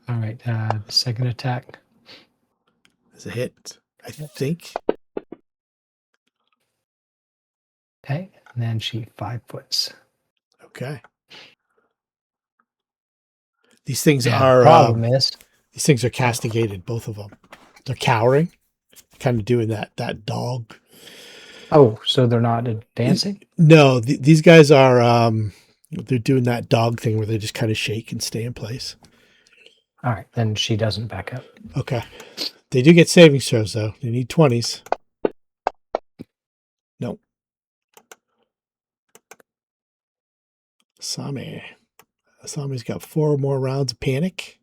All right. Second attack. Is a hit, I think. Okay, and then she 5 foots. Okay. These things Yeah, are problem is, these things are castigated, both of them. They're cowering, kind of doing that dog. oh, so they're not advancing? No, these guys are they're doing that dog thing where they just kind of shake and stay in place. All right, then she doesn't back up. Okay. They do get saving throws though. They need 20s. No. Asami's got 4 more rounds of panic.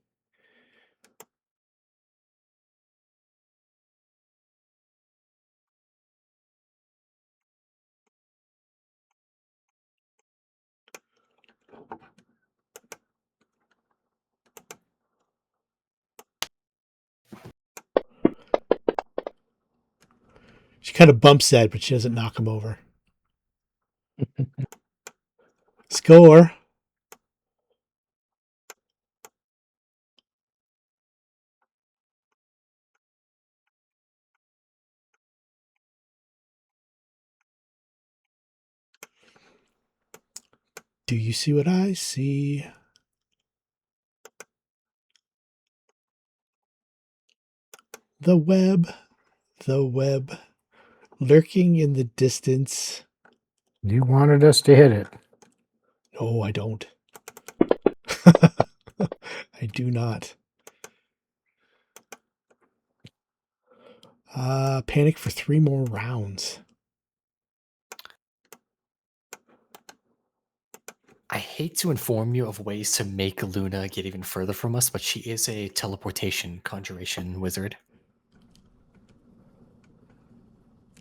She kind of bumps Zed, but she doesn't knock him over. Score. Do you see what I see? The web, lurking in the distance. You wanted us to hit it. No, I don't. I do not. Panic for 3 more rounds. I hate to inform you of ways to make Luna get even further from us, but she is a teleportation conjuration wizard.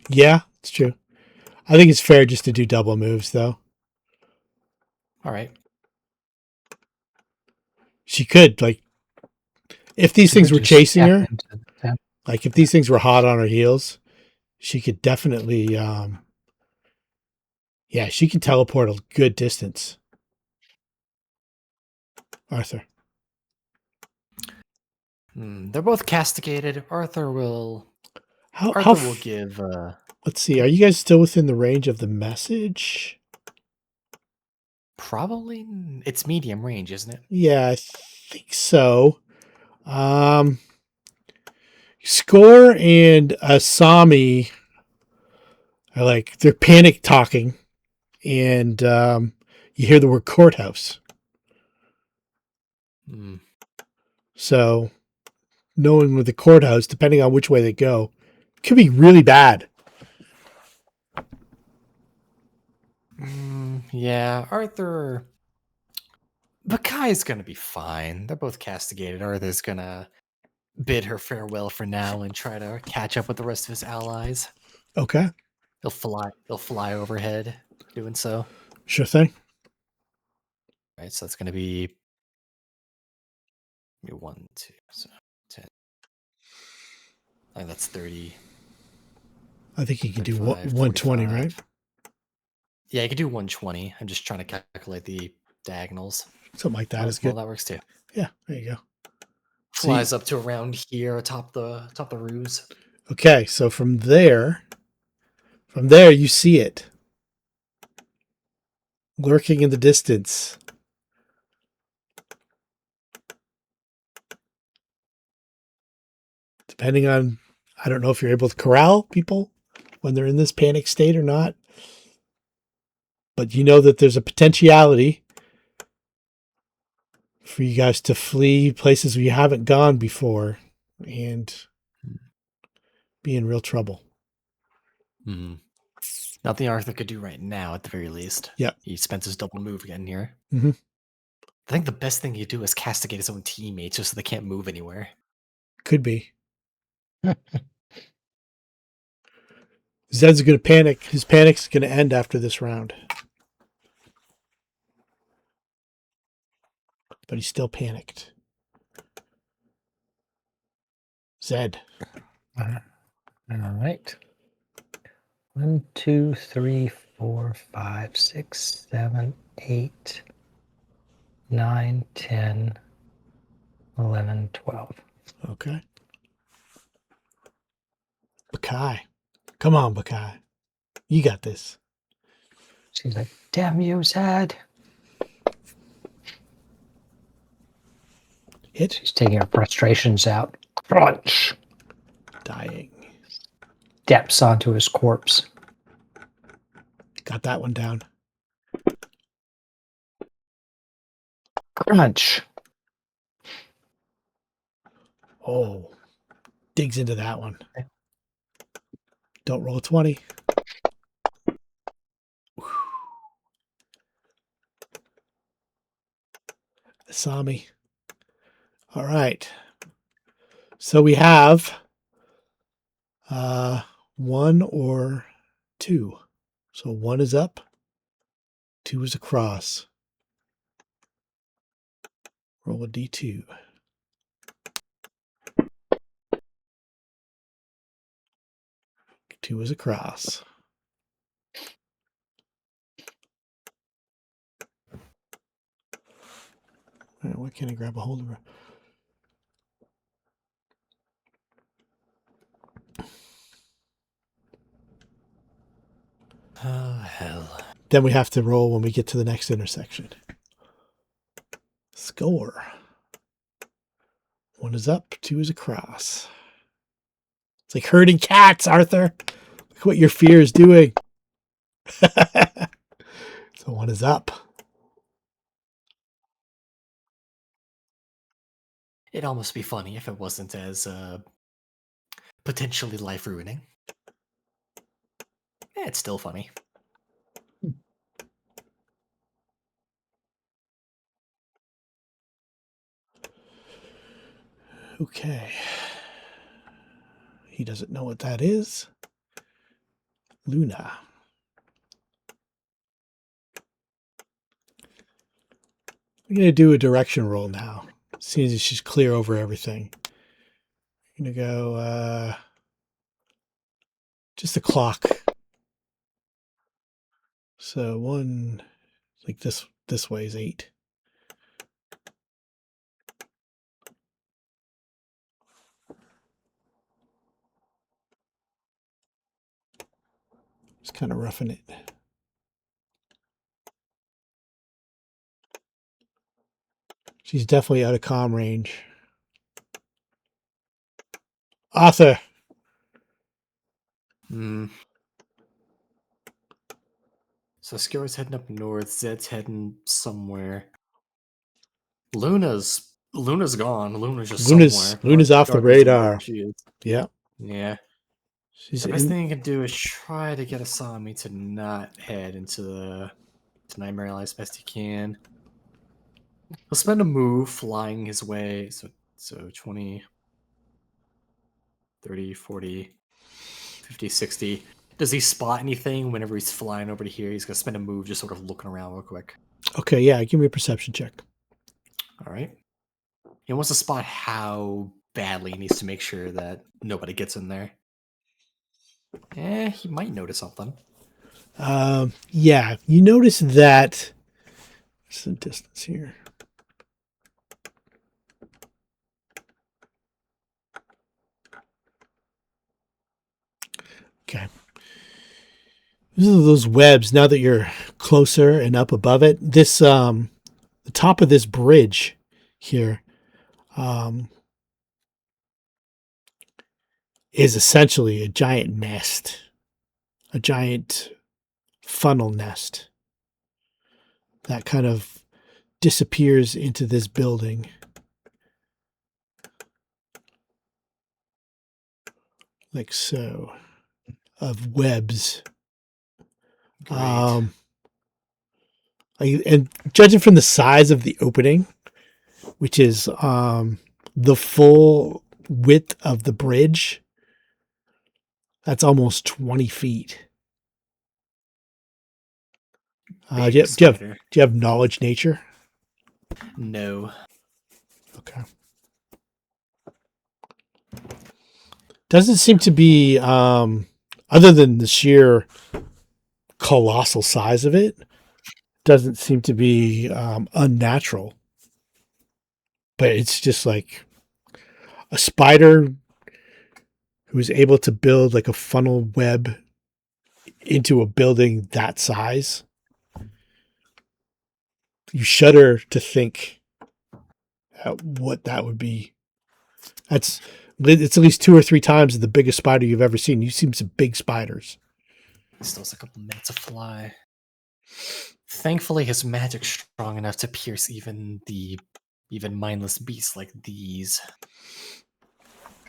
Yeah, it's true. I think it's fair just to do double moves, though. All right. She could, like, if these things were Just chasing step her, into them. like if these things were hot on her heels, she could definitely, yeah, she can teleport a good distance. Arthur. They're both castigated. Arthur will give. Let's see. Are you guys still within the range of the message? Probably. It's medium range, isn't it? Yeah, I think so. Score and Asami are like, they're panic talking, and you hear the word courthouse. So, knowing with the courthouse, depending on which way they go, could be really bad. Yeah, Arthur. Baccae's gonna be fine. They're both castigated. Arthur's gonna bid her farewell for now and try to catch up with the rest of his allies. Okay. He'll fly overhead doing so. Sure thing. Right, so that's gonna be 1, 2, so 10. I think that's 30. I think you can do 35, 120, 45. right? Yeah, you could do 120. I'm just trying to calculate the diagonals. Something like that is good. Well, that works too. Yeah, there you go. Flies up to around here atop the ruse. Okay, so from there you see it lurking in the distance. Depending on, I don't know if you're able to corral people when they're in this panic state or not, but you know that there's a potentiality for you guys to flee places where you haven't gone before and be in real trouble. Nothing Arthur could do right now, at the very least. Yeah. He spent his double move again here. Mm-hmm. I think the best thing he'd do is castigate his own teammates just so they can't move anywhere. Could be. Zed's going to panic. His panic's going to end after this round. But he's still panicked. Zed. All right. 1, 2, 3, 4, 5, 6, 7, 8, 9, 10, 11, 12. Okay. Baccae. Come on, Baccae. You got this. She's like, damn you, Sad. Hit. She's taking her frustrations out. Crunch. Dying. Steps onto his corpse. Got that one down. Crunch. Oh. Digs into that one. Don't roll a 20. Asami. All right. So we have 1 or 2. So 1 is up, 2 is across. Roll a d2. Two is across. All right, why can't I grab a hold of her? Oh, hell. Then we have to roll when we get to the next intersection. Score. 1 is up, 2 is across. It's like herding cats, Arthur. Look what your fear is doing. So 1 is up. It'd almost be funny if it wasn't as potentially life-ruining. It's still funny. Okay. He doesn't know what that is. Luna. I'm going to do a direction roll now. Seems as she's clear over everything. I'm going to go just the clock. So 1, like this way is 8. Just kind of roughing it. She's definitely out of comm range. Arthur. So Skir's heading up north, Zed's heading somewhere. Luna's gone. Luna's just somewhere. Luna's off the Regardless of where radar. she is. Yeah. Yeah. She's The best in, thing you can do is try to get Asami to not head into Nightmare Alley as best he can. He'll spend a move flying his way. So 20, 30, 40, 50, 60. Does he spot anything whenever he's flying over to here? He's going to spend a move just sort of looking around real quick. Okay, yeah, give me a perception check. All right. He wants to spot how badly he needs to make sure that nobody gets in there. He might notice something. Yeah, you notice that. What's the distance here? Okay. These are those webs. Now that you're closer and up above it, this the top of this bridge here is essentially a giant nest, a giant funnel nest that kind of disappears into this building. Like so, of webs. Great. And judging from the size of the opening, which is the full width of the bridge, that's almost 20 feet. Do you have knowledge nature? No. Okay. Doesn't seem to be, other than the sheer colossal size of it, doesn't seem to be unnatural. But it's just like a spider who's able to build like a funnel web into a building that size, you shudder to think what that would be. It's at least 2 or 3 times the biggest spider you've ever seen. You've seen some big spiders. Still has a couple minutes to fly. Thankfully, his magic's strong enough to pierce even mindless beasts like these.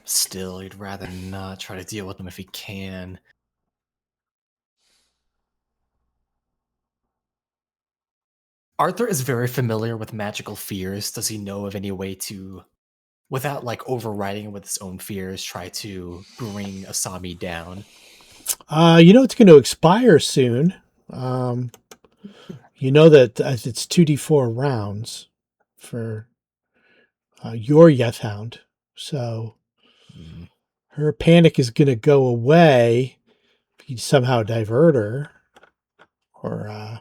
Still, he'd rather not try to deal with them if he can. Arthur is very familiar with magical fears. Does he know of any way to, without like overriding it with his own fears, try to bring Asami down? It's going to expire soon. You know that it's 2d4 rounds for your Yethhound. So her panic is going to go away if you somehow divert her. Or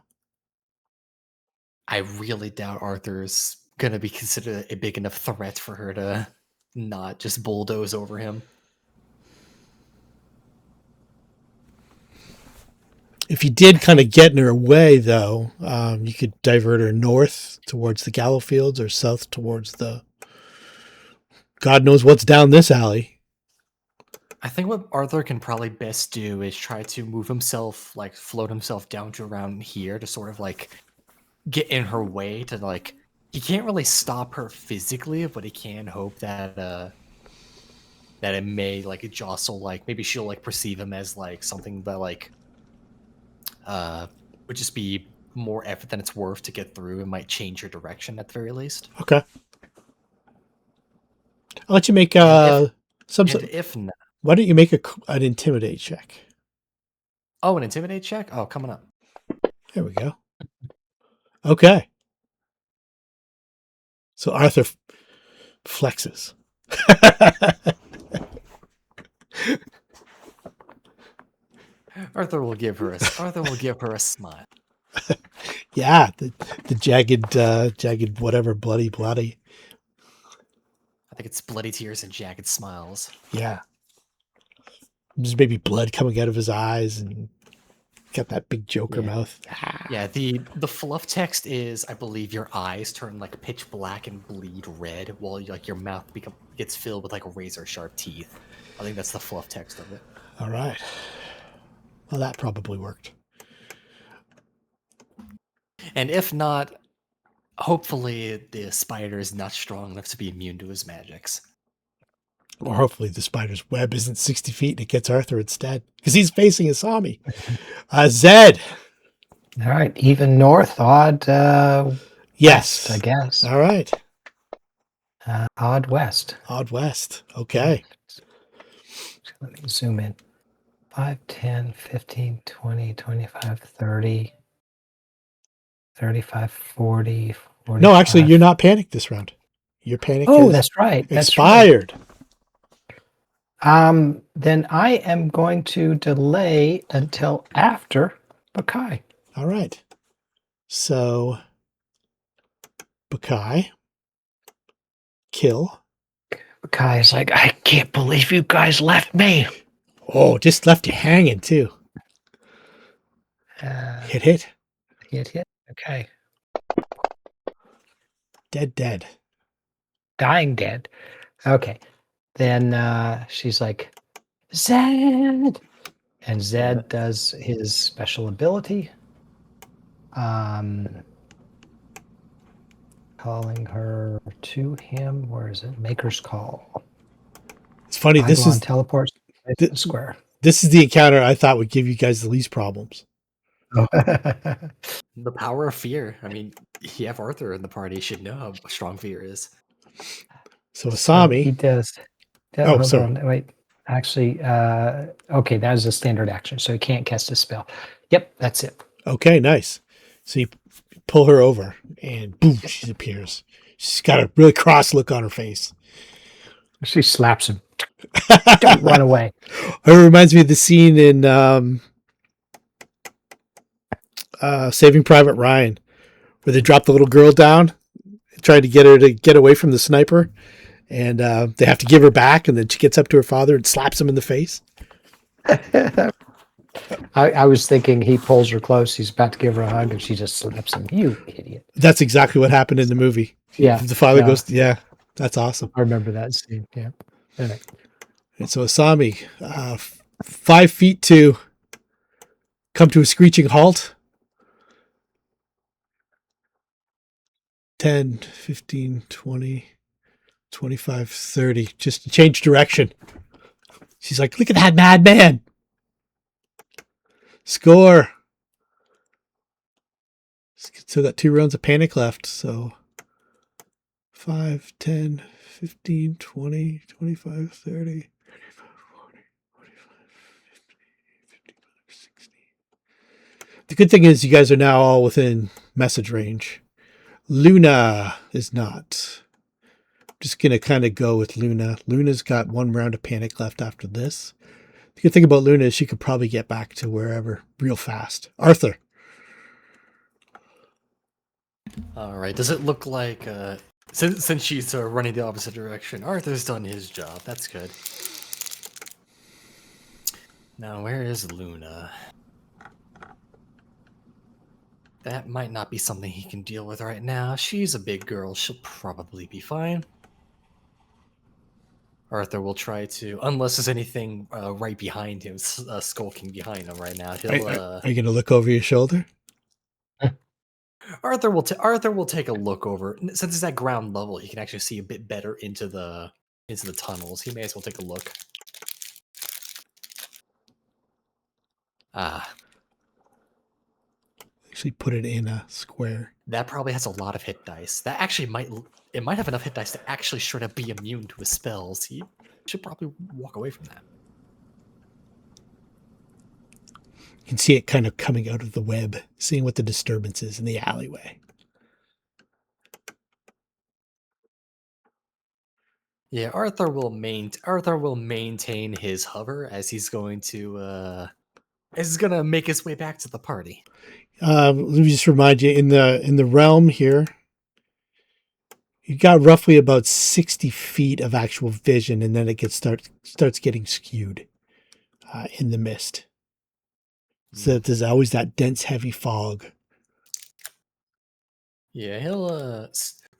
I really doubt Arthur's going to be considered a big enough threat for her to not just bulldoze over him. if you did kind of get in her way, though, you could divert her north towards the Gallow Fields or south towards the God knows what's down this alley. I think what Arthur can probably best do is try to move himself, like float himself down to around here to sort of like get in her way to like, he can't really stop her physically, but he can hope that that it may like jostle, like maybe she'll like perceive him as like something that like would just be more effort than it's worth to get through and might change her direction at the very least. Okay. I'll let you make if not, why don't you make an intimidate check? oh, an intimidate check? Oh, coming up. There we go. Okay. So Arthur flexes. Arthur will give her a smile. Yeah, the jagged whatever, bloody. I think it's bloody tears and jagged smiles. Yeah. Just maybe blood coming out of his eyes and got that big Joker mouth. Yeah, the fluff text is, I believe, your eyes turn like pitch black and bleed red while like your mouth gets filled with like razor sharp teeth. I think that's the fluff text of it. All right. Well, that probably worked. And if not, hopefully the spider is not strong enough to be immune to his magics. Or hopefully the spider's web isn't 60 feet and it gets Arthur instead. Because he's facing Asami. Zed. All right. Even north, odd Yes. west, I guess. All right. Odd west. Odd west. Okay. Let me zoom in. 5, 10, 15, 20, 25, 30, 35, 40, 45. No, actually, you're not panicked this round. Your panic is that's right. That's expired. right. Then I am going to delay until after Baccae. All right. So, Baccae, kill. Baccae is like, I can't believe you guys left me. Oh, just left you hanging too. Hit. Hit. Okay. Dead. Dying dead. Okay. Then she's like, Zed. And Zed does his special ability. Calling her to him. Where is it? Maker's Call. It's funny. This is teleports to the square. This is the encounter I thought would give you guys the least problems. Oh. The power of fear. I mean, you have Arthur in the party. You should know how strong fear is. So Asami. He does. Oh, sorry. Wait. Actually, okay, that is a standard action, so he can't cast a spell. Yep, that's it. Okay, nice. So you pull her over, and boom, she appears. She's got a really cross look on her face. She slaps him. Don't run away. It reminds me of the scene in Saving Private Ryan, where they dropped the little girl down, tried to get her to get away from the sniper, And they have to give her back, and then she gets up to her father and slaps him in the face. I was thinking he pulls her close. He's about to give her a hug, and she just slaps him. You idiot. That's exactly what happened in the movie. Yeah. The father no, goes, yeah, that's awesome. I remember that scene. Yeah. Anyway. And so Asami, 5 feet to come to a screeching halt. 10, 15, 20, 25, 30. Just change direction. She's like, look at that madman. Score. Still got 2 rounds of panic left. So 5, 10, 15, 20, 25, 30, 35, 40, 45, 50, 55, 60. The good thing is you guys are now all within message range. Luna is not. Just going to kind of go with Luna. Luna's got 1 round of panic left after this. The good thing about Luna is she could probably get back to wherever real fast. Arthur. All right. Does it look like since she's running the opposite direction, Arthur's done his job. That's good. Now, where is Luna? That might not be something he can deal with right now. She's a big girl. She'll probably be fine. Arthur will try to, unless there's anything right behind him, skulking behind him right now. He'll. Are you going to look over your shoulder? Arthur will take a look over. Since it's at ground level, he can actually see a bit better into the tunnels. He may as well take a look. Actually put it in a square. That probably has a lot of hit dice. That actually might have enough hit dice to actually sort of be immune to his spells. He should probably walk away from that. You can see it kind of coming out of the web, seeing what the disturbance is in the alleyway. Yeah, Arthur will maintain his hover as he's going to make his way back to the party. Let me just remind you, in the realm here, you got roughly about 60 feet of actual vision, and then it starts getting skewed in the mist. So there's always that dense, heavy fog. Yeah, he'll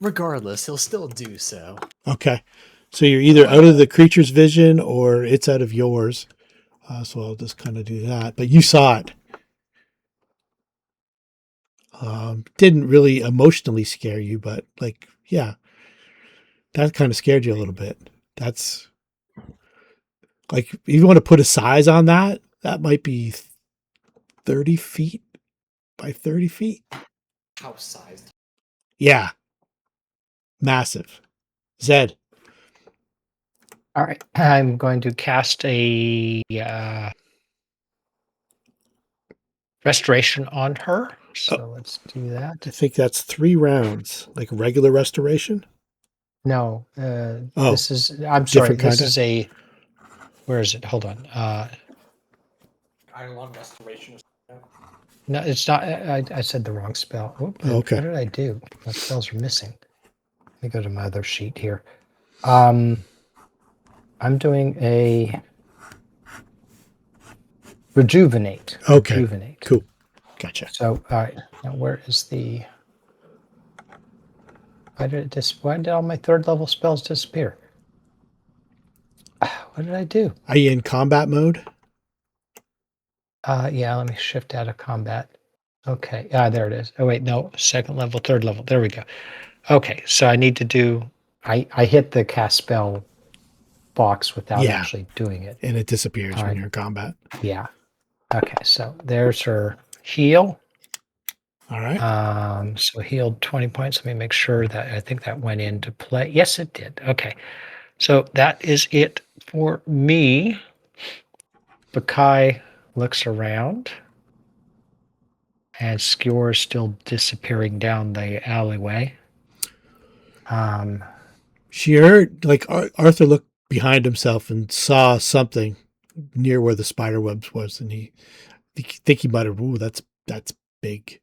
regardless, he'll still do so. Okay. So you're either out of the creature's vision or it's out of yours. So I'll just kind of do that. But you saw it. Didn't really emotionally scare you, but like, yeah, that kind of scared you a little bit. That's like, if you want to put a size on that, that might be 30 feet by 30 feet. House sized. Yeah. Massive. Zed. All right. I'm going to cast a restoration on her. So let's do that. I think that's 3 rounds, like regular restoration. No. This is, I'm sorry. This is a, where is it? Hold on. Iron restoration. No, it's not. I said the wrong spell. Oops, okay. What did I do? My spells are missing. Let me go to my other sheet here. I'm doing a rejuvenate. Okay. Rejuvenate. Cool. Gotcha. So, all right. Now, where is the? Why did all my 3rd level spells disappear? What did I do? Are you in combat mode? Yeah. Let me shift out of combat. Okay. There it is. Oh wait, no. 2nd level, 3rd level. There we go. Okay. So I need to do. I hit the cast spell box without actually doing it, and it disappears when you're in combat. Yeah. Okay. So there's her heal. All right. So healed 20 points. Let me make sure that I think that went into play. Yes, it did. Okay. So that is it for me. Baccae looks around, and Skewer is still disappearing down the alleyway. She heard, like, Arthur looked behind himself and saw something near where the spider webs was, and he muttered, "Ooh, that's big."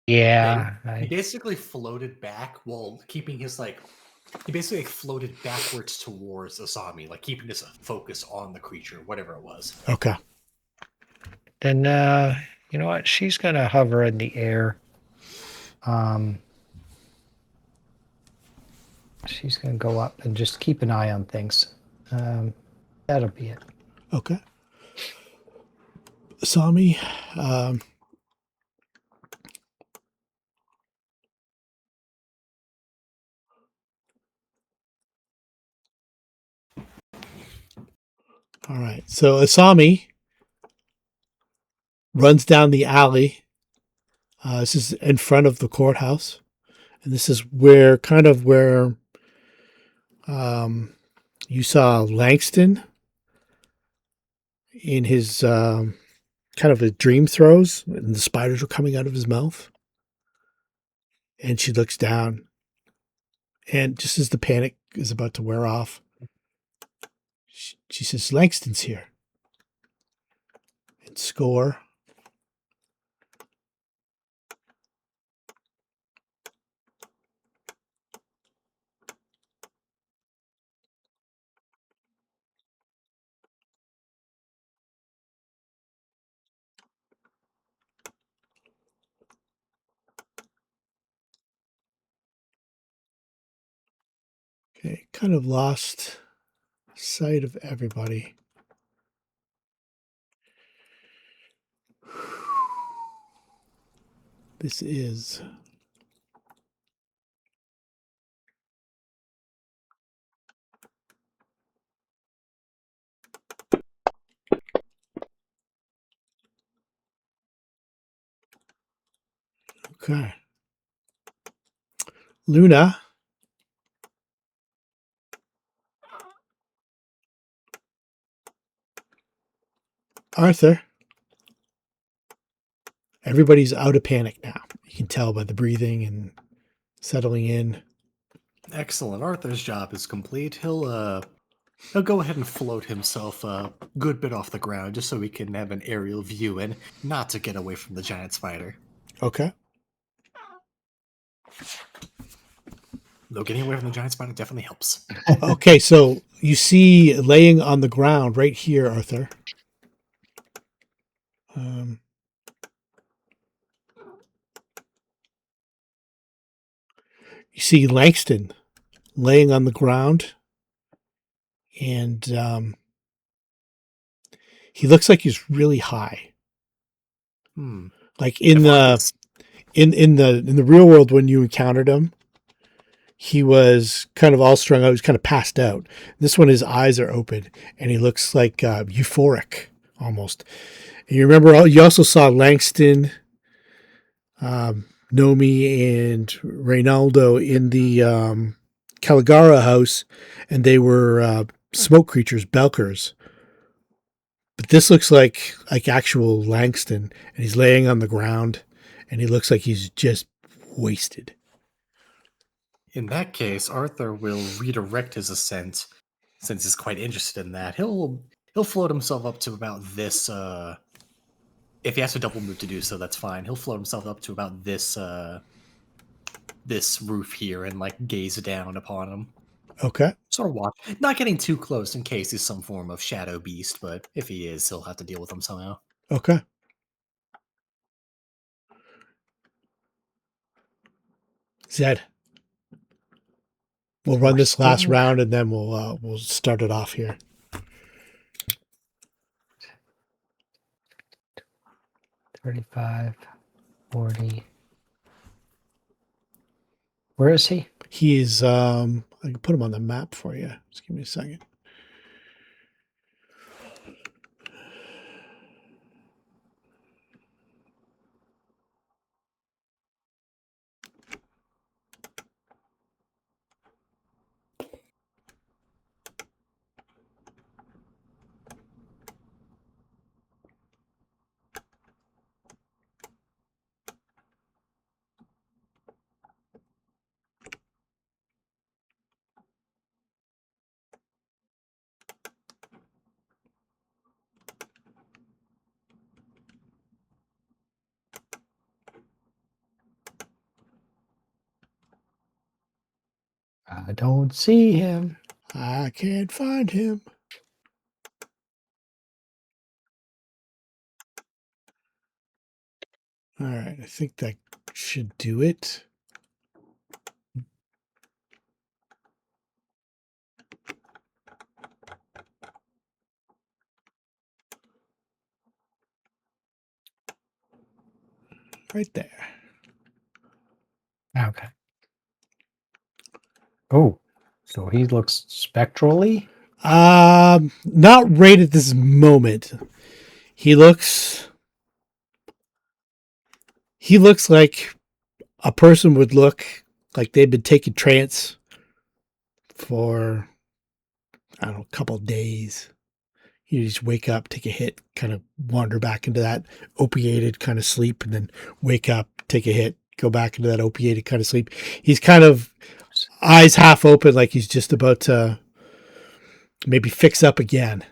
Yeah. He basically floated back while keeping his He basically like, floated backwards towards Asami, like keeping his focus on the creature, whatever it was. Okay. Then, you know what? She's going to hover in the air. She's going to go up and just keep an eye on things. That'll be it. Okay. Asami, all right. So Asami runs down the alley. This is in front of the courthouse. And this is where you saw Langston in his kind of a dream throes, and the spiders were coming out of his mouth. And she looks down, and just as the panic is about to wear off, she says, Langston's here. And score. Okay, kind of lost sight of everybody. This is okay. Luna. Arthur. Everybody's out of panic now. You can tell by the breathing and settling in. Excellent. Arthur's job is complete. He'll go ahead and float himself a good bit off the ground just so we can have an aerial view and not to get away from the giant spider. Okay. Though getting away from the giant spider definitely helps. Okay, so you see laying on the ground right here, Arthur. You see Langston laying on the ground, and he looks like he's really high. Like in the in the real world, when you encountered him, he was kind of all strung out. He was kind of passed out. This one, his eyes are open, and he looks like euphoric almost. And you remember, you also saw Langston, Nomi, and Reynaldo in the Caligara house, and they were smoke creatures, Belkers. But this looks like actual Langston, and he's laying on the ground, and he looks like he's just wasted. In that case, Arthur will redirect his ascent, since he's quite interested in that. He'll float himself up to about this. If he has to double move to do so, that's fine. He'll float himself up to about this this roof here and like gaze down upon him. Okay. Sort of watch, not getting too close in case he's some form of shadow beast, but if he is, he'll have to deal with him somehow. Okay. Zed. We'll run this last round, and then we'll start it off here. 35, 40. Where is he? He's I can put him on the map for you. Just give me a second. I don't see him. I can't find him. All right, I think that should do it. Right there. Okay. Oh, so he looks spectrally? Not right at this moment. He looks like a person would look like they've been taking trance for, I don't know, a couple of days. You just wake up, take a hit, kind of wander back into that opiated kind of sleep, and then wake up, take a hit, go back into that opiated kind of sleep. He's kind of eyes half open, like he's just about to maybe fix up again.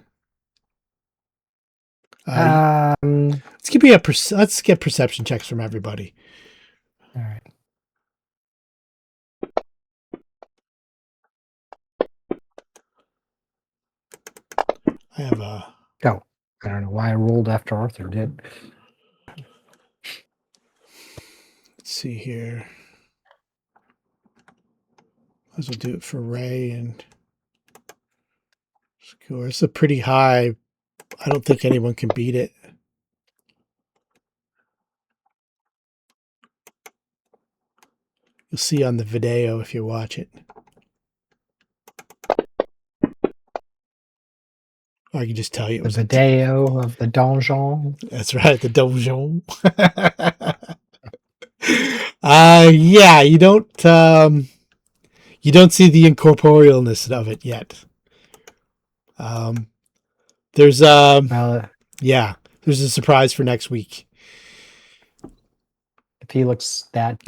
Let's get perception checks from everybody. All right. I have a. Oh, I don't know why I rolled after Arthur did. Let's see here. Might as well do it for Ray and score. It's a pretty high. I don't think anyone can beat it. You'll see on the video if you watch it. Or I can just tell you it was The video of the donjon. That's right, the donjon. Yeah, you don't see the incorporealness of it yet. There's there's a surprise for next week. If he looks that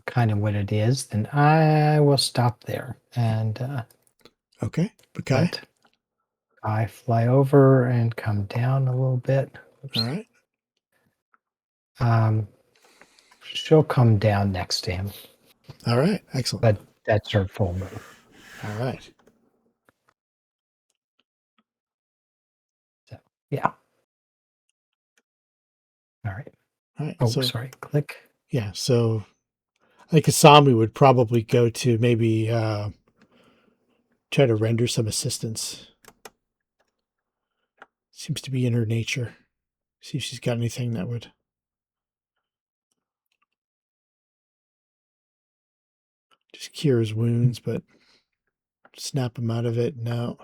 kind of what it is, then I will stop there. And Okay, Baccae. I fly over and come down a little bit. Oops. All right. She'll come down next to him. All right, excellent. But that's her full move. All right. So, yeah. All right. All right. Oh, so, sorry. Click. Yeah, so I think Asami would probably go to maybe try to render some assistance. Seems to be in her nature. See if she's got anything that would just cure his wounds, but snap him out of it. No.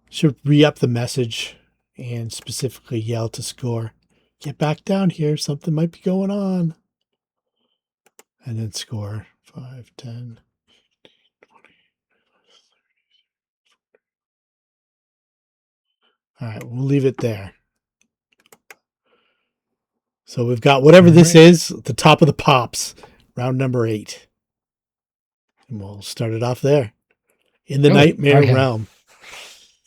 Should re-up the message and specifically yell to score. Get back down here. Something might be going on. And then score 5, 10, 20. All right, we'll leave it there. So we've got whatever this is, at the top of the pops, round number 8. And we'll start it off there. In the nightmare realm.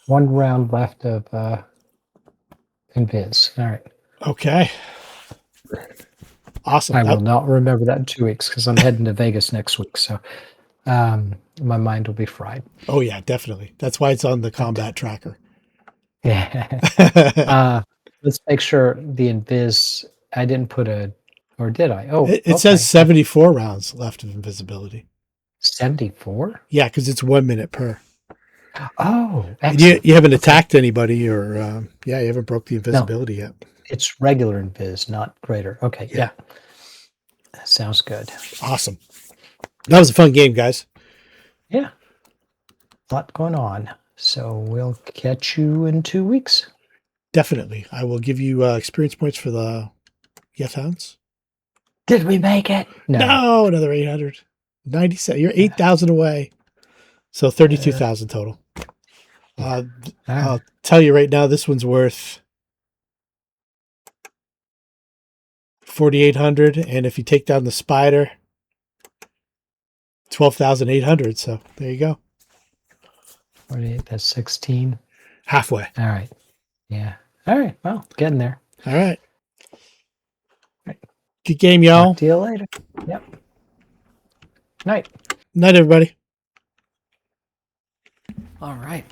One round left of Invis. All right. Okay. Awesome. I will not remember that in 2 weeks because I'm heading to Vegas next week. So my mind will be fried. Oh, yeah, definitely. That's why it's on the combat tracker. Yeah. Let's make sure the Invis, I didn't put or did I? Oh, it says 74 rounds left of invisibility. 74? Yeah, because it's 1 minute per. Oh, you haven't attacked anybody or, you haven't broke the invisibility yet. It's regular Invis, not greater. Okay, yeah. That sounds good. Awesome. That was a fun game, guys. Yeah. A lot going on. So we'll catch you in 2 weeks. Definitely. I will give you experience points for the Hounds. Did we make it? No, another 800. 97. You're 8,000 away. So 32,000 total. I'll tell you right now, this one's worth 4,800. And if you take down the spider, 12,800. So there you go. 48, that's 16. Halfway. All right. Yeah. All right. Well, getting there. All right. Right. Good game, y'all. Talk to you later. Yep. Night. Night, everybody. All right.